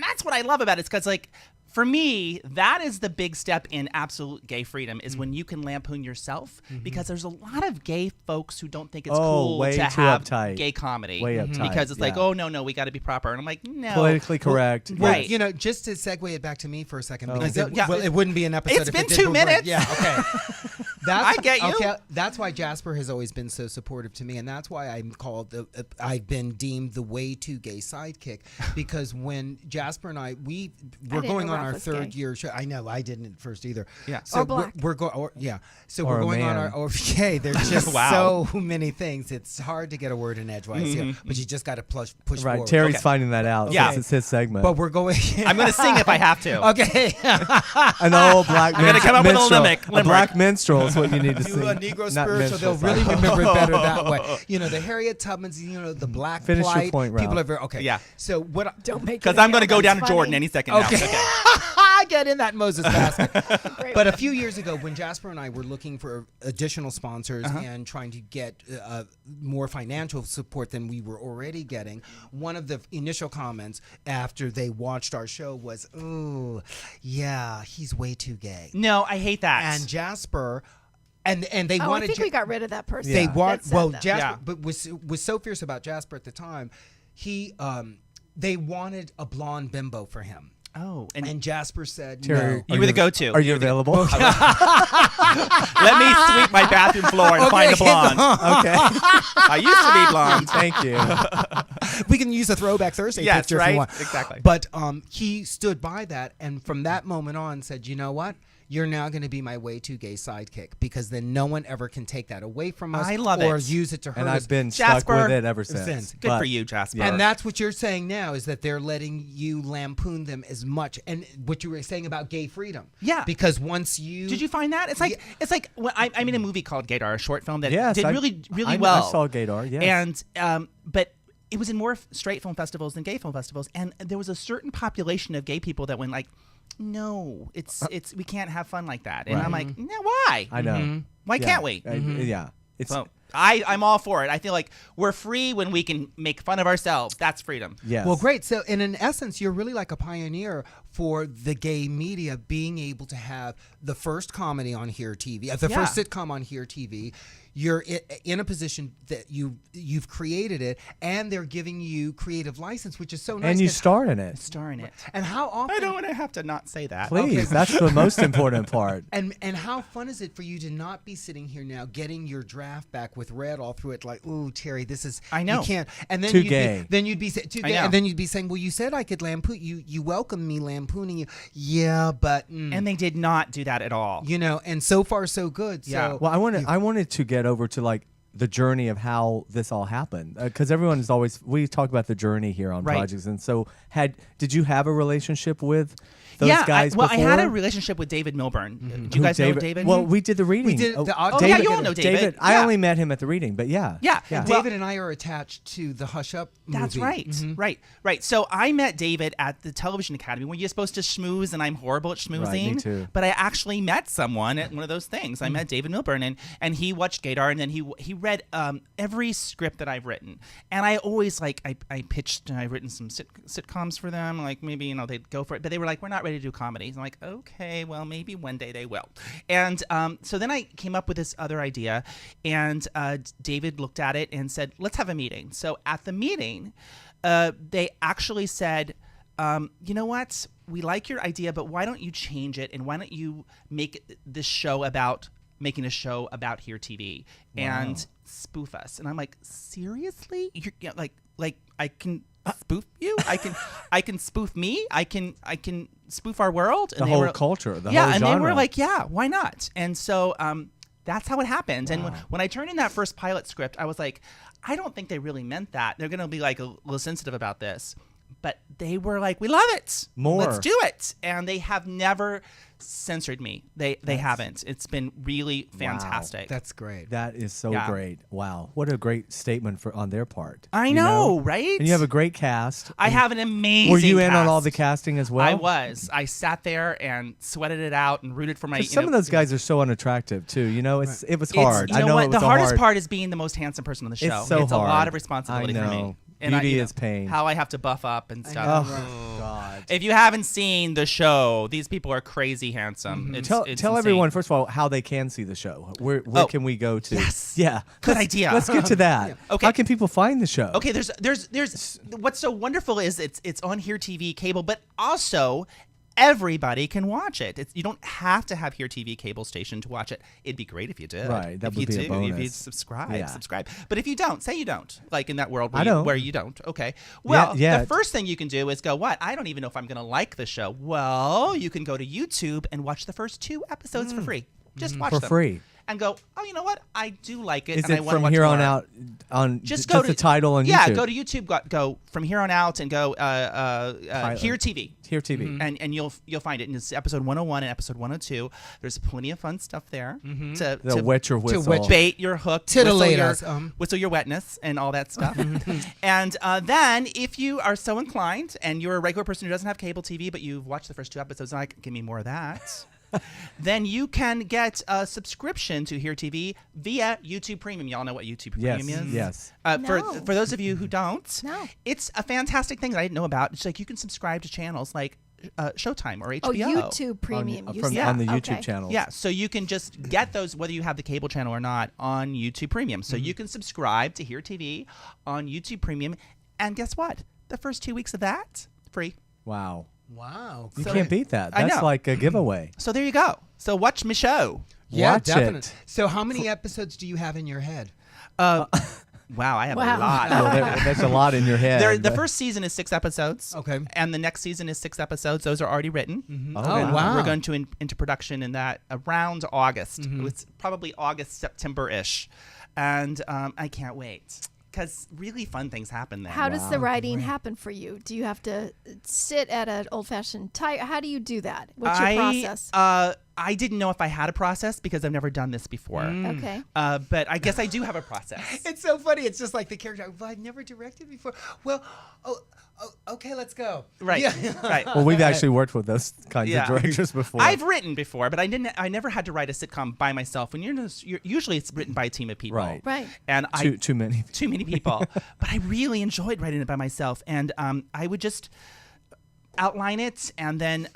S4: that's what I love about it. It's because, like, for me, that is the big step in absolute gay freedom is when you can lampoon yourself, because there's a lot of gay folks who don't think it's cool
S2: way
S4: to
S2: too
S4: have
S2: uptight.
S4: gay comedy.
S2: Way uptight,
S4: Because it's like,
S2: yeah.
S4: oh, no, we got to be proper. And I'm like, no.
S2: Politically correct.
S5: Well,
S4: Right.
S5: just to segue it back to me for a second,
S2: Oh.
S5: because
S4: Yeah,
S5: it wouldn't be an episode.
S4: it's
S5: if
S4: been
S5: it did
S4: 2
S5: go right.
S4: minutes.
S5: Yeah, okay.
S4: I get you.
S5: Okay, that's why Jasper has always been so supportive to me, and that's why I've been deemed the way too gay sidekick, because when Jasper and we're
S3: didn't
S5: going
S3: know
S5: on
S3: Ralph
S5: our
S3: was
S5: third
S3: gay.
S5: year show. I know I didn't at first either.
S4: Yeah.
S5: So
S3: Or black.
S5: we're going. So
S2: Or
S5: we're
S2: a
S5: going on
S2: man.
S5: our. Okay, there's just
S4: Wow.
S5: so many things. It's hard to get a word in edgewise here, but you just got to push
S2: Right.
S5: forward.
S2: Terry's
S4: Okay.
S2: finding that out.
S4: Yeah.
S2: Since it's his segment.
S5: But we're going.
S4: I'm going to sing if I have to.
S5: Okay.
S2: An old black
S4: I'm gonna come up with a
S2: minstrel.
S4: limerick.
S2: A black minstrel is what you need to
S5: Do
S2: sing.
S5: a Negro
S2: Not
S5: spiritual, they'll
S2: minstrel,
S5: really
S2: sorry.
S5: remember it better that way. The Harriet Tubmans, the Black
S2: Finish your
S5: Plight.
S2: point,
S5: People
S2: Ralph.
S5: are very okay.
S4: Yeah.
S5: So what?
S3: Don't make
S4: Because
S3: it
S4: I'm going to
S3: sound
S4: go down to
S3: funny.
S4: Jordan any second now.
S5: Okay.
S4: Okay.
S5: Get in that Moses basket. But a few years ago, when Jasper and I were looking for additional sponsors and trying to get more financial support than we were already getting, one of the initial comments after they watched our show was, "Ooh, yeah, he's way too gay."
S4: No, I hate that.
S5: And Jasper, and they wanted.
S3: I think we got rid of that person.
S5: They want
S3: that
S5: Jasper, but was so fierce about Jasper at the time. They wanted a blonde bimbo for him.
S4: Oh,
S5: and Jasper said,
S2: Terry,
S5: "No."
S4: You were the go-to.
S2: Are you available?
S4: Let me sweep my bathroom floor and find a blonde.
S2: Okay.
S4: I used to be blonde.
S2: Thank you.
S5: We can use a Throwback Thursday picture if you want.
S4: Exactly.
S5: But he stood by that, and from that moment on said, "You know what? You're now going to be my way too gay sidekick, because then no one ever can take that away from us
S4: I love
S5: or
S4: it.
S5: use it to hurt
S2: And
S5: us."
S2: I've been
S4: Jasper,
S2: stuck with it ever since.
S4: Good for you, Jasper.
S5: And that's what you're saying now, is that they're letting you lampoon them as much. And what you were saying about gay freedom.
S4: Yeah.
S5: Because once you...
S4: Did you find that? It's like when I'm in a movie called Gaydar, a short film that
S2: Yes,
S4: did really well.
S2: I saw Gaydar, yes.
S4: And but it was in more straight film festivals than gay film festivals, and there was a certain population of gay people that went like, "No, it's we can't have fun like that." And
S2: Right.
S4: I'm like, "No, why?
S2: I know.
S4: Why
S2: Yeah.
S4: can't we?"
S2: Yeah. It's
S4: So I'm all for it. I feel like we're free when we can make fun of ourselves. That's freedom.
S2: yes.
S5: Well, great. So, in essence, you're really like a pioneer for the gay media, being able to have the first comedy on Here TV, the first sitcom on Here TV. You're in a position that you've created it, and they're giving you creative license, which is so nice.
S2: And you star in it.
S4: Star in it.
S5: And how often?
S4: I don't want to have to not say that.
S2: Please, that's the most important part.
S5: And how fun is it for you to not be sitting here now getting your draft back with red all through it, like, "Ooh, Terry, this is
S4: I know.
S5: you can't." And then
S2: Too
S5: you'd
S2: gay.
S5: Then you'd be too
S4: I
S5: gay,
S4: know.
S5: and then you'd be saying, "Well, you said I could lampoon you. You welcomed me lampooning you." Yeah, but
S4: And they did not do that at all.
S5: and so far so good.
S4: Yeah.
S5: So
S2: Well, I wanted to get over to like the journey of how this all happened, because everyone is always, we talk about the journey here on
S4: Right.
S2: projects, and so did you have a relationship with those
S4: yeah,
S2: guys
S4: I had a
S2: before?
S4: relationship with David Milburn. Do
S2: Who,
S4: you guys know David?
S2: Well, we did the reading.
S5: We did the audio-
S4: Oh, yeah, you all know David.
S2: I
S4: Yeah.
S2: only met him at the reading, but yeah.
S4: Yeah.
S5: And
S4: Well-
S5: David and I are attached to the Hush Up movie.
S4: That's right. Right. So I met David at the Television Academy when you're supposed to schmooze, and I'm horrible at schmoozing.
S2: Right, me too.
S4: But I actually met someone at one of those things. I met David Milburn, and he watched Gaydar, and then he read every script that I've written. And I always I pitched, and I've written some sitcoms for them. Like maybe they'd go for it, but they were like, "We're not ready to do comedies." I'm like, "Okay, well maybe one day they will." And so then I came up with this other idea, and David looked at it and said, "Let's have a meeting." So at the meeting, they actually said, "You know what? We like your idea, but why don't you change it, and why don't you make this show about making a show about Here TV and spoof us?" And I'm like, "Seriously? You're like I can spoof you? I can spoof me? I can spoof our world?" And
S2: The
S4: they
S2: whole
S4: were,
S2: culture, the
S4: yeah,
S2: whole
S4: and they were
S2: genre.
S4: like, "Yeah, why not?" And so that's how it happened. And when I turned in that first pilot script, I was like, I don't think they really meant that. They're going to be like a little sensitive about this. But they were like, "We love it.
S2: More.
S4: Let's do it." And they have never censored me. They haven't. It's been really fantastic.
S5: That's great.
S2: That is so
S4: Yeah.
S2: great. Wow. What a great statement on their part.
S4: I
S2: you
S4: know, right?
S2: And you have a great cast.
S4: I have an amazing
S2: Were you in on
S4: cast.
S2: all the casting as well?
S4: I was. I sat there and sweated it out and rooted for my.
S2: 'Cause some of those guys are so unattractive too. It was hard.
S4: You know
S2: I know
S4: what?
S2: it was
S4: The hardest
S2: hard.
S4: part is being the most handsome person on the show.
S2: It's so
S4: a lot
S2: hard.
S4: of responsibility
S2: I
S4: for
S2: know.
S4: me.
S2: Beauty is pain.
S4: How I have to buff up and stuff.
S2: Oh God.
S4: If you haven't seen the show, these people are crazy handsome. It's
S2: Tell
S4: insane.
S2: everyone first of all how they can see the show. Where can we go to?
S4: Yes.
S2: Yeah.
S4: Good
S2: Let's-
S4: idea.
S2: Let's get to that.
S4: Okay.
S2: How can people find the show?
S4: Okay, there's what's so wonderful is it's on Here TV cable, but also everybody can watch it. You don't have to have Here TV cable station to watch it. It'd be great if you did.
S2: Right, that
S4: if
S2: would
S4: you
S2: be a
S4: do, If you
S2: bonus.
S4: subscribe.
S2: Yeah.
S4: But if you don't, say you don't. Like in that world
S2: I don't.
S4: where you don't. Okay. Well,
S2: yeah.
S4: the first thing you can do is go, "What? I don't even know if I'm going to like the show." Well, you can go to YouTube and watch the first 2 episodes for free. Just watch
S2: For
S4: them.
S2: free.
S4: And go, "Oh, you know what? I do like it."
S2: Is
S4: and I
S2: it
S4: wanna
S2: from
S4: watch
S2: here on
S4: more."
S2: out on
S4: just
S2: the title on YouTube.
S4: Yeah, go to YouTube. Go from here on out and go Here TV.
S2: Here TV.
S4: And you'll find it. And it's episode 101 and episode 102. There's plenty of fun stuff there to
S2: wet your whistle,
S4: bait your hook, whistle your wetness, and all that stuff. And then, if you are so inclined, and you're a regular person who doesn't have cable TV, but you've watched the first 2 episodes, and like, give me more of that. Then you can get a subscription to Here TV via YouTube Premium. Y'all know what YouTube Premium is?
S2: Yes.
S4: For those of you who don't,
S3: No.
S4: it's a fantastic thing that I didn't know about. It's like you can subscribe to channels like Showtime or HBO.
S3: Oh, YouTube Premium.
S2: On the
S3: Okay.
S2: YouTube channel.
S4: Yeah, so you can just get those whether you have the cable channel or not on YouTube Premium. So you can subscribe to Here TV on YouTube Premium, and guess what? The first 2 weeks of that, free.
S2: Wow.
S5: Wow.
S2: You can't beat that.
S4: I
S2: That's
S4: know.
S2: like a giveaway.
S4: So there you go. So watch my show.
S5: Yeah,
S2: Watch
S5: definitely.
S2: it.
S5: So how many episodes do you have in your head?
S4: Wow, I have a lot.
S2: That's a lot in your head.
S4: The first season is 6 episodes.
S5: Okay.
S4: And the next season is 6 episodes. Those are already written.
S2: Oh,
S4: And
S5: wow.
S4: We're going to into production in that around August. It's probably August, September-ish. And I can't wait. Because really fun things happen there.
S3: How does the writing happen for you? Do you have to sit at an old-fashioned type? How do you do that? What's your process?
S4: I didn't know if I had a process because I've never done this before.
S3: Okay.
S4: But I guess I do have a process.
S5: It's so funny. It's just like the character. Well, I've never directed before. Well, okay, let's go.
S4: Right.
S5: Yeah.
S4: Right.
S2: Well, we've actually worked with those kinds of directors before.
S4: I've written before, but I never had to write a sitcom by myself. When you're usually it's written by a team of people.
S2: Right.
S3: Right.
S4: And
S2: too many.
S4: Too many people. But I really enjoyed writing it by myself, and I would just outline it and then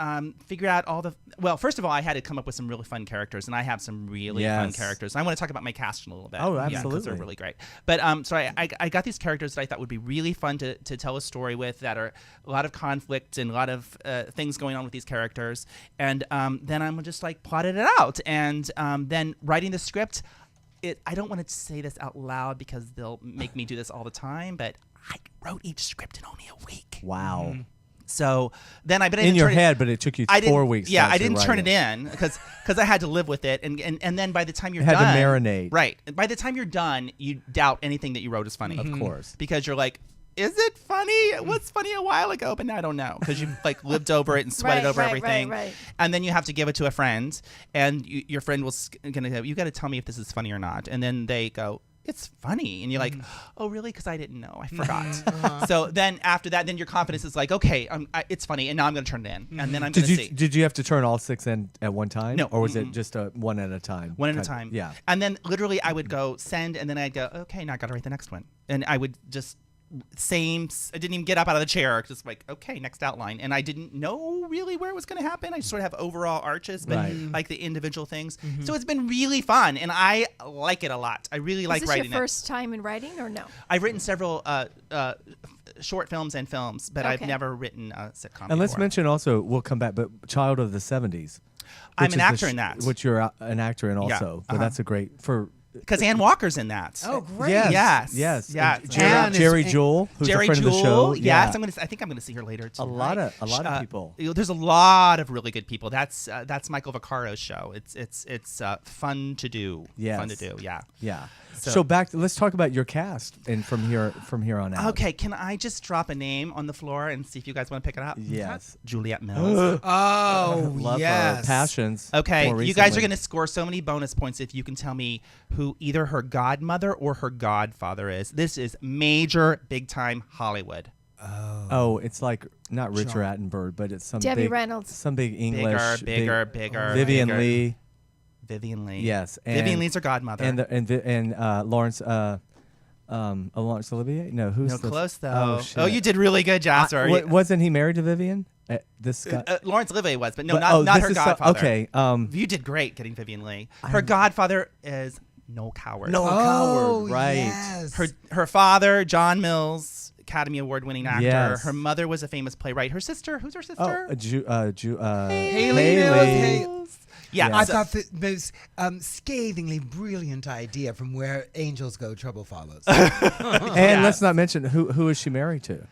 S4: figure out all the. Well, first of all, I had to come up with some really fun characters, and I have some really fun characters. I want to talk about my cast in a little bit.
S2: Oh,
S4: Yeah,
S2: absolutely.
S4: because they're really great. But so I got these characters that I thought would be really fun to tell a story with, that are a lot of conflict and a lot of things going on with these characters, and then I'm just like plotted it out, and then writing the script. I don't want to say this out loud because they'll make me do this all the time, but I wrote each script in only a week.
S2: Wow.
S4: So then I've been
S2: In your head, but it took you 4 weeks.
S4: Yeah,
S2: to
S4: I didn't turn
S2: write
S4: it in because I had to live with it, and then by the time you're
S2: It had
S4: done,
S2: to marinate.
S4: Right. By the time you're done, you doubt anything that you wrote is funny.
S2: Of course.
S4: Because you're like, is it funny? It was funny a while ago, but now I don't know because you've like lived over it and sweated over everything.
S3: Right.
S4: And then you have to give it to a friend, and your friend was gonna go, you got to tell me if this is funny or not. And then they go, it's funny, and you're like, oh really? Because I didn't know, I forgot. So then after that, then your confidence is like, okay, it's funny, and now I'm gonna turn it in, and then I'm gonna see.
S2: Did you have to turn all 6 in at one time?
S4: No.
S2: Or was it just one at a time?
S4: One at a
S2: Kind of-
S4: time.
S2: Yeah.
S4: And then literally I would go send, and then I'd go, okay, now I got to write the next one. And I would just I didn't even get up out of the chair, just like, okay, next outline. And I didn't know really where it was going to happen. I just sort of have overall arches, but like the individual things. So it's been really fun, and I like it a lot. I really like writing it.
S3: Is this your first time in writing or no?
S4: I've written several short films and films, but I've
S3: Okay.
S4: never written a sitcom
S2: And let's
S4: before.
S2: mention also, we'll come back, but Child of the 70s.
S4: I'm
S2: which
S4: an
S2: is
S4: actor in that.
S2: Which you're an actor in also. But that's a great,
S4: Because Ann Walker's in that.
S5: Oh, great.
S2: Yes.
S4: Yes.
S2: Yes.
S4: Yeah.
S2: And
S5: Ann is-
S2: Jerry Jewell, who's
S4: Jerry
S2: a friend
S4: Jewell,
S2: of the show.
S4: yes,
S2: Yeah.
S4: I think I'm gonna see her later too.
S2: A lot of people.
S4: There's a lot of really good people. That's Michael Vaccaro's show. It's fun to do.
S2: Yes.
S4: Fun to do. Yeah.
S2: Yeah.
S4: So-
S2: So let's talk about your cast and from here on out.
S4: Okay, can I just drop a name on the floor and see if you guys want to pick it up?
S2: Yes.
S4: Juliette Mills.
S5: Oh,
S2: Love
S5: yes.
S2: her passions.
S4: Okay,
S2: more
S4: you guys are
S2: recently.
S4: going to score so many bonus points if you can tell me who either her godmother or her godfather is. This is major, big-time Hollywood.
S2: Oh, it's like not Richard Attenborough, but it's some
S3: Debbie
S2: big,
S3: Reynolds.
S2: some big English,
S4: Bigger.
S2: Vivian
S4: bigger.
S2: Lee.
S4: Vivian Lee.
S2: Yes,
S4: Vivian Lee's her godmother.
S2: and Lawrence Laurence Olivier. No, who's
S4: no,
S2: the,
S4: close though.
S2: Oh, shit.
S4: Oh, you did really good, Jasper.
S2: Wasn't he married to Vivian? This guy.
S4: Lawrence Olivier was, but no,
S2: But-
S4: not
S2: this
S4: her
S2: is
S4: godfather.
S2: okay.
S4: You did great getting Vivian Lee. Her godfather is Noel Coward.
S2: Noel
S5: Oh,
S2: Coward, right?
S5: Yes.
S4: Her father, John Mills, Academy Award-winning actor.
S2: Yes.
S4: Her mother was a famous playwright. Her sister, who's her
S2: Oh,
S4: sister?
S2: Haley
S5: Mills.
S4: Yeah,
S5: I thought the most scathingly brilliant idea from where angels go, trouble follows.
S2: And let's not mention who is she married to?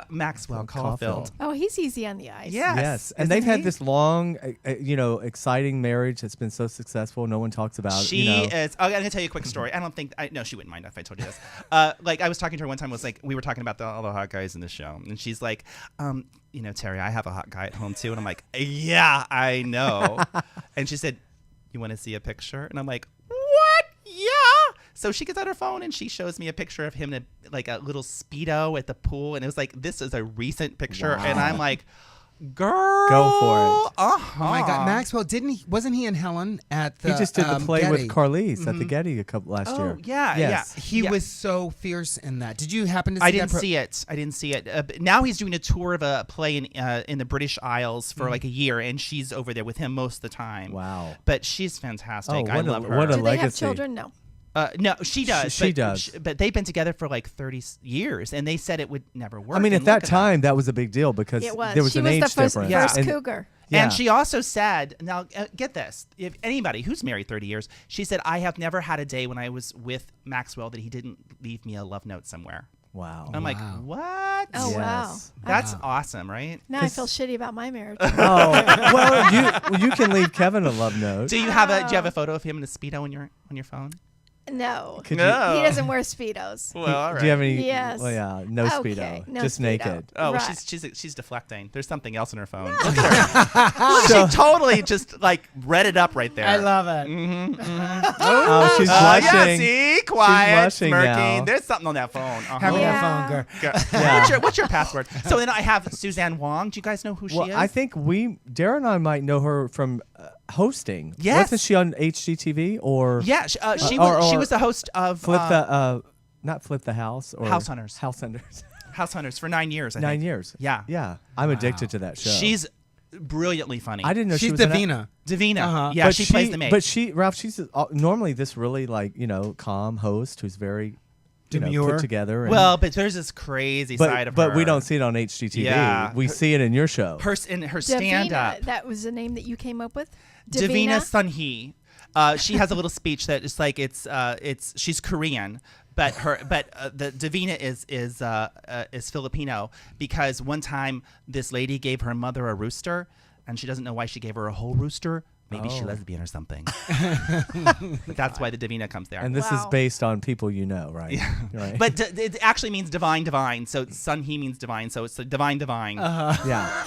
S4: Maxwell Caulfield.
S3: Oh, he's easy on the ice.
S2: Yes. And they've had this long, exciting marriage that's been so successful. No one talks about.
S4: She is. I'm gonna tell you a quick story. I don't think. No, she wouldn't mind if I told you this. Like I was talking to her one time. We were talking about all the hot guys in the show, and she's like, Terry, I have a hot guy at home too, and I'm like, yeah, I know. And she said, you want to see a picture? And I'm like, what? Yeah. So she gets out her phone and she shows me a picture of him in a little Speedo at the pool, and it was like, this is a recent picture, and I'm like, girl,
S2: go for it.
S5: Oh my God, Maxwell wasn't he in Helen at the?
S2: He just did the play
S5: Getty
S2: with Carlise at the Getty last year.
S4: Yeah,
S2: yes.
S4: yeah.
S5: He was so fierce in that. Did you happen to see
S4: I didn't see it. I didn't see it. But now he's doing a tour of a play in the British Isles for like a year, and she's over there with him most of the time.
S2: Wow.
S4: But she's fantastic.
S2: Oh,
S4: I love her.
S2: What a
S3: Do
S2: legacy.
S3: they have children? No.
S4: No, she does.
S2: She does.
S4: But they've been together for like 30 years, and they said it would never work.
S2: I mean,
S4: and
S2: at that
S4: look
S2: time, that was a big deal because
S3: It was.
S2: there was
S3: She
S2: an
S3: was
S2: age
S3: the first
S2: difference.
S3: first
S2: And-
S3: cougar.
S2: Yeah.
S4: And she also said, now get this, if anybody who's married 30 years, she said, I have never had a day when I was with Maxwell that he didn't leave me a love note somewhere.
S2: Wow.
S4: I'm like, what?
S3: Oh, wow.
S2: Yes.
S4: That's awesome, right?
S3: Now I feel shitty about my marriage.
S2: Oh, well, you can leave Kevin a love note.
S4: Do you have a photo of him in a Speedo on your phone?
S3: No.
S2: Could
S4: No.
S3: He doesn't wear Speedos.
S4: Well, all right.
S2: Do you have any?
S3: Yes.
S2: Well, yeah, no
S3: Okay,
S2: Speedo,
S3: no
S2: just
S3: Speedo.
S2: naked.
S4: Oh,
S3: Right.
S4: she's deflecting. There's something else in her phone. Look at her. She totally just like read it up right there.
S5: I love it.
S2: Oh, she's blushing.
S4: Yeah, see, quiet,
S2: blushing
S4: smirking.
S2: now.
S4: There's something on that phone. Uh-huh.
S5: Having
S3: Yeah.
S5: that phone, girl.
S2: Yeah.
S4: What's your password? So then I have Suzanne Wong. Do you guys know who she
S2: Well,
S4: is?
S2: I think Dara and I might know her from hosting.
S4: Yes.
S2: Wasn't she on HGTV or?
S4: Yeah, she
S2: or-
S4: was the host of
S2: Not Flip the House or
S4: House Hunters.
S2: House Hunters.
S4: House Hunters for 9 years. I
S2: 9
S4: think.
S2: years.
S4: Yeah.
S2: Yeah. I'm addicted to that show.
S4: She's brilliantly funny.
S2: I didn't know she
S5: She's
S2: was in that.
S5: Davina.
S4: Davina.
S5: Uh-huh.
S4: Yeah,
S2: But
S4: she plays the maid.
S2: But Ralph, she's normally this really calm host who's very
S5: Demure.
S2: put together. And,
S4: well, but there's this crazy side of her.
S2: but we don't see it on HGTV.
S4: Yeah.
S2: We see it in your show.
S4: Her stand up.
S3: Davina, that was the name that you came up with?
S4: Davina Sunhee. She has a little speech that is like she's Korean, but the Davina is Filipino because one time this lady gave her mother a rooster and she doesn't know why she gave her a whole rooster. Maybe she's lesbian or something. That's why the Davina comes there.
S2: And this is
S3: Wow.
S2: based on people you know, right? Right.
S4: But it actually means divine. So Sunhee means divine. So it's the divine.
S2: yeah.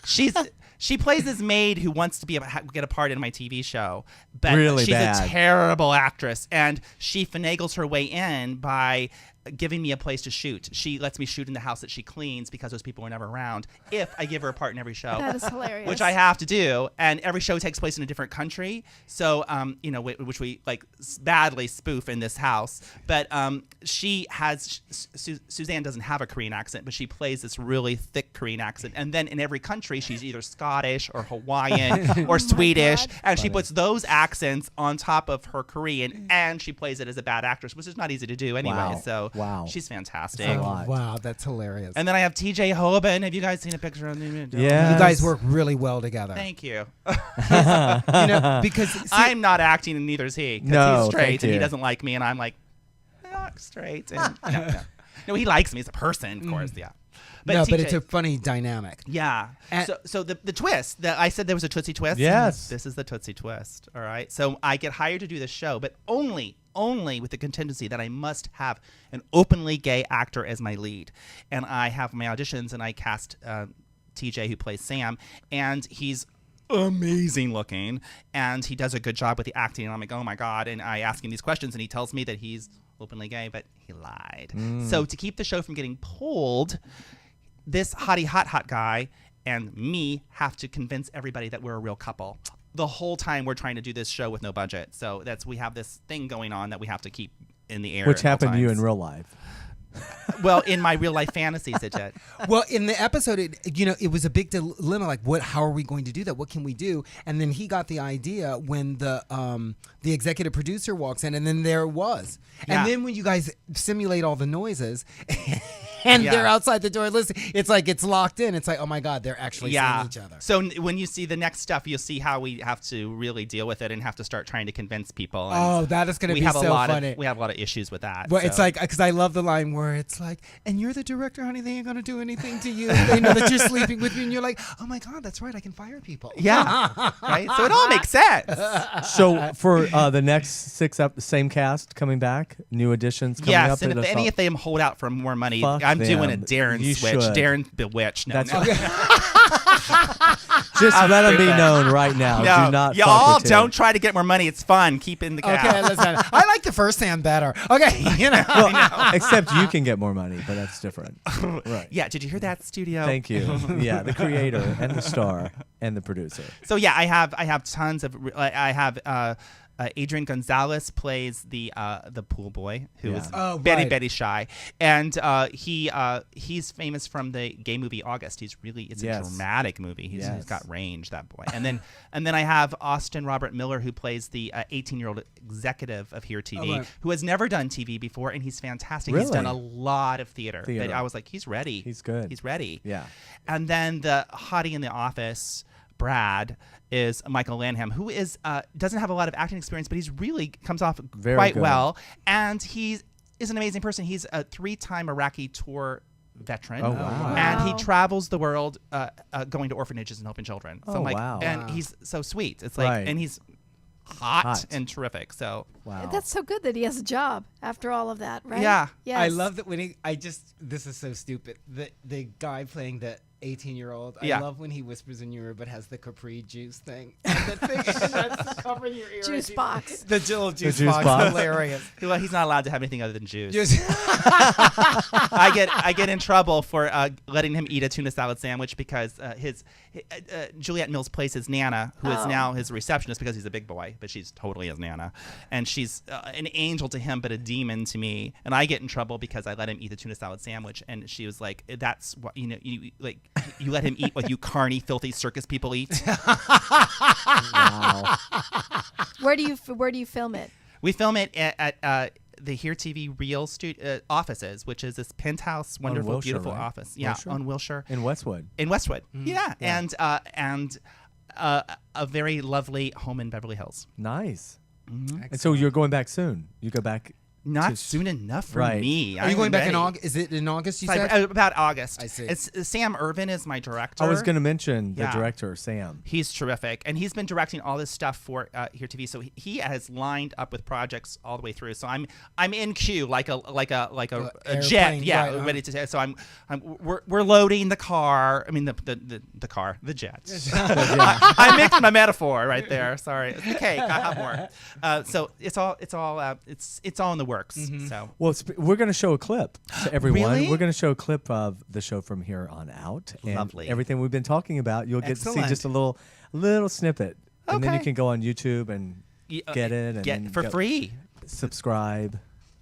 S4: She plays this maid who wants to get a part in my TV show, but
S2: Really
S4: she's
S2: bad.
S4: a terrible actress, and she finagles her way in by giving me a place to shoot. She lets me shoot in the house that she cleans because those people are never around if I give her a part in every show.
S3: That is hilarious.
S4: Which I have to do, and every show takes place in a different country. So, which we like badly spoof in this house. But she has Suzanne doesn't have a Korean accent, but she plays this really thick Korean accent. And then in every country, she's either Scottish or Hawaiian or Swedish,
S3: God.
S4: and she puts those accents on top of her Korean, and she plays it as a bad actress, which is not easy to do anyway.
S2: Wow.
S4: So
S2: Wow.
S4: she's fantastic.
S2: That's a lot.
S5: Wow, that's hilarious.
S4: And then I have TJ Hoban. Have you guys seen a picture of him?
S2: Yeah.
S5: You guys work really well together.
S4: Thank you.
S5: Because
S4: I'm not acting and neither is he. 'Cause
S2: No,
S4: he's straight
S2: thank
S4: and he
S2: you.
S4: doesn't like me, and I'm like, I'm not straight. And no, he likes me as a person, of course. Yeah.
S5: but
S4: TJ
S5: it's a funny dynamic.
S4: yeah.
S5: And-
S4: So the twist that I said there was a Tootsie Twist.
S2: Yes.
S4: This is the Tootsie Twist. All right. So I get hired to do this show, but only with the contingency that I must have an openly gay actor as my lead. And I have my auditions, and I cast TJ, who plays Sam, and he's amazing looking, and he does a good job with the acting. And I'm like, oh my God. And I ask him these questions, and he tells me that he's openly gay, but he lied. So to keep the show from getting pulled, this hottie hot guy and me have to convince everybody that we're a real couple. The whole time we're trying to do this show with no budget. So we have this thing going on that we have to keep in the air.
S2: Which
S4: at all
S2: happened to you in
S4: times.
S2: real life.
S4: Well, in my real life fantasies, it did.
S5: Well, in the episode, it was a big dilemma. Like, how are we going to do that? What can we do? And then he got the idea when the executive producer walks in, and then there it was.
S4: Yeah.
S5: And then when you guys simulate all the noises, and they're outside the door listening. It's like it's locked in. It's like, oh my God, they're actually seeing each other.
S4: So when you see the next stuff, you'll see how we have to really deal with it and have to start trying to convince people. And
S5: that is going to be so funny.
S4: We have a lot of issues with that.
S5: Well, it's like, because I love the line where it's like, and you're the director, honey, they ain't going to do anything to you. They know that you're sleeping with me, and you're like, oh my God, that's right, I can fire people.
S4: Yeah. Right? So it all makes sense.
S2: So for the next 6 same cast coming back, new additions coming up.
S4: Yes, and if any of them hold out for more money, I'm doing a Darren switch. Darren Bewitched. No.
S2: Just let them be known right now.
S4: No,
S2: do not.
S4: Y'all don't try to get more money. It's fun. Keep in the cast.
S5: Okay, listen. I like the first hand better. Okay,
S2: Except you can get more money, but that's different. Right.
S4: Yeah. Did you hear that, studio?
S2: Thank you. Yeah, the creator and the star and the producer.
S4: So yeah, I have tons of. I have. Adrian Gonzalez plays the pool boy who is very shy, and he's famous from the gay movie August. It's a dramatic movie. He's got range, that boy. And then I have Austin Robert Miller, who plays the 18-year-old executive of Here TV, who has never done TV before, and he's fantastic.
S2: Really?
S4: He's done a lot of theater. But I was like, he's ready.
S2: He's good.
S4: He's ready.
S2: Yeah.
S4: And then the hottie in the office, Brad, is Michael Lanham, who is doesn't have a lot of acting experience, but he's really comes off quite well, and he is an amazing person. He's a 3-time Iraqi tour veteran, and he travels the world going to orphanages and helping children. So and he's so sweet. It's like, and he's hot and terrific. So
S3: that's so good that he has a job after all of that, right?
S4: Yeah.
S3: Yes.
S5: I love that when this is so stupid. The guy playing the 18-year-old. I love when he whispers in your ear, but has the Capri juice thing. That thing that's covering your ear.
S3: Juice box.
S5: The little juice box. Hilarious.
S4: Well, he's not allowed to have anything other than juice. I get in trouble for letting him eat a tuna salad sandwich because Juliette Mills plays his Nana, who is now his receptionist because he's a big boy, but she's totally his Nana, and she's an angel to him, but a demon to me. And I get in trouble because I let him eat the tuna salad sandwich, and she was like, "That's what you let him eat what you carny, filthy circus people eat."
S2: Wow.
S3: Where do you film it?
S4: We film it at the Here TV Real offices, which is this penthouse, wonderful, beautiful office. Yeah,
S2: Wilshire?
S4: on Wilshire.
S2: In Westwood.
S4: Mm-hmm. Yeah, and a very lovely home in Beverly Hills.
S2: Nice.
S4: Mm-hmm.
S2: And so you're going back soon. You go back.
S4: Not soon enough for me.
S5: Are you going back in August? Is it in August, you said?
S4: About August.
S5: I see.
S4: It's Sam Irvin is my director.
S2: I was going to mention the director, Sam.
S4: He's terrific. And he's been directing all this stuff for Here TV. So he has lined up with projects all the way through. So I'm in queue like a jet. Yeah.
S5: Right,
S4: ready to. So we're loading the car. I mean the car, the jet. I mixed my metaphor right there. Sorry. It's the cake. I have more. So it's all in the works.
S5: Mm-hmm.
S4: So
S2: we're going to show a clip to everyone.
S4: Really?
S2: We're going to show a clip of the show from here on out. And
S4: lovely.
S2: Everything we've been talking about, you'll get to see just a little snippet. Okay. And then you can go on YouTube and get it. And
S4: get for free.
S2: Subscribe.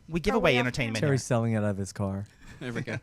S4: We give away entertainment.
S2: Terry's selling it out of his car.
S4: There we go.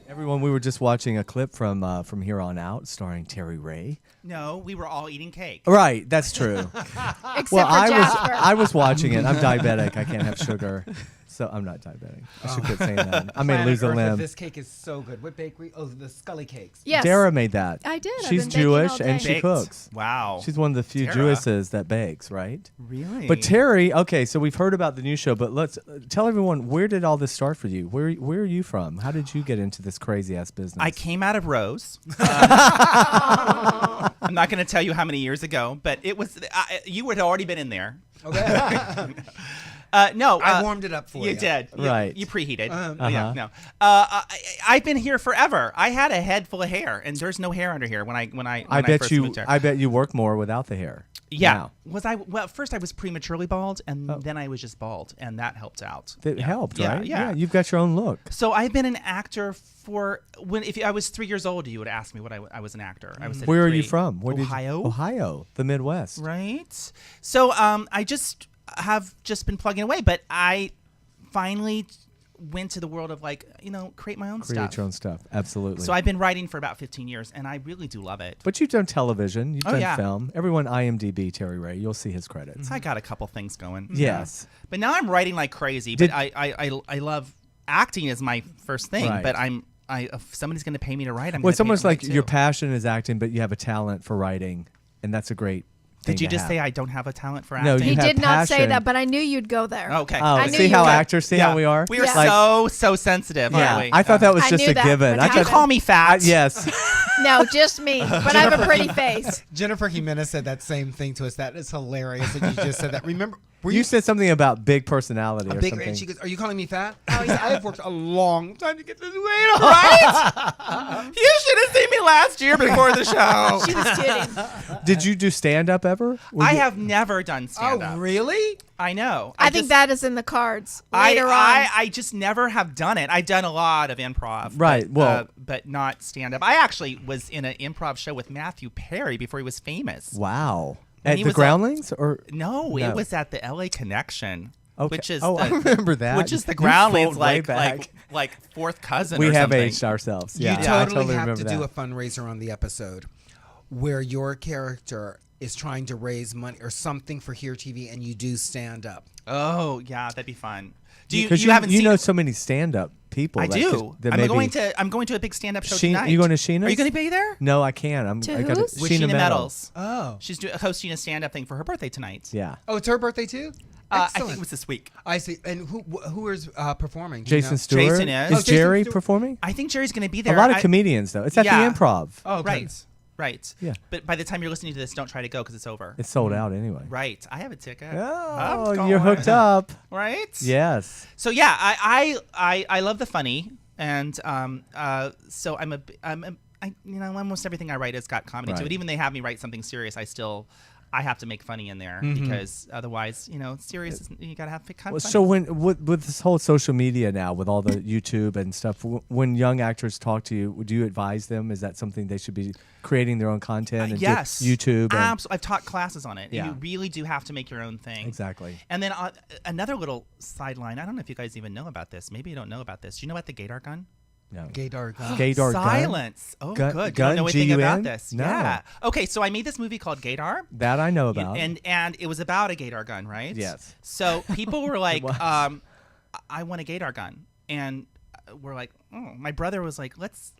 S2: Everyone, we were just watching a clip from Here on Out, starring Terry Ray.
S4: No, we were all eating cake.
S2: Right, that's true.
S3: Except for Jasper.
S2: I was watching it. I'm diabetic. I can't have sugar, so I'm not diabetic. I should quit saying that. I may lose a limb.
S5: This cake is so good. What bakery? Oh, the Scully cakes.
S3: Yes.
S2: Dara made that.
S3: I did.
S2: She's Jewish and she cooks.
S4: Wow.
S2: She's one of the few
S4: Dara.
S2: Jewesses that bakes, right?
S4: Really?
S2: But Terry, okay, so we've heard about the new show, but let's tell everyone, where did all this start for you? Where are you from? How did you get into this crazy ass business?
S4: I came out of Rose. I'm not going to tell you how many years ago, but it was you had already been in there.
S5: Okay.
S4: No,
S5: I warmed it up for you.
S4: You did,
S2: right?
S4: You preheated. Yeah, no. I've been here forever. I had a head full of hair, and there's no hair under here when I first moved here.
S2: I bet you work more without the hair.
S4: Yeah.
S2: Now.
S4: Was I? Well, first I was prematurely bald, and then I was just bald, and that helped out.
S2: It helped,
S4: Yeah,
S2: right?
S4: yeah.
S2: You've got your own look.
S4: So I've been an actor if I was 3 years old, you would ask me what I was an actor. I was.
S2: Where are you from?
S4: Ohio.
S2: Ohio, the Midwest.
S4: Right. So I have been plugging away, but I finally went to the world of create my own stuff.
S2: Create your own stuff, absolutely.
S4: So I've been writing for about 15 years, and I really do love it.
S2: But you've done television, you've done
S4: yeah.
S2: film. Everyone IMDb Terry Ray, you'll see his credits.
S4: I got a couple things going.
S2: Yes.
S4: But now I'm writing like crazy. But I love acting as my first thing.
S2: Right.
S4: But I'm if somebody's going to pay me to write, I'm
S2: Well,
S4: going
S2: it's
S4: to pay
S2: almost
S4: them
S2: like
S4: to write,
S2: your
S4: too.
S2: passion is acting, but you have a talent for writing, and that's a great thing
S4: Did you
S2: to
S4: just
S2: have.
S4: say I don't have a talent for
S2: No,
S4: acting?
S2: you
S3: He
S2: have
S3: did not say
S2: passion.
S3: that, but I knew you'd go there.
S4: Okay.
S2: Oh,
S3: I knew
S2: see
S3: you
S2: how
S3: would.
S2: actors, see how we are?
S4: We are
S2: Like-
S4: so sensitive,
S2: Yeah,
S4: aren't we?
S2: I thought that was
S3: I
S2: just
S3: knew
S2: a
S3: that
S2: given.
S3: would
S2: I
S4: Did you
S2: thought,
S4: call me fat?
S2: yes.
S3: No, just me. But I have a pretty face.
S5: Jennifer Jimenez said that same thing to us. That is hilarious that you just said that. Remember, were
S2: You said something about big personality
S5: a
S2: or
S5: big?
S2: something.
S5: And she goes, "Are you calling me fat?"
S3: Oh, yeah.
S5: I have worked a long time to get this weight off.
S4: Right? You should have seen me last year before the show.
S3: She was kidding.
S2: Did you do stand-up ever?
S4: I have never done stand-up.
S5: Oh, really?
S4: I know.
S3: I think
S4: just-
S3: that is in the cards later on.
S4: I just never have done it. I've done a lot of improv.
S2: Right, well-
S4: but not stand-up. I actually was in an improv show with Matthew Perry before he was famous.
S2: Wow.
S4: And
S2: At
S4: he
S2: the
S4: was
S2: Groundlings? Or
S4: No,
S2: No.
S4: it was at the LA Connection.
S2: Okay.
S4: Which is
S2: I remember that.
S4: Which is the
S2: You
S4: Groundlings,
S2: fooled way
S4: like
S2: back.
S4: fourth cousin.
S2: We
S4: or
S2: have
S4: something.
S2: aged ourselves. Yeah,
S5: You
S2: I
S5: totally have
S2: remember
S5: to do
S2: that.
S5: a fundraiser on the episode where your character is trying to raise money or something for Here TV, and you do stand up.
S4: Oh yeah, that'd be fun. Do you?
S2: Because
S4: You haven't seen?
S2: know so many stand-up people.
S4: I
S2: that
S4: do.
S2: could- that
S4: I'm
S2: maybe-
S4: going to a big stand-up show
S2: Sheen-
S4: tonight.
S2: you going to Sheena's?
S4: Are you going to be there?
S2: No, I can't.
S3: To
S2: I got
S3: whose?
S4: With
S2: Sheena
S4: Sheena
S2: Meadows.
S4: Meadows.
S5: Oh.
S4: She's hosting a stand-up thing for her birthday tonight.
S2: Yeah.
S5: Oh, it's her birthday too?
S4: I
S5: Excellent.
S4: think it was this week.
S5: I see. And who is performing? Do you
S2: Jason
S5: know?
S2: Stewart.
S4: Jason is.
S2: Is
S4: Oh,
S5: Jason
S2: Jerry
S5: Stewart.
S2: performing?
S4: I think Jerry's going to be
S2: A
S4: there.
S2: lot of comedians, though. It's at
S4: Yeah.
S2: the Improv.
S5: Oh, okay.
S4: Right.
S2: Yeah.
S4: But by the time you're listening to this, don't try to go because it's over.
S2: It's sold out anyway.
S4: Right. I have a ticket.
S2: Oh,
S4: I'm
S2: you're
S4: going.
S2: hooked up.
S4: Right.
S2: Yes.
S4: So yeah, I love the funny, and so almost everything I write has got comedy to
S2: Right.
S4: it. Even they have me write something serious, I have to make funny in there because otherwise, serious. You gotta have kind
S2: Well,
S4: of.
S2: so with this whole social media now, with all the YouTube and stuff, when young actors talk to you, would you advise them? Is that something they should be creating their own content and do
S4: yes,
S2: YouTube? And
S4: Absolutely. I've taught classes on it.
S2: Yeah.
S4: You really do have to make your own thing.
S2: Exactly.
S4: And then another little sideline. I don't know if you guys even know about this. Maybe you don't know about this. Do you know about the Gaydar gun?
S2: No.
S5: Gaydar gun.
S2: Gaydar gun?
S4: Silence. Oh,
S2: Gun-
S4: good.
S2: gun,
S4: You don't know anything
S2: G-U-N?
S4: about this.
S2: No.
S4: Yeah. Okay, so I made this movie called Gaydar.
S2: That I know about.
S4: And it was about a Gaydar gun, right?
S2: Yes.
S4: So people were like,
S2: was.
S4: I want a Gaydar gun. And we're like, oh, my brother was like, let's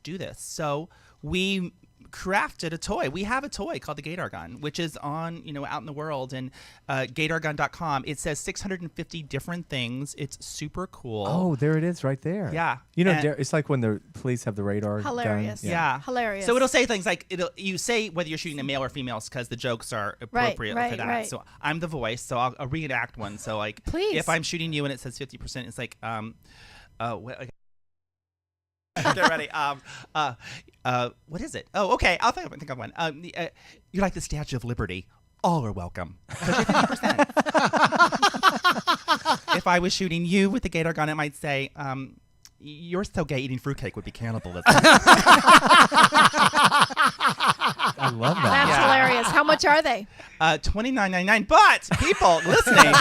S4: do this. So we crafted a toy. We have a toy called the Gaydar gun, which is on, out in the world, and GaydarGun.com. It says 650 different things. It's super cool.
S2: Oh, there it is right there.
S4: Yeah.
S2: And
S4: And-
S2: it's like when the police have the radar
S3: Hilarious.
S2: gun.
S4: Yeah.
S3: Hilarious.
S4: So it'll say things like you say whether you're shooting a male or females because the jokes are appropriate
S3: right,
S4: for that.
S3: right.
S4: So I'm the voice, so I'll reenact one. So like,
S3: Please.
S4: if I'm shooting you and it says 50%, it's like okay. Get ready. What is it? Oh, okay. I'll think of one. You're like the Statue of Liberty. All are welcome. 50%. If I was shooting you with the Gaydar gun, it might say, "You're so gay. Eating fruitcake would be cannibalism."
S2: I love that.
S3: That's
S4: Yeah.
S3: hilarious. How much are they?
S4: $29.99. But people listening,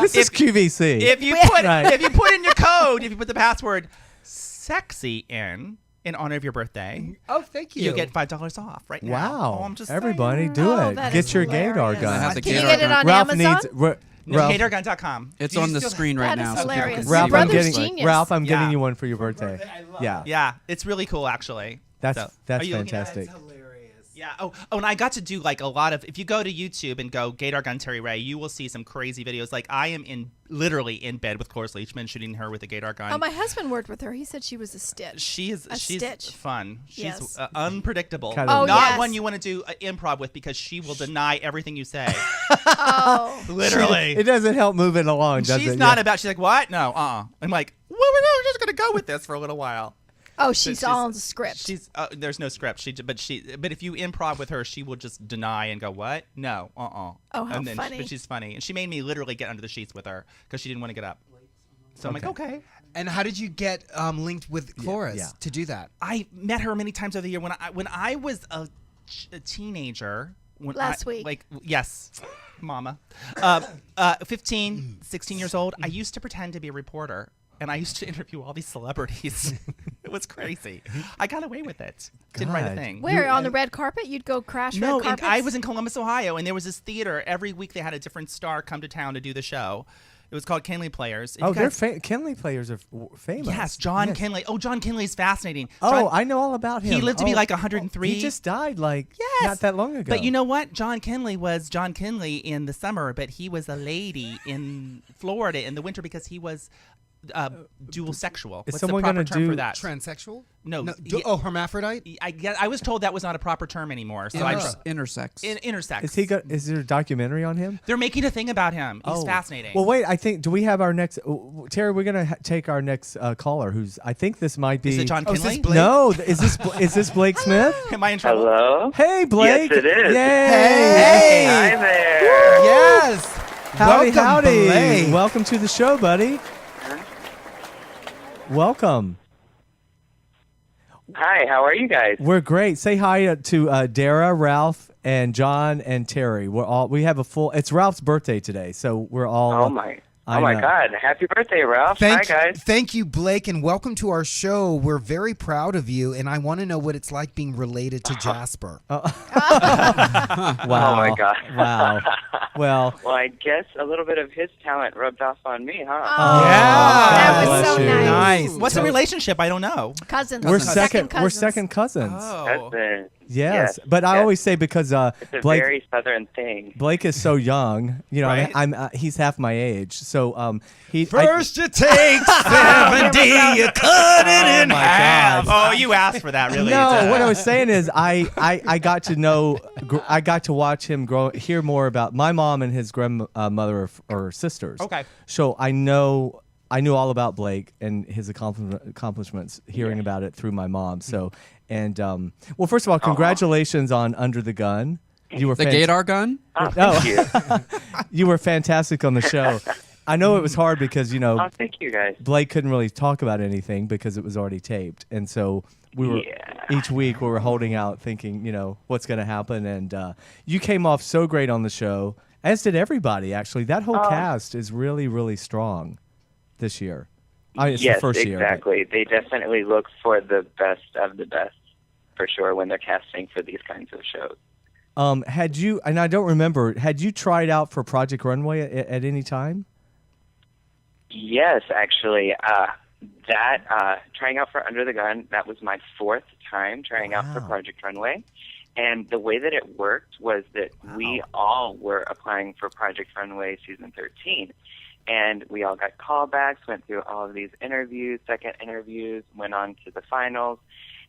S2: This is QVC.
S4: if you
S2: Right.
S4: put in your code, if you put the password "sexy" in honor of your birthday,
S5: Oh, thank you.
S4: you get $5 off right now.
S2: Wow.
S4: Oh, I'm just
S2: Everybody
S4: saying.
S2: do
S3: Oh,
S2: it.
S3: that
S2: Get
S3: is
S2: your
S3: hilarious.
S2: Gaydar gun.
S6: I have the
S3: Can you
S6: Gaydar
S3: get it
S6: gun.
S3: on
S2: Ralph
S3: Amazon?
S2: needs
S4: No,
S2: Ralph,
S4: GaydarGun.com.
S6: It's
S5: Do you
S6: on the
S5: still-
S6: screen right
S3: That is
S6: now. so people
S3: hilarious.
S6: can see
S2: Ralph,
S6: it.
S3: Your
S2: I'm
S3: brother's
S2: getting
S3: genius.
S2: Ralph, I'm
S4: Yeah.
S2: getting you one for your birthday. Yeah.
S4: Yeah, it's really cool actually.
S2: That's
S4: So,
S2: that's
S4: are you looking at it?
S2: fantastic.
S4: Yeah. Oh, and I got to do like a lot of. If you go to YouTube and go Gaydar Gun Terry Ray, you will see some crazy videos. Like I am literally in bed with Cloris Leachman shooting her with a Gaydar gun.
S3: Oh, my husband worked with her. He said she was a stitch.
S4: She's
S3: stitch.
S4: fun. She's
S3: Yes.
S4: unpredictable.
S2: Kind of-
S3: Oh,
S4: Not
S3: yes.
S4: one you want to do improv with because she will deny everything you say.
S3: Oh.
S4: Literally.
S2: It doesn't help moving along, does
S4: She's
S2: it?
S4: not
S2: Yeah.
S4: about. She's like, what? No. I'm like, well, we're just gonna go with this for a little while.
S3: Oh, she's all on the script.
S4: She's there's no script. But if you improv with her, she will just deny and go, what? No.
S3: Oh, how
S4: and then,
S3: funny.
S4: But she's funny, and she made me literally get under the sheets with her because she didn't want to get up. So I'm like, okay.
S5: And how did you get linked with Cloris
S2: yeah.
S5: to do that?
S4: I met her many times over the year when I was a teenager.
S3: Last week.
S4: Like, yes, mama. 15, 16 years old. I used to pretend to be a reporter. And I used to interview all these celebrities. It was crazy. I got away with it. Didn't write a
S2: God.
S4: thing.
S3: Where, on the red carpet? You'd go crash
S4: No,
S3: red carpets?
S4: I was in Columbus, Ohio, and there was this theater. Every week they had a different star come to town to do the show. It was called Kinley Players. If
S2: Oh,
S4: you guys-
S2: Kinley players are famous.
S4: Yes, John
S2: Yes.
S4: Kinley. Oh, John Kinley's fascinating.
S2: Oh,
S4: John-
S2: I know all about him.
S4: He lived to be
S2: Oh,
S4: like 103.
S2: He just died like
S4: Yes.
S2: not that long ago.
S4: But you know what? John Kinley was John Kinley in the summer, but he was a lady in Florida in the winter because he was dual sexual.
S2: Is
S4: What's
S2: someone
S4: the proper
S2: gonna
S4: term
S2: do
S4: for that?
S5: Transsexual?
S4: No.
S5: Hermaphrodite?
S4: I was told that was not a proper term anymore. So I just
S6: Intersex.
S4: intersex.
S2: Is there a documentary on him?
S4: They're making a thing about him. He's fascinating.
S2: Well, wait. I think. Do we have our next? Terry, we're gonna take our next caller. Who's? I think this might be.
S4: Is it John
S5: Oh, is this
S4: Kinley?
S5: Blake?
S2: No. Is this Blake Smith?
S4: Am I in trouble?
S7: Hello?
S2: Hey, Blake.
S7: Yes, it is.
S2: Yay.
S7: Hi there.
S5: Yes.
S2: Howdy,
S5: Welcome,
S2: howdy.
S5: Blake.
S2: Welcome to the show, buddy. Welcome.
S7: Hi, how are you guys?
S2: We're great. Say hi to Dara, Ralph, and John and Terry. We have a full. It's Ralph's birthday today, so we're all.
S7: Oh my
S2: I know.
S7: God. Happy birthday, Ralph. Hi, guys.
S5: Thank you, Blake, and welcome to our show. We're very proud of you, and I want to know what it's like being related to Jasper.
S2: Wow.
S7: Oh my God.
S2: Wow. Well.
S7: Well, I guess a little bit of his talent rubbed off on me, huh?
S3: Oh,
S5: Yeah.
S3: that
S2: God
S3: was so
S2: bless you.
S3: nice.
S4: What's the relationship? I don't know.
S3: Cousins.
S2: We're
S3: Second
S2: We're
S3: cousins.
S2: second cousins.
S4: Oh.
S7: Cousin.
S2: Yes,
S7: Yes,
S2: but I
S7: yes.
S2: always say because
S7: It's a
S2: Blake
S7: very southern thing.
S2: Blake is so young. You know,
S4: Right.
S2: I'm he's half my age. So he
S5: you take 70, you cut it in
S2: my
S5: half.
S2: God.
S4: Oh, you asked for that, really.
S2: No, what I was saying is I got to know, I got to watch him hear more about my mom and his grandmother or sisters.
S4: Okay.
S2: So I knew all about Blake and his accomplishments, hearing about it through my mom. So, and well, first of all, congratulations on Under the Gun. You were
S6: The Gator gun?
S7: Oh, thank you.
S2: you were fantastic on the show. I know it was hard because
S7: Oh, thank you, guys.
S2: Blake couldn't really talk about anything because it was already taped, and so we were each week we were holding out, thinking, what's going to happen. And you came off so great on the show, as did everybody. Actually, that whole cast is really, really strong this year. It's
S7: Yes,
S2: the first year.
S7: exactly. They definitely look for the best of the best, for sure, when they're casting for these kinds of shows.
S2: Had you? And I don't remember. Had you tried out for Project Runway at any time?
S7: Yes, actually. Trying out for Under the Gun, that was my fourth time trying out for Project Runway. And the way that it worked was that we all were applying for Project Runway Season 13. And we all got callbacks, went through all of these interviews, second interviews, went on to the finals.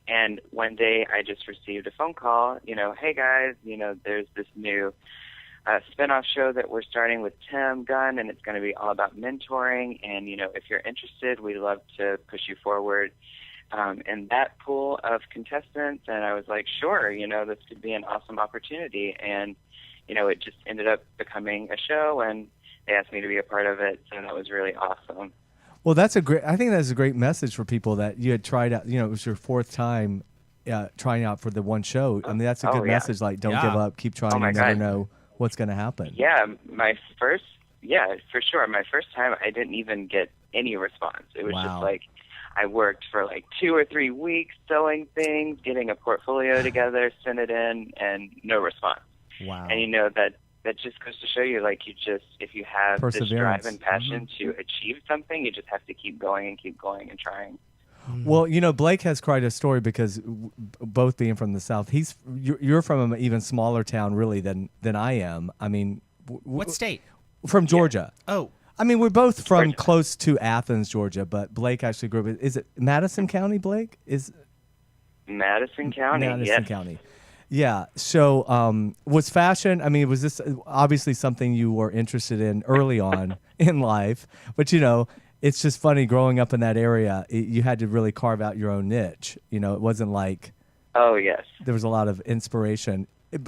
S7: And one day I just received a phone call, hey guys, there's this new spinoff show that we're starting with Tim Gunn, and it's going to be all about mentoring. And, if you're interested, we'd love to push you forward in that pool of contestants. And I was like, sure, this could be an awesome opportunity. And, it just ended up becoming a show, and they asked me to be a part of it. So that was really awesome.
S2: Well, I think that's a great message for people that you had tried out. It was your fourth time trying out for the one show. I mean, that's a good message. Like, don't give up, keep trying. You never know what's going to happen.
S7: Yeah, for sure. My first time, I didn't even get any response. It was just like I worked for like 2 or 3 weeks selling things, getting a portfolio together, sent it in, and no response.
S2: Wow.
S7: And that just goes to show you, like, if you have this drive and passion to achieve something, you just have to keep going and trying.
S2: Well, Blake has quite a story because both being from the South, you're from an even smaller town, really, than I am. I mean,
S4: What state?
S2: From Georgia.
S4: Yeah. Oh.
S2: I mean, we're both from close to Athens, Georgia, but Blake actually grew up. Is it Madison County, Blake?
S7: Madison County,
S2: Madison County. Yeah. So was fashion, was this obviously something you were interested in early on in life? But, it's just funny growing up in that area, you had to really carve out your own niche. It wasn't like
S7: Oh, yes.
S2: there was a lot of inspiration.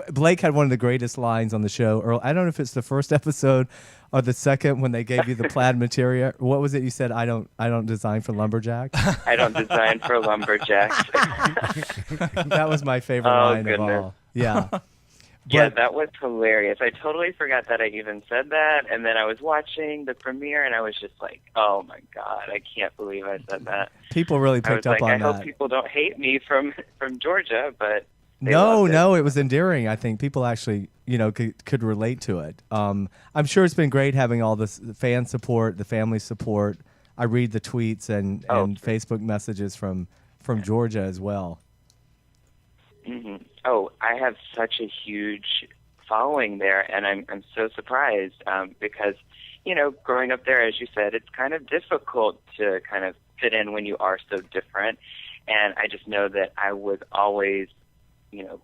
S2: Blake had one of the greatest lines on the show. I don't know if it's the first episode or the second when they gave you the plaid material. What was it you said? I don't design for lumberjacks.
S7: I don't design for lumberjacks.
S2: That was my favorite line of all. Yeah.
S7: Yeah, that was hilarious. I totally forgot that I even said that, and then I was watching the premiere, and I was just like, oh, my God, I can't believe I said that.
S2: People really picked up on
S7: I
S2: that.
S7: hope people don't hate me from Georgia, but
S2: No, it was endearing. I think people actually, could relate to it. I'm sure it's been great having all this fan support, the family support. I read the tweets and Facebook messages from Georgia as well.
S7: Mm-hmm. Oh, I have such a huge following there, and I'm so surprised because, growing up there, as you said, it's kind of difficult to kind of fit in when you are so different. And I just know that I was always,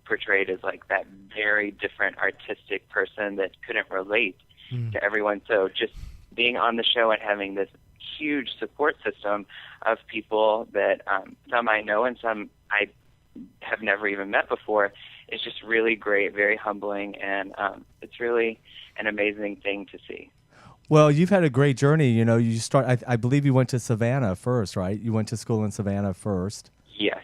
S7: portrayed as like that very different artistic person that couldn't relate to everyone. So just being on the show and having this huge support system of people that some I know and some I have never even met before is just really great, very humbling, and it's really an amazing thing to see.
S2: Well, you've had a great journey. You I believe you went to Savannah first, right? You went to school in Savannah first.
S7: Yes.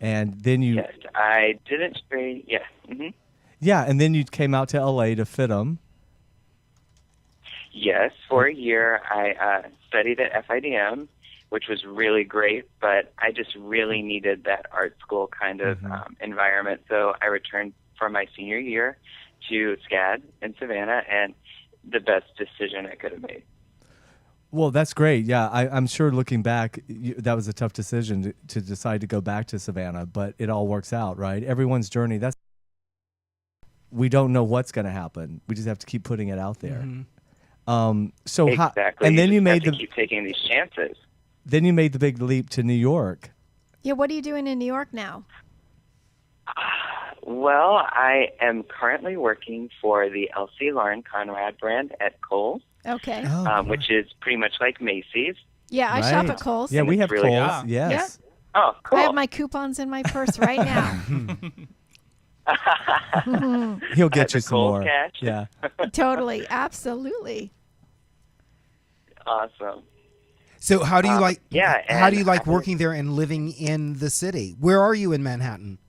S2: And then you...
S7: Yes, I didn't stray... Yeah. Mm-hmm.
S2: Yeah, and then you came out to L.A. to FITM.
S7: Yes, for a year I studied at FIDM, which was really great, but I just really needed that art school kind of environment. So I returned for my senior year to SCAD in Savannah, and the best decision I could have made.
S2: Well, that's great. Yeah, I'm sure looking back, that was a tough decision to decide to go back to Savannah, but it all works out, right? Everyone's journey, we don't know what's going to happen. We just have to keep putting it out there.
S7: Exactly.
S2: And then you
S7: made keep taking these chances.
S2: Then you made the big leap to New York.
S3: Yeah, what are you doing in New York now?
S7: Well, I am currently working for the LC Lauren Conrad brand at Kohl's.
S3: Okay.
S7: Which is pretty much like Macy's.
S3: Yeah, I shop at Kohl's.
S2: Yeah, we have
S7: really
S2: Kohl's. Yes.
S3: Yeah.
S7: Oh, cool.
S3: I have my coupons in my purse right now.
S2: He'll get you some
S7: Kohl's
S2: more.
S7: Cash.
S2: Yeah.
S3: Totally. Absolutely.
S7: Awesome.
S5: So how do you like?
S7: Yeah.
S5: How do you like working there and living in the city? Where are you in Manhattan?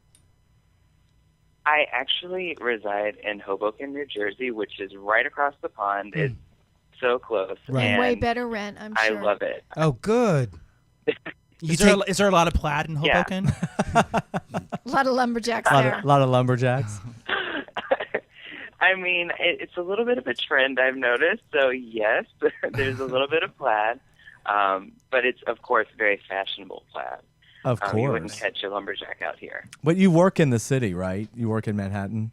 S7: I actually reside in Hoboken, New Jersey, which is right across the pond. It's so close.
S5: Right.
S7: And
S3: way better rent, I'm sure.
S7: I love it.
S5: Oh, good.
S4: Is there a lot of plaid in Hoboken?
S3: A lot of lumberjacks there.
S2: A lot of lumberjacks.
S7: I mean, it's a little bit of a trend I've noticed. So yes, there's a little bit of plaid, but it's of course very fashionable plaid.
S2: Of course.
S7: You wouldn't catch a lumberjack out here.
S2: But you work in the city, right? You work in Manhattan?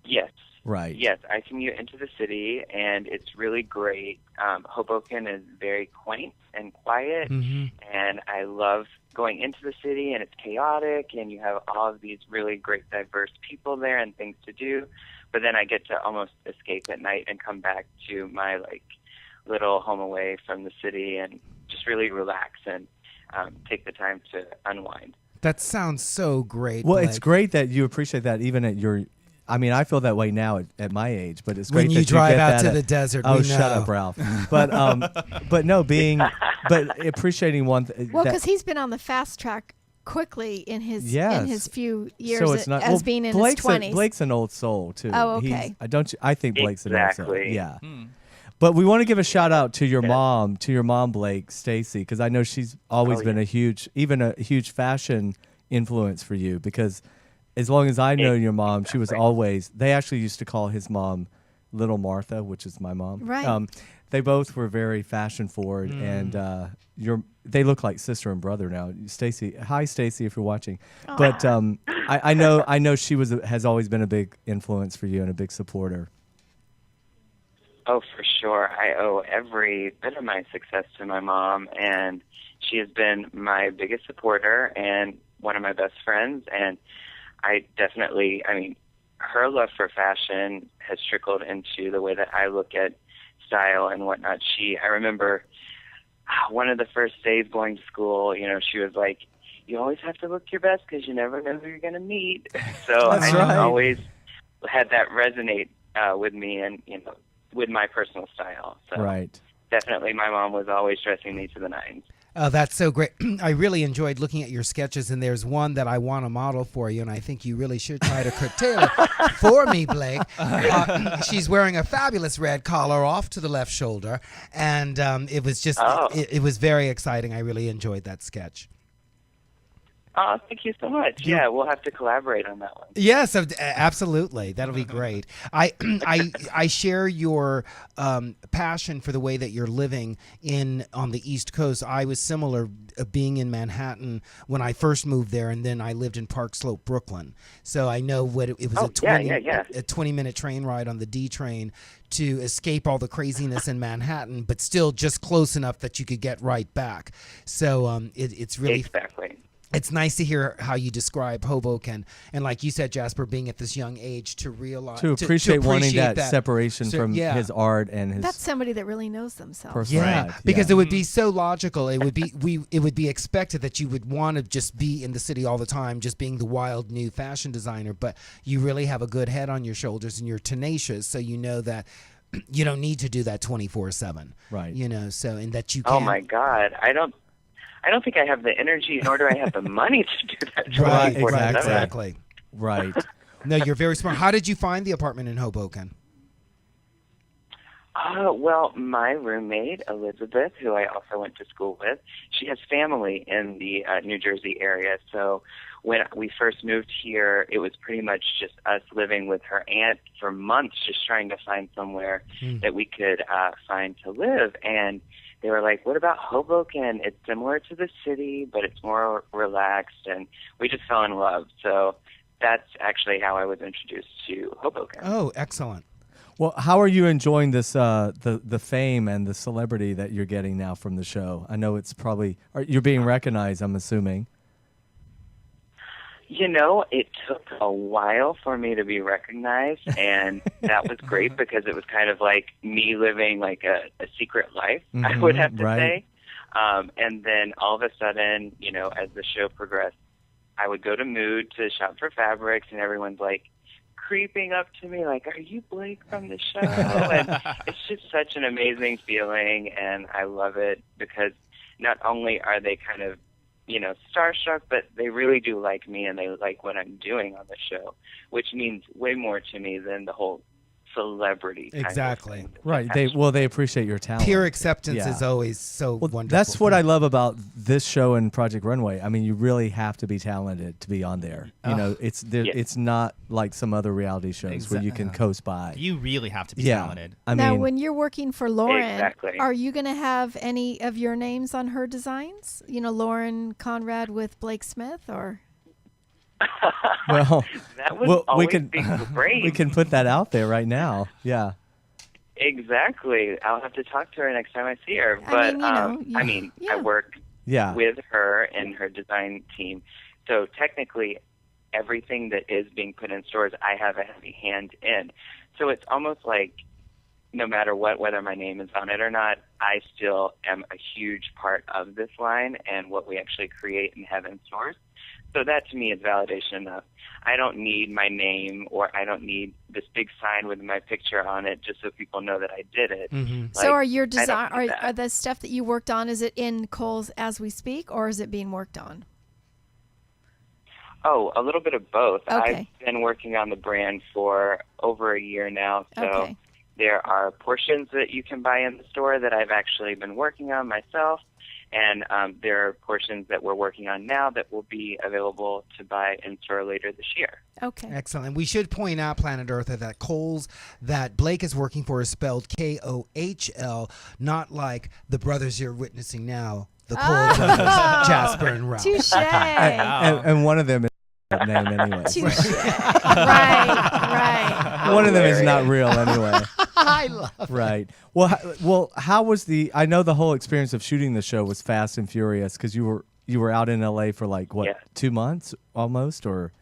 S7: Yes.
S2: Right.
S7: Yes, I commute into the city, and it's really great. Hoboken is very quaint and quiet, and I love going into the city, and it's chaotic, and you have all of these really great, diverse people there and things to do. But then I get to almost escape at night and come back to my little home away from the city and just really relax and take the time to unwind.
S5: That sounds so great.
S2: Well,
S5: Blake.
S2: it's great that you appreciate that even at your... I mean, I feel that way now at my age, but it's great
S5: when
S2: that
S5: you drive
S2: get
S5: out
S2: that
S5: to the desert.
S2: Oh,
S5: we
S2: shut
S5: know.
S2: up, Ralph. But but appreciating one.
S3: Well, because he's been on the fast track quickly in his few years
S2: so it's not,
S3: as being in his 20s.
S2: Blake's an old soul too.
S3: Oh, okay.
S2: I think Blake's an old soul.
S7: Exactly.
S2: Yeah. But we want to give a shout out to your mom, Blake, Stacy, because I know she's always been a huge fashion influence for you, because as long as I know your mom, she was always, they actually used to call his mom Little Martha, which is my mom.
S3: Right.
S2: They both were very fashion forward, and they look like sister and brother now. Stacy, hi Stacy, if you're watching. Aww. But I know she has always been a big influence for you and a big supporter.
S7: Oh, for sure. I owe every bit of my success to my mom, and she has been my biggest supporter and one of my best friends. And I mean, her love for fashion has trickled into the way that I look at style and whatnot. I remember one of the first days going to school, she was like, you always have to look your best because you never know who you're going to meet. So I just always had that resonate with me and, with my personal style. So definitely my mom was always dressing me to the nines.
S5: Oh, that's so great. I really enjoyed looking at your sketches, and there's one that I want to model for you, and I think you really should try to curtail it for me, Blake. She's wearing a fabulous red collar off to the left shoulder, and it was just, it was very exciting. I really enjoyed that sketch.
S7: Oh, thank you so much. Yeah, we'll have to collaborate on that one.
S5: Yes, absolutely. That'll be great. I share your passion for the way that you're living on the East Coast. I was similar, being in Manhattan when I first moved there, and then I lived in Park Slope, Brooklyn. So I know what it was. A 20-minute train ride on the D train to escape all the craziness in Manhattan, but still just close enough that you could get right back. So it's really
S7: exactly.
S5: It's nice to hear how you describe Hoboken, and like you said, Jasper, being at this young age to realize
S2: to appreciate wanting that separation from his art and his.
S3: That's somebody that really knows themselves.
S5: Yeah, because it would be so logical. It would be expected that you would want to just be in the city all the time, just being the wild new fashion designer. But you really have a good head on your shoulders, and you're tenacious, so you know that you don't need to do that 24/7.
S2: Right.
S5: You know, so and that you can.
S7: Oh my God, I don't think I have the energy, nor do I have the money to do that.
S5: Right, exactly.
S2: Right.
S5: No, you're very smart. How did you find the apartment in Hoboken?
S7: Well, my roommate, Elizabeth, who I also went to school with, she has family in the New Jersey area. So when we first moved here, it was pretty much just us living with her aunt for months, just trying to find somewhere that we could find to live. And they were like, what about Hoboken? It's similar to the city, but it's more relaxed. And we just fell in love. So that's actually how I was introduced to Hoboken.
S5: Oh, excellent.
S2: Well, how are you enjoying this, the fame and the celebrity that you're getting now from the show? I know it's probably, you're being recognized, I'm assuming.
S7: You know, it took a while for me to be recognized, and that was great because it was kind of like me living like a secret life, I would have to say. And then all of a sudden, you know, as the show progressed, I would go to Mood to shop for fabrics, and everyone's like creeping up to me like, are you Blake from the show? And it's just such an amazing feeling, and I love it because not only are they kind of, you know, starstruck, but they really do like me, and they like what I'm doing on the show, which means way more to me than the whole celebrity kind
S5: exactly
S7: of thing.
S2: Right. They appreciate your talent.
S5: Peer acceptance is always so wonderful.
S2: That's what I love about this show and Project Runway. I mean, you really have to be talented to be on there. You know, it's not like some other reality shows where you can coast by.
S4: You really have to be talented.
S3: Now, when you're working for Lauren,
S7: Exactly.
S3: are you going to have any of your names on her designs? You know, Lauren Conrad with Blake Smith, or?
S2: Well,
S7: that would always be great.
S2: We can put that out there right now. Yeah.
S7: Exactly. I'll have to talk to her next time I see her. But I work with her and her design team. So technically, everything that is being put in stores, I have a heavy hand in. So it's almost like no matter what, whether my name is on it or not, I still am a huge part of this line and what we actually create and have in stores. So that to me is validation enough. I don't need my name, or I don't need this big sign with my picture on it just so people know that I did it.
S5: Mm-hmm.
S3: So are your design, are the stuff that you worked on, is it in Kohl's as we speak, or is it being worked on?
S7: Oh, a little bit of both.
S3: Okay.
S7: I've been working on the brand for over a year now, so there are portions that you can buy in the store that I've actually been working on myself. And there are portions that we're working on now that will be available to buy in store later this year.
S3: Okay.
S5: Excellent. We should point out, Planet Eartha, that Kohl's that Blake is working for is spelled Kohl, not like the brothers you're witnessing now, the Kohl brothers, Jasper and Ralph.
S3: Touche.
S2: And one of them is that name anyway.
S3: Touche. Right.
S2: One of them is not real anyway.
S5: I love it.
S2: Right. Well, how was I know the whole experience of shooting the show was fast and furious because you were out in LA for like 2 months almost, or?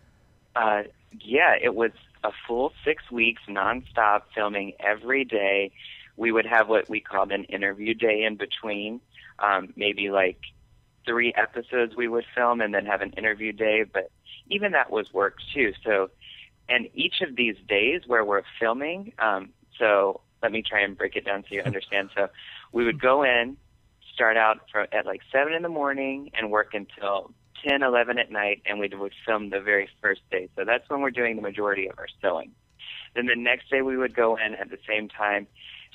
S7: Yeah, it was a full 6 weeks nonstop filming every day. We would have what we called an interview day in between, maybe like 3 episodes we would film and then have an interview day, but even that was work too. So, and each of these days where we're filming, so let me try and break it down so you understand. So we would go in, start out at like 7 in the morning and work until 10, 11 at night, and we would film the very first day. So that's when we're doing the majority of our sewing. Then the next day we would go in at the same time,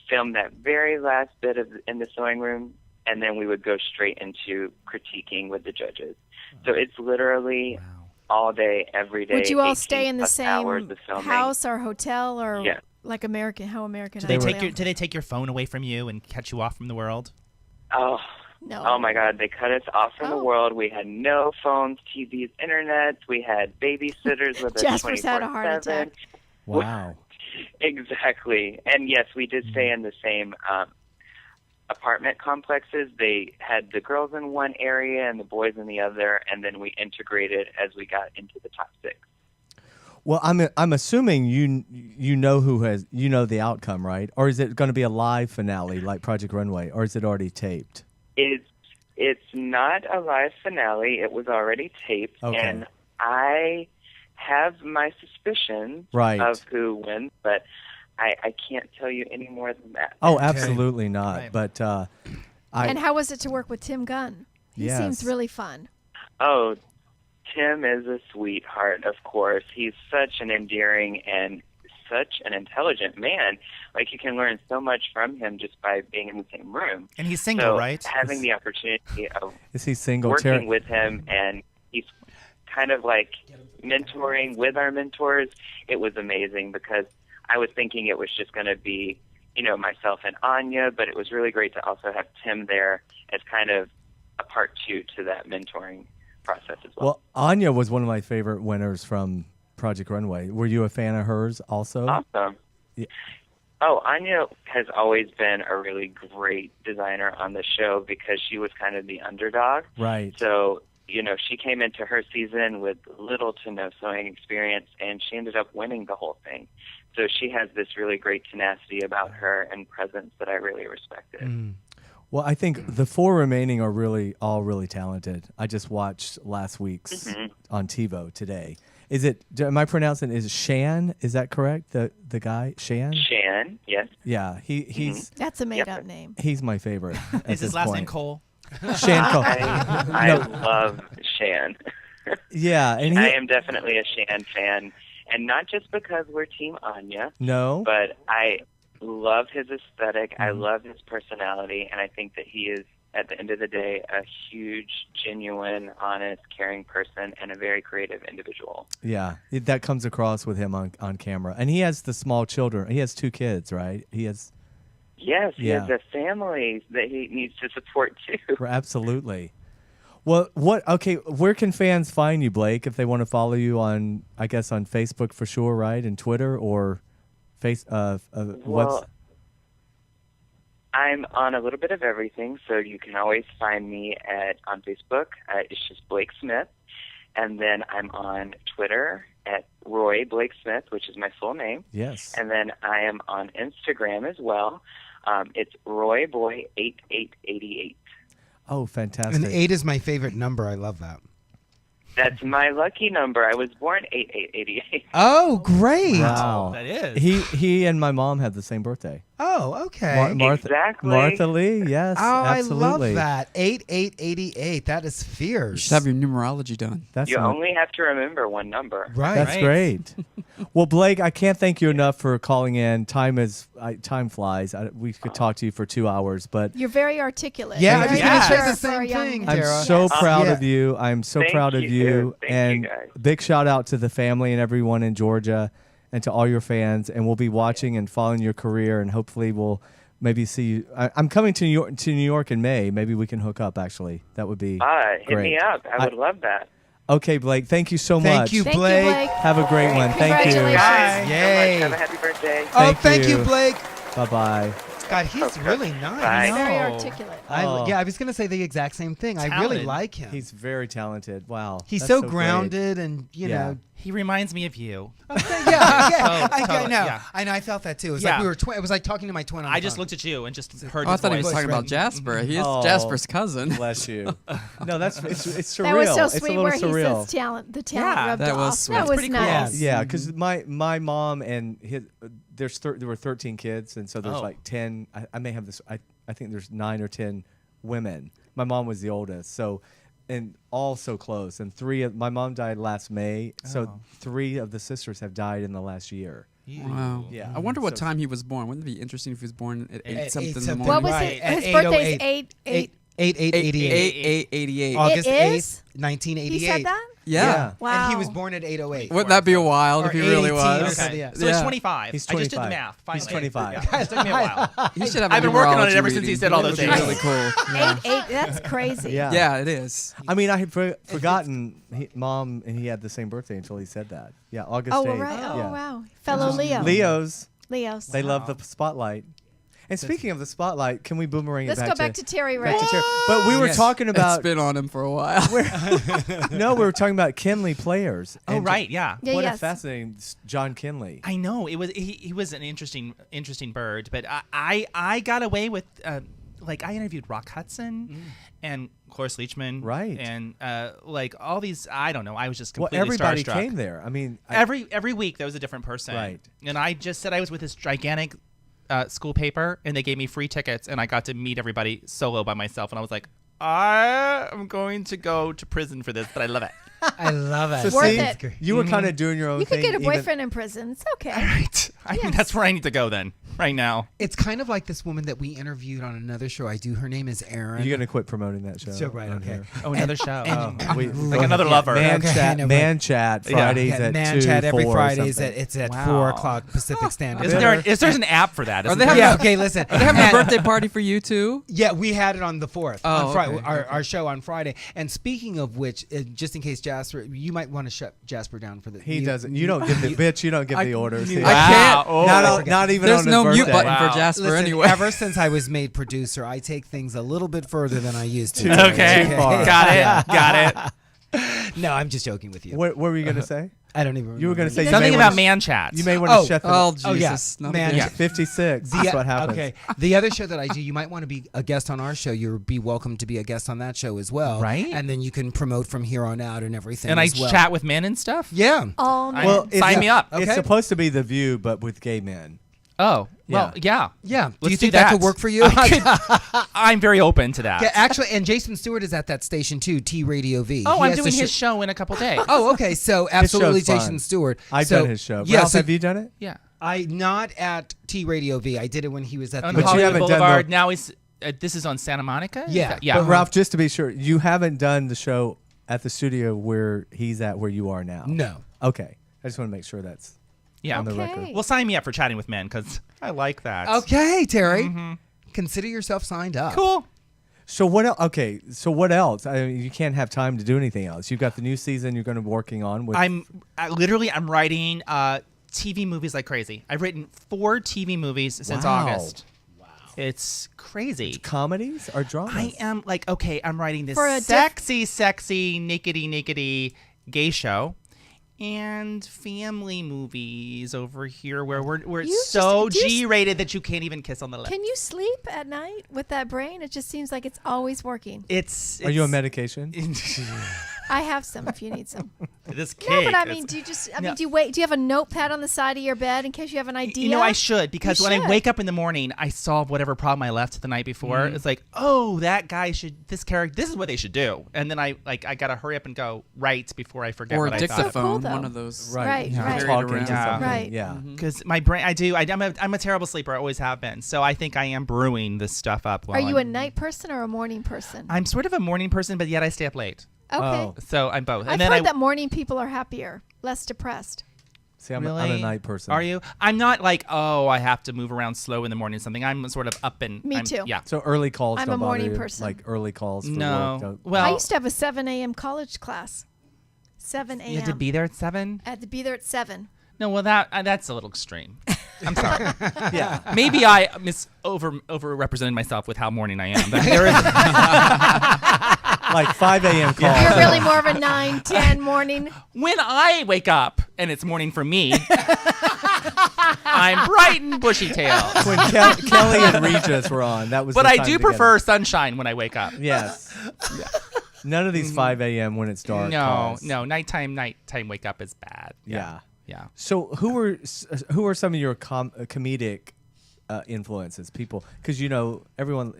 S7: film that very last bit in the sewing room, and then we would go straight into critiquing with the judges. So it's literally all day, every day.
S3: Would you all stay in the
S7: 18+ hours
S3: same
S7: of filming.
S3: house or hotel or
S7: Yeah.
S3: like American? How American?
S4: Do
S3: Idol?
S4: they take your phone away from you and cut you off from the world?
S7: Oh,
S3: No.
S7: oh my God! They cut us off from the
S3: Oh.
S7: world. We had no phones, TVs, internet. We had babysitters with us
S3: Jasper's
S7: 24/7.
S3: had a heart attack.
S2: Wow.
S7: Exactly. And yes, we did stay in the same apartment complexes. They had the girls in one area and the boys in the other, and then we integrated as we got into the top 6.
S2: Well, I'm assuming you know the outcome, right? Or is it going to be a live finale like Project Runway, or is it already taped?
S7: It's not a live finale. It was already taped,
S2: Okay.
S7: and I have my suspicions
S2: Right.
S7: of who wins, but I can't tell you any more than that.
S2: Oh, absolutely not.
S4: Right.
S2: But
S3: And how was it to work with Tim Gunn? He
S2: Yes.
S3: seems really fun.
S7: Oh, Tim is a sweetheart, of course. He's such an endearing and such an intelligent man. Like, you can learn so much from him just by being in the same room.
S4: And he's single,
S7: So
S4: right?
S7: having the opportunity of
S2: is he single?
S7: working with him, and he's kind of like mentoring with our mentors, it was amazing because I was thinking it was just going to be, myself and Anya, but it was really great to also have Tim there as kind of a part 2 to that mentoring process as well.
S2: Well, Anya was one of my favorite winners from Project Runway. Were you a fan of hers also?
S7: Awesome.
S2: Yeah.
S7: Oh, Anya has always been a really great designer on the show because she was kind of the underdog.
S2: Right.
S7: So, she came into her season with little to no sewing experience, and she ended up winning the whole thing. So she has this really great tenacity about her and presence that I really respected.
S2: Well, I think the 4 remaining are all really talented. I just watched last week's on TiVo today. Am I pronouncing is it Shan? Is that correct? The guy Shan?
S7: Shan, yes.
S2: Yeah, he's
S3: That's a made-up name.
S2: he's my favorite. at
S4: Is his
S2: this
S4: last
S2: point.
S4: name Cole?
S2: Shan Cole.
S7: I love Shan.
S2: Yeah, and
S7: I am definitely a Shan fan, and not just because we're Team Anya,
S2: no.
S7: but I love his aesthetic. I love his personality, and I think that he is, at the end of the day, a huge, genuine, honest, caring person and a very creative individual.
S2: Yeah, that comes across with him on camera. And he has the small children. He has 2 kids, right? He has.
S7: Yes, he
S2: Yeah.
S7: has a family that he needs to support too.
S2: Absolutely. Well, where can fans find you, Blake, if they want to follow you on Facebook for sure, right? And Twitter or
S7: Well, I'm on a little bit of everything, so you can always find me on Facebook. It's just Blake Smith. And then I'm on Twitter at Roy Blake Smith, which is my full name.
S2: Yes.
S7: And then I am on Instagram as well. It's RoyBoy8888.
S2: Oh, fantastic.
S5: And 8 is my favorite number. I love that.
S7: That's my lucky number. I was born 8888.
S5: Oh, great.
S2: Wow.
S4: That is.
S2: He and my mom have the same birthday.
S5: Oh, okay.
S7: Exactly.
S2: Martha Lee, yes,
S5: Oh,
S2: absolutely.
S5: I love that. 8888. That is fierce.
S6: You should have your numerology done.
S2: That's
S7: You
S2: not-
S7: only have to remember one number.
S5: Right.
S2: That's
S4: Right.
S2: great. Well, Blake, I can't thank you enough for calling in. Time flies. We could talk to you for 2 hours, but
S3: You're very articulate.
S5: Yeah,
S3: Very
S5: I was
S4: going to say
S3: mature
S5: the
S3: for
S5: same
S3: a young-
S5: thing,
S2: I'm
S5: Dara.
S2: so proud
S5: Yeah.
S2: of you. I'm so
S7: Thank
S2: proud of
S7: you.
S2: you.
S7: Thank
S2: and
S7: you, guys.
S2: big shout out to the family and everyone in Georgia and to all your fans. And we'll be watching and following your career, and hopefully we'll maybe see you. I'm coming to New York in May. Maybe we can hook up, actually. That would be
S7: Hit
S2: great.
S7: me up. I would love that.
S2: Okay, Blake, thank you so
S5: Thank
S2: much.
S5: you,
S3: Thank you,
S5: Blake.
S3: Blake.
S2: Have a great one. Thank you.
S3: Congratulations.
S7: Guys,
S5: Yay.
S7: so much. Have a happy birthday.
S5: Oh,
S2: Thank
S5: thank you,
S2: you.
S5: Blake.
S2: Bye-bye.
S5: God, he's really nice.
S7: Bye.
S3: Very
S4: No.
S3: articulate.
S5: I was going to say the exact same thing. I really
S4: Talented.
S5: like him.
S2: He's very talented. Wow.
S5: He's
S2: That's
S5: so
S2: great.
S5: grounded and, you
S2: Yeah.
S5: know.
S4: He reminds me of you.
S5: Yeah. I
S4: Totally,
S5: know.
S4: yeah.
S5: I know. I felt that too. It was
S4: Yeah.
S5: like we were. It was like talking to my twin. On
S4: I
S5: the
S4: just
S5: phone.
S4: looked at you and just heard
S6: Oh, I
S4: his
S6: thought he
S4: voice.
S6: was talking about
S5: Right.
S6: Jasper. He is
S2: Oh.
S6: Jasper's cousin.
S2: Bless you. No, it's surreal.
S3: That was so
S2: it's a
S3: sweet
S2: little
S3: where he
S2: surreal.
S3: says talent. The
S4: Yeah,
S3: talent rubbed
S6: that was
S3: off.
S6: sweet.
S3: That
S6: That's
S3: was
S4: pretty cool.
S3: nice.
S2: Yeah, because my mom and there were 13 kids, and so there's
S4: Oh.
S2: like 10. I may have this. I think there's 9 or 10 women. My mom was the oldest, so and all so close. And my mom died last May, so 3 of the sisters have died in the last year.
S6: Wow.
S2: Yeah.
S6: I wonder what
S2: So-
S6: time he was born. Wouldn't it be interesting if he was born at 8
S5: At
S6: something
S5: 8
S6: in the
S5: something.
S6: morning?
S3: What was
S5: Right,
S3: it?
S5: at
S3: His birthday's
S5: 8:08.
S3: 8.
S5: 88.
S6: 88.
S5: August
S3: It
S5: 8th,
S3: is?
S5: 1988.
S3: He said that?
S6: Yeah.
S3: Wow.
S5: And he was born at 8:08.
S6: Wouldn't that be wild
S5: Or
S6: if he really
S5: 8:18 or
S6: was?
S5: something, yeah.
S4: So
S6: Yeah.
S4: he's 25.
S2: He's
S4: I just did the
S2: 25.
S4: math. Finally.
S2: He's 25.
S4: Yeah, it took me a while.
S6: You should have.
S4: I've
S6: a
S4: been working on it
S6: numerology
S4: ever since he
S6: reading.
S4: said all
S6: That
S4: those
S6: would be
S4: things.
S6: really cool. Yeah.
S3: 8. That's crazy.
S2: Yeah.
S6: Yeah, it is.
S2: I mean, I had forgotten Mom and he had the same birthday until he said that. Yeah, August 8th.
S3: Oh, right. Oh,
S2: Yeah.
S3: wow. Fellow Leo.
S2: Leos,
S3: Leos.
S2: they love the spotlight. And speaking of the spotlight, can we boomerang
S3: Let's
S2: it
S3: go back to Terry Ray.
S2: But we were talking
S6: It's
S2: about
S6: been on him for a while.
S2: no, we were talking about Kinley players.
S4: Oh,
S2: And
S4: right. Yeah.
S3: Yeah,
S2: what a
S3: yes.
S2: fascinating John Kinley.
S4: I know it was. He was an interesting bird, but I got away with like I interviewed Rock Hudson and Cloris Leachman,
S2: Right.
S4: and like all these. I don't know. I was just
S2: Well,
S4: completely
S2: everybody
S4: starstruck.
S2: came there. I mean,
S4: Every week there was a different person,
S2: Right.
S4: And I just said I was with this gigantic school paper, and they gave me free tickets, and I got to meet everybody solo by myself, and I was like, I am going to go to prison for this, but I love it.
S5: I love it.
S2: so
S3: Worth
S2: see,
S3: it.
S2: you were kind of doing your own
S3: You
S2: thing.
S3: could get a
S2: even-
S3: boyfriend in prison. It's okay.
S4: Right. I mean,
S3: Yes.
S4: that's where I need to go then. Right now.
S5: It's kind of like this woman that we interviewed on another show I do. Her name is Erin.
S2: You're gonna quit promoting that show.
S5: So, right,
S2: on
S5: okay.
S2: here.
S4: Oh, another show.
S2: Like
S4: another lover.
S2: Man
S5: Okay,
S2: chat.
S5: no, but-
S2: Man chat. Fridays
S5: Yeah,
S2: at
S5: Man
S2: 2,
S5: Chat every
S2: 4 or
S5: Fridays
S2: something.
S5: it's at
S4: Wow.
S5: 4 o'clock Pacific Standard
S4: Isn't
S5: Time.
S4: there's an app for that? Isn't
S6: they
S4: there?
S6: having
S5: Yeah,
S6: a-
S5: okay, listen.
S6: Are they having a
S5: And-
S6: birthday party for you too?
S5: Yeah, we had it on the 4th.
S6: Oh,
S5: on Friday,
S6: okay,
S5: our show on Friday. And speaking of which, just in case Jasper, you might want to shut Jasper down for the.
S2: He doesn't. You don't give the bitch. You don't give the orders. here.
S6: I can't.
S4: Oh.
S2: Not even
S6: There's
S2: on his
S6: no mute
S2: birthday.
S6: button
S4: Wow.
S6: for Jasper
S5: Listen,
S6: anyway.
S5: ever since I was made producer, I take things a little bit further than I used to.
S4: Okay.
S2: Too far.
S4: Got it.
S5: No, I'm just joking with you.
S2: What were you gonna say?
S5: I don't even.
S2: You were gonna
S5: remember.
S2: say you
S4: Something
S2: may
S4: about
S2: wanna-
S4: man chats.
S2: You may want to
S5: Oh,
S2: shut the.
S6: Oh,
S5: Oh, yeah.
S6: Jesus. Not
S5: Man,
S6: again.
S5: yeah.
S2: 56.
S5: The-
S2: That's what happens.
S5: Okay. The other show that I do, you might want to be a guest on our show. You'll be welcome to be a guest on that show as well.
S4: Right.
S5: And then you can promote from here on out and everything.
S4: And I
S5: as well.
S4: chat with men and stuff.
S5: Yeah.
S3: All men.
S2: Well,
S4: Sign me up.
S2: It's
S5: Okay.
S2: supposed to be The View, but with gay men.
S4: Oh, well, yeah.
S5: Yeah. Do
S4: Let's
S5: you
S4: do
S5: think that could work for you?
S4: I'm very open to that.
S5: Yeah, actually, and Jason Stewart is at that station too, T Radio V.
S4: Oh,
S5: He
S4: I'm
S5: has
S4: doing
S5: the
S4: his show in a couple days.
S5: Oh, okay. So absolutely,
S2: show's fun.
S5: Jason Stewart.
S2: I've
S5: So-
S2: done his show.
S5: Yeah,
S2: Ralph,
S5: so
S2: have you done it?
S4: Yeah.
S5: I not at T Radio V. I did it when he was at
S4: On
S5: the.
S2: you
S4: Hollywood
S2: haven't done
S4: Boulevard.
S2: the-
S4: Now he's. This is on Santa Monica. Is
S5: Yeah.
S4: that- Yeah.
S2: But Ralph, just to be sure, you haven't done the show at the studio where he's at, where you are now.
S5: No.
S2: Okay. I just want to make sure that's
S4: Yeah.
S2: on the
S3: Okay.
S2: record.
S4: Well, sign me up for chatting with men because I like that.
S5: Okay, Terry. Consider yourself signed up.
S4: Cool.
S2: So what else? Okay. So what else? I mean, you can't have time to do anything else. You've got the new season you're going to be working on. With
S4: I'm writing TV movies like crazy. I've written 4 TV movies since
S2: Wow.
S4: August. Wow. It's crazy.
S2: comedies or dramas.
S4: I am like, okay, I'm writing this
S3: For a
S4: sexy, nakedy gay show. And family movies over here where we're
S3: You
S4: so
S3: just- do you-
S4: G-rated that you can't even kiss on the lips.
S3: Can you sleep at night with that brain? It just seems like it's always working.
S4: It's
S2: Are you on medication?
S3: I have some if you need some.
S4: this cake.
S3: No, but I
S4: it's-
S3: mean, do you just? I
S4: No.
S3: mean, do you have a notepad on the side of your bed in case you have an idea?
S4: You know, I should because
S3: You
S4: when I
S3: should.
S4: wake up in the morning, I solve whatever problem I left the night before.
S2: Mm-hmm.
S4: It's like, oh, that guy should. This character. This is what they should do. And then I gotta hurry up and go right before I forget
S6: Or
S4: what
S6: a
S4: I thought.
S6: dictaphone,
S3: though.
S6: one of those.
S3: Right,
S2: You
S3: right.
S2: Talk
S6: Carried
S2: into
S6: around.
S2: something.
S3: Right.
S2: Yeah.
S4: Because my brain, I'm a terrible sleeper. I always have been. So I think I am brewing this stuff up.
S3: Are you a night person or a morning person?
S4: I'm sort of a morning person, but yet I stay up late.
S3: Okay.
S2: Oh.
S4: So I'm both.
S3: I've
S4: And then
S3: heard that morning people are happier, less depressed.
S2: See, I'm a
S4: Really?
S2: night person.
S4: Are you? I'm not like, oh, I have to move around slow in the morning or something. I'm sort of up and.
S3: Me
S4: I'm-
S3: too.
S4: Yeah.
S2: So early calls
S3: I'm
S2: don't
S3: a
S2: bother
S3: morning
S2: you?
S3: person.
S2: Like early calls for
S4: No.
S2: work don't-
S4: Well,
S3: I used to have a 7 a.m. college class. 7 a.m.
S4: you had to be there at 7.
S3: I had to be there at 7.
S4: No, well that's a little extreme. I'm sorry.
S2: Yeah.
S4: Maybe I overrepresented myself with how morning I am. But there is
S2: Like 5 a.m. calls.
S3: You're really more of a 9, 10 morning.
S4: when I wake up and it's morning for me. I'm bright and bushy-tailed.
S2: When Kelly and Regis were on, that was.
S4: But
S2: the
S4: I
S2: time
S4: do
S2: together.
S4: prefer sunshine when I wake up.
S2: Yes. None of these 5 a.m. when it's dark.
S4: No,
S2: calls.
S4: no, nighttime wake up is bad.
S2: Yeah.
S4: Yeah.
S2: So who are some of your comedic influences? People, because everyone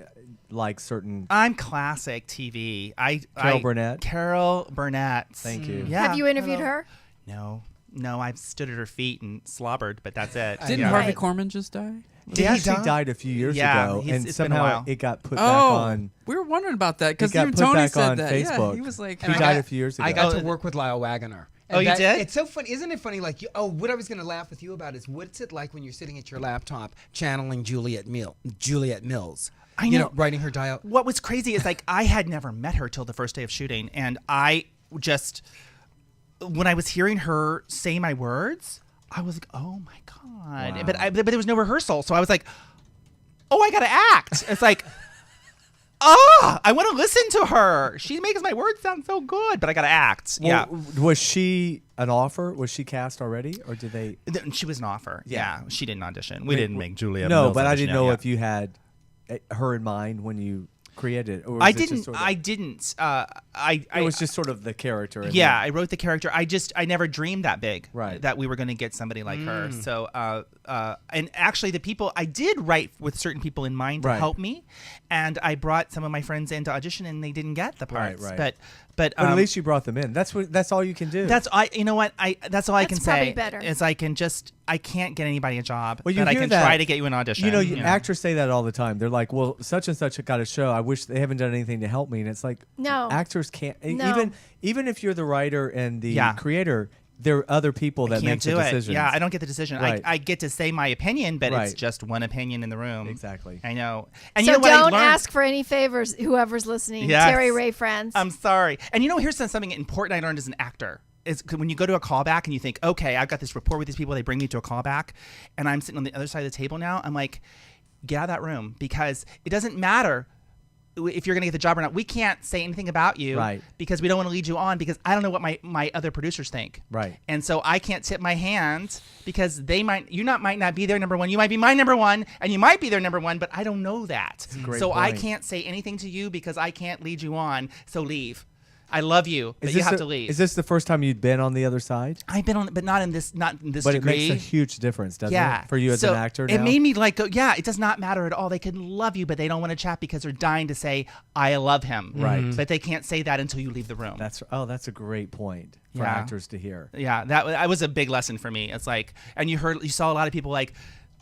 S2: likes certain.
S4: I'm classic TV.
S2: Carol Burnett?
S4: Carol Burnett.
S2: Thank you.
S4: Yeah.
S3: Have you interviewed her?
S4: No. No, I've stood at her feet and slobbered, but that's it.
S6: Didn't
S4: Yeah.
S6: Harvey
S3: Right.
S6: Korman just die?
S2: He actually died a few years ago,
S4: it's
S2: and
S4: been a
S2: somehow
S4: while.
S2: it got put back on.
S6: We were wondering about that because
S2: got
S6: even
S2: put
S6: Tony
S2: back
S6: said
S2: on
S6: that.
S2: Facebook.
S6: Yeah, he was like,
S2: He died a few years ago.
S5: I got to work with Lyle Waggoner.
S4: Oh, you did?
S5: It's so funny. Isn't it funny? Like, what I was going to laugh with you about is what's it like when you're sitting at your laptop channeling Juliet Mills?
S4: I
S5: You
S4: know.
S5: writing her dialogue.
S4: What was crazy is like I had never met her till the first day of shooting, and I just when I was hearing her say my words, I was like, oh my god!
S2: Wow.
S4: But there was no rehearsal, so I was like, oh, I gotta act. It's like, I want to listen to her. She makes my words sound so good, but I gotta act.
S2: Well, was she an offer? Was she cast already, or did they?
S4: She was an offer.
S2: Yeah.
S4: Yeah, she didn't audition. We didn't make Julia.
S2: No,
S4: Mills
S2: but I
S4: audition
S2: didn't
S4: yet,
S2: know
S4: yeah.
S2: if you had her in mind when you created it. Or was
S4: I
S2: it just
S4: didn't.
S2: sort of-
S4: I didn't.
S2: It was just sort of the character. and
S4: Yeah,
S2: then-
S4: I wrote the character. I never dreamed that big,
S2: Right.
S4: that we were going to get somebody like her. So, and actually, the people I did write with certain people in mind to
S2: Right.
S4: help me, and I brought some of my friends in to audition, and they didn't get the
S2: Right,
S4: parts.
S2: right.
S4: But
S2: But at least you brought them in. That's all you can do.
S4: that's you know what that's all I can
S3: That's probably
S4: say.
S3: better.
S4: Is I can't get anybody a job,
S2: Well, you
S4: but I
S2: hear
S4: can
S2: that.
S4: try to get you an audition.
S2: You know, actors say that all the time. They're like, "Well, such and such got a show. I wish they haven't done anything to help me." And it's like,
S3: No.
S2: actors can't.
S3: No.
S2: Even if you're the writer and the
S4: Yeah.
S2: creator, there are other people that make
S4: can't
S2: the
S4: do it.
S2: decisions.
S4: Yeah, I don't get the decision.
S2: Right.
S4: I get to say my opinion, but
S2: Right.
S4: it's just one opinion in the room.
S2: Exactly.
S4: I know. And
S3: So
S4: you know what I
S3: don't
S4: learned?
S3: ask for any favors, whoever's listening.
S4: Yes.
S3: Terry Ray friends.
S4: I'm sorry. And you know, here's something important I learned as an actor. Is when you go to a callback and you think, okay, I've got this rapport with these people, they bring me to a callback, and I'm sitting on the other side of the table now. I'm like, get out of that room, because it doesn't matter if you're going to get the job or not. We can't say anything about you,
S2: Right.
S4: because we don't want to lead you on, because I don't know what my other producers think.
S2: Right.
S4: And so I can't tip my hand, because might not be their number one. You might be my number one, and you might be their number one, but I don't know that.
S2: great
S4: So I
S2: point.
S4: can't say anything to you because I can't lead you on. So leave. I love you, but you have to leave.
S2: Is this the first time you'd been on the other side?
S4: I've been on, but not in this
S2: But
S4: degree.
S2: it makes a huge difference, doesn't it, for you as
S4: So
S2: an actor now?
S4: It made me like, yeah, it does not matter at all. They can love you, but they don't want to chat because they're dying to say, I love him.
S2: Right.
S4: But they can't say that until you leave the room.
S2: That's a great point for
S4: Yeah.
S2: actors to hear.
S4: Yeah, that was a big lesson for me. It's like, and you saw a lot of people like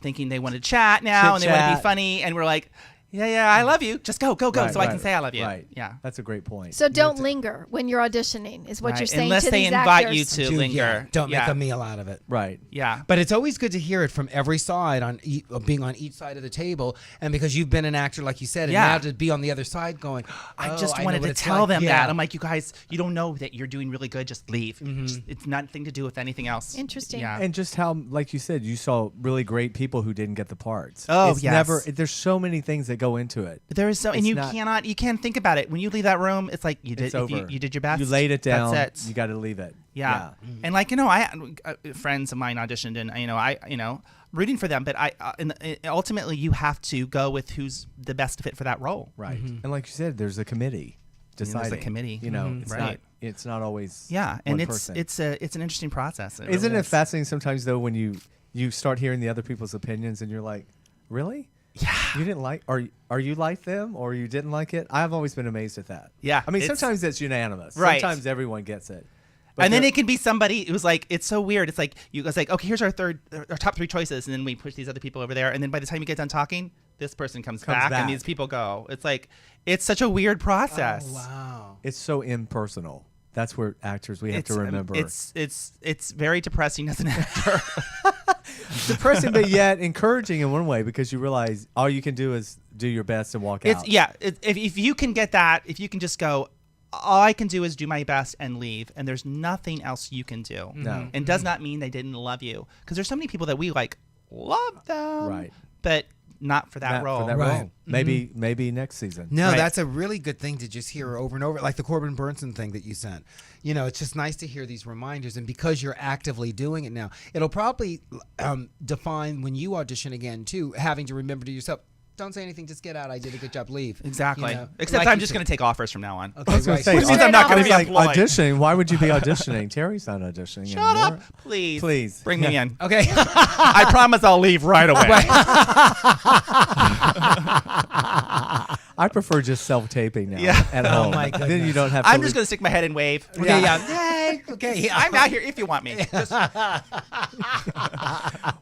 S4: thinking they want to chat now and they want to
S2: Chit-chat.
S4: be funny, and we're like, yeah, I love you. Just go,
S2: Right,
S4: so I can
S2: right,
S4: say I love you.
S2: Right.
S4: Yeah.
S2: That's a great point.
S3: so don't linger when you're auditioning, is what
S4: Right.
S3: you're saying
S4: Unless
S3: to
S4: they
S3: these
S4: invite
S3: actors.
S4: you to
S5: Yeah,
S4: linger.
S5: don't make
S4: Yeah.
S5: a meal out of it.
S2: Right.
S4: Yeah.
S5: But it's always good to hear it from every side being on each side of the table, and because you've been an actor, like you said, and
S4: Yeah.
S5: now to be on the other side going,
S4: I just
S5: know
S4: wanted
S5: what
S4: to
S5: it's
S4: tell
S5: like.
S4: them
S5: Yeah.
S4: that. I'm like, you guys, you don't know that you're doing really good. Just leave. It's nothing to do with anything else.
S3: Interesting.
S4: Yeah.
S2: And just how, like you said, you saw really great people who didn't get the parts.
S4: Oh,
S2: it's
S4: yes.
S2: There's so many things that go into it.
S4: There is
S2: It's
S4: and you
S2: not-
S4: can't think about it when you leave that room. It's like you did.
S2: It's over.
S4: You did your best.
S2: You laid it down.
S4: That's it.
S2: You got to leave it.
S4: Yeah. And like, you know, I friends of mine auditioned, and rooting for them, but ultimately you have to go with who's the best fit for that role.
S2: Right. And like you said, there's a committee deciding.
S4: There's a committee.
S2: You know, it's
S4: Right.
S2: not always
S4: Yeah, and
S2: one person.
S4: it's an interesting process.
S2: Isn't
S4: really
S2: it fascinating sometimes though when you start hearing the other people's opinions and you're like, really?
S4: Yeah.
S2: You didn't like, are you like them or you didn't like it? I've always been amazed at that.
S4: Yeah,
S2: I mean,
S4: it's-
S2: sometimes it's unanimous.
S4: Right.
S2: Sometimes everyone gets it. But
S4: And then
S2: there-
S4: it can be somebody who's like, it's so weird. It's like you guys like, okay, here's our top three choices, and then we push these other people over there, and then by the time you get done talking, this person comes back,
S2: back.
S4: and these people go. It's like, it's such a weird process.
S5: Oh, wow.
S2: it's so impersonal. That's where actors we have to remember.
S4: It's very depressing as an actor.
S2: depressing, but yet encouraging in one way because you realize all you can do is do your best and walk out.
S4: If you can get that, if you can just go, all I can do is do my best and leave, and there's nothing else you can do.
S2: No.
S4: And does not mean they didn't love you, because there's so many people that we like love them,
S2: Right.
S4: but not for that
S2: Not
S4: role.
S2: for that
S5: Right.
S2: role. Maybe next season.
S5: No,
S4: Right.
S5: that's a really good thing to just hear over and over, like the Corbin Burnson thing that you sent. You know, it's just nice to hear these reminders, and because you're actively doing it now, it'll probably define when you audition again too, having to remember to yourself, don't say anything, just get out. I did a good job, leave.
S4: Exactly.
S5: You know,
S4: Except
S5: like
S4: I'm
S5: you
S4: just
S5: said.
S4: going to take offers from now on.
S5: Okay,
S2: I was gonna
S5: right.
S2: say,
S4: Which means I'm not going to be
S2: like
S4: employed.
S2: auditioning. Why would you be auditioning? Terry's not auditioning
S4: Shut
S2: anymore.
S4: up, please.
S2: Please.
S4: Bring me in.
S5: Okay.
S4: I promise I'll leave right away.
S2: I prefer just self-taping now
S4: Yeah.
S2: at
S5: Oh
S2: home.
S5: my
S2: Then you
S5: goodness.
S2: don't have to
S4: I'm just going to stick my head and wave.
S5: Okay, yeah. Okay,
S4: I'm out here if you want me. Just,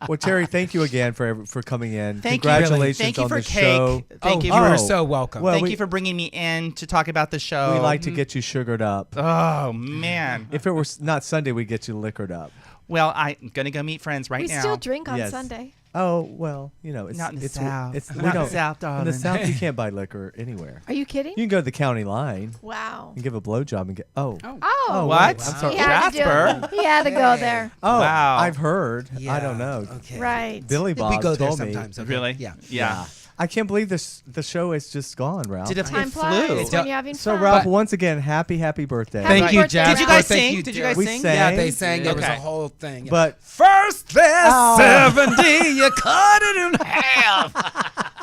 S2: Well, Terry, thank you again for coming in.
S4: Thank you.
S2: Congratulations
S4: Thank you
S2: on
S4: for
S2: the
S4: cake.
S2: show.
S4: Thank you.
S5: You are
S2: Oh.
S5: so welcome.
S2: Well,
S4: Thank
S2: we-
S4: you for bringing me in to talk about the show.
S2: We like to get you sugared up.
S4: Oh man.
S2: If it were not Sunday, we'd get you liquored up.
S4: Well, I'm gonna go meet friends right
S3: We
S4: now.
S3: still drink on
S2: Yes.
S3: Sunday.
S2: Oh well, it's
S4: Not in the
S2: it's,
S4: South.
S2: It's, we
S4: Not in the
S2: don't-
S4: South,
S2: In
S4: darling.
S2: the South, you can't buy liquor anywhere.
S3: Are you kidding?
S2: You can go to the county line
S3: Wow.
S2: and give a blowjob and get. Oh,
S3: Oh.
S4: What?
S2: wait, I'm sorry.
S3: He had to do
S4: Jasper.
S3: it. He had to go there.
S2: Oh,
S4: Wow.
S2: I've heard. I
S5: Yeah,
S2: don't know.
S5: Okay.
S3: Right.
S2: Billy Bob
S5: We go there
S2: told me.
S5: sometimes. Okay?
S4: Really?
S5: Yeah.
S4: Yeah.
S2: I can't believe the show is just gone, Ralph.
S4: Did it
S3: Time
S4: flew?
S3: flies when you're having
S2: So,
S3: fun.
S2: Ralph, once again, happy birthday.
S3: Happy
S5: Thank you,
S3: birthday,
S5: Jasper.
S4: Did you guys
S5: Thank
S4: sing?
S5: you,
S4: Did you
S5: dear.
S4: guys
S2: We
S4: sing?
S2: sang.
S5: Yeah, they sang. There was
S4: Okay.
S5: a whole thing.
S2: But
S5: first there's
S2: Oh.
S5: 70, you cut it in half.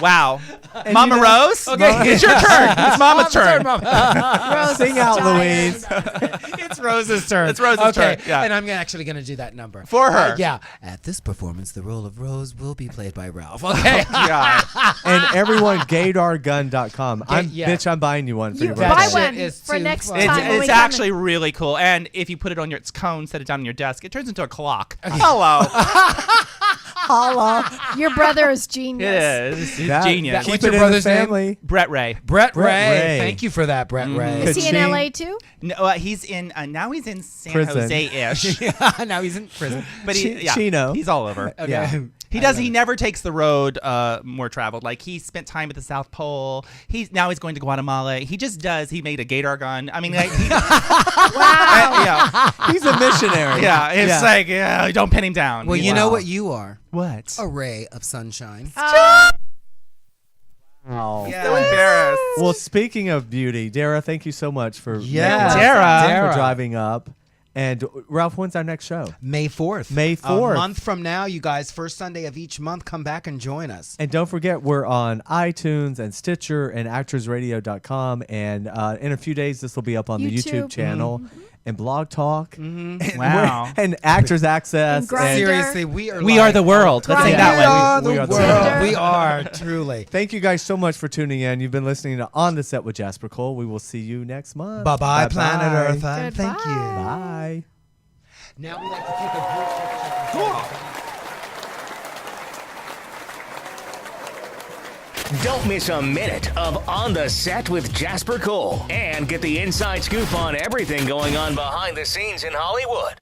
S4: Wow.
S2: And
S4: Mama
S2: you know-
S4: Rose?
S5: Okay.
S4: It's your turn. It's Mama's turn.
S3: Rose
S2: sing
S3: is
S2: out,
S3: tired.
S2: Louise.
S5: It's Rose's turn.
S4: It's Rose's
S5: okay.
S4: turn, yeah.
S5: And I'm actually going to do that number.
S4: For her.
S5: Yeah. At this performance, the role of Rose will be played by Ralph. Okay.
S4: God.
S2: And everyone, GaydarGun.com.
S5: Yeah.
S2: Bitch, I'm buying you one for
S3: You
S2: your
S5: That
S3: buy
S2: birthday.
S5: shit
S3: one
S5: is
S3: for
S5: too
S3: next
S5: fun.
S3: time. when we
S4: It's
S3: come
S4: actually really cool. And if you put it on your cone, set it down on your desk, it turns into a clock. Hello.
S3: Your brother is genius.
S4: It is. It's
S2: That-
S4: genius.
S2: Keep
S5: What's
S2: it
S5: your
S2: in
S5: brother's
S2: the
S5: name?
S2: family.
S4: Brett Ray.
S5: Brett
S2: Brett
S5: Ray.
S2: Ray.
S5: Thank you for that, Brett Ray.
S3: Is he in
S2: Ka-ching.
S3: LA too?
S4: No, he's in. Now he's in San
S2: Prison.
S4: Jose-ish.
S5: Now he's in prison.
S4: But
S2: Chino.
S4: he's all over.
S5: Okay.
S2: Yeah.
S4: He does. He never takes the road more traveled. Like he spent time at the South Pole. He's going to Guatemala. He just does. He made a gator gun. I mean, like,
S3: Wow.
S4: yeah,
S2: He's a missionary.
S4: yeah. It's like, yeah, don't pin him down.
S5: Well, you know what you are?
S4: What?
S5: A ray of sunshine.
S2: Oh.
S4: So embarrassed.
S2: Well, speaking of beauty, Dara, thank you so much for
S5: Yeah.
S4: Dara.
S2: for driving up. And Ralph, when's our next show?
S5: May 4th.
S2: May 4th.
S5: A month from now, you guys, first Sunday of each month, come back and join us.
S2: And don't forget, we're on iTunes and Stitcher and actorsradio.com. And in a few days, this will be up on the YouTube
S3: YouTube.
S2: channel and Blog Talk.
S4: Wow.
S2: And Actors Access.
S3: And Grindr.
S5: Seriously, we are
S4: We are the world. Let's say it
S3: Grindr.
S4: that way.
S2: We are the
S3: world.
S5: world. We are, truly.
S2: Thank you guys so much for tuning in. You've been listening to On the Set with Jasper Cole. We will see you next month.
S5: Bye-bye, planet Earth.
S3: Goodbye.
S5: Thank you.
S2: Bye.
S5: Now we like to take a break.
S1: Don't miss a minute of On the Set with Jasper Cole and get the inside scoop on everything going on behind the scenes in Hollywood.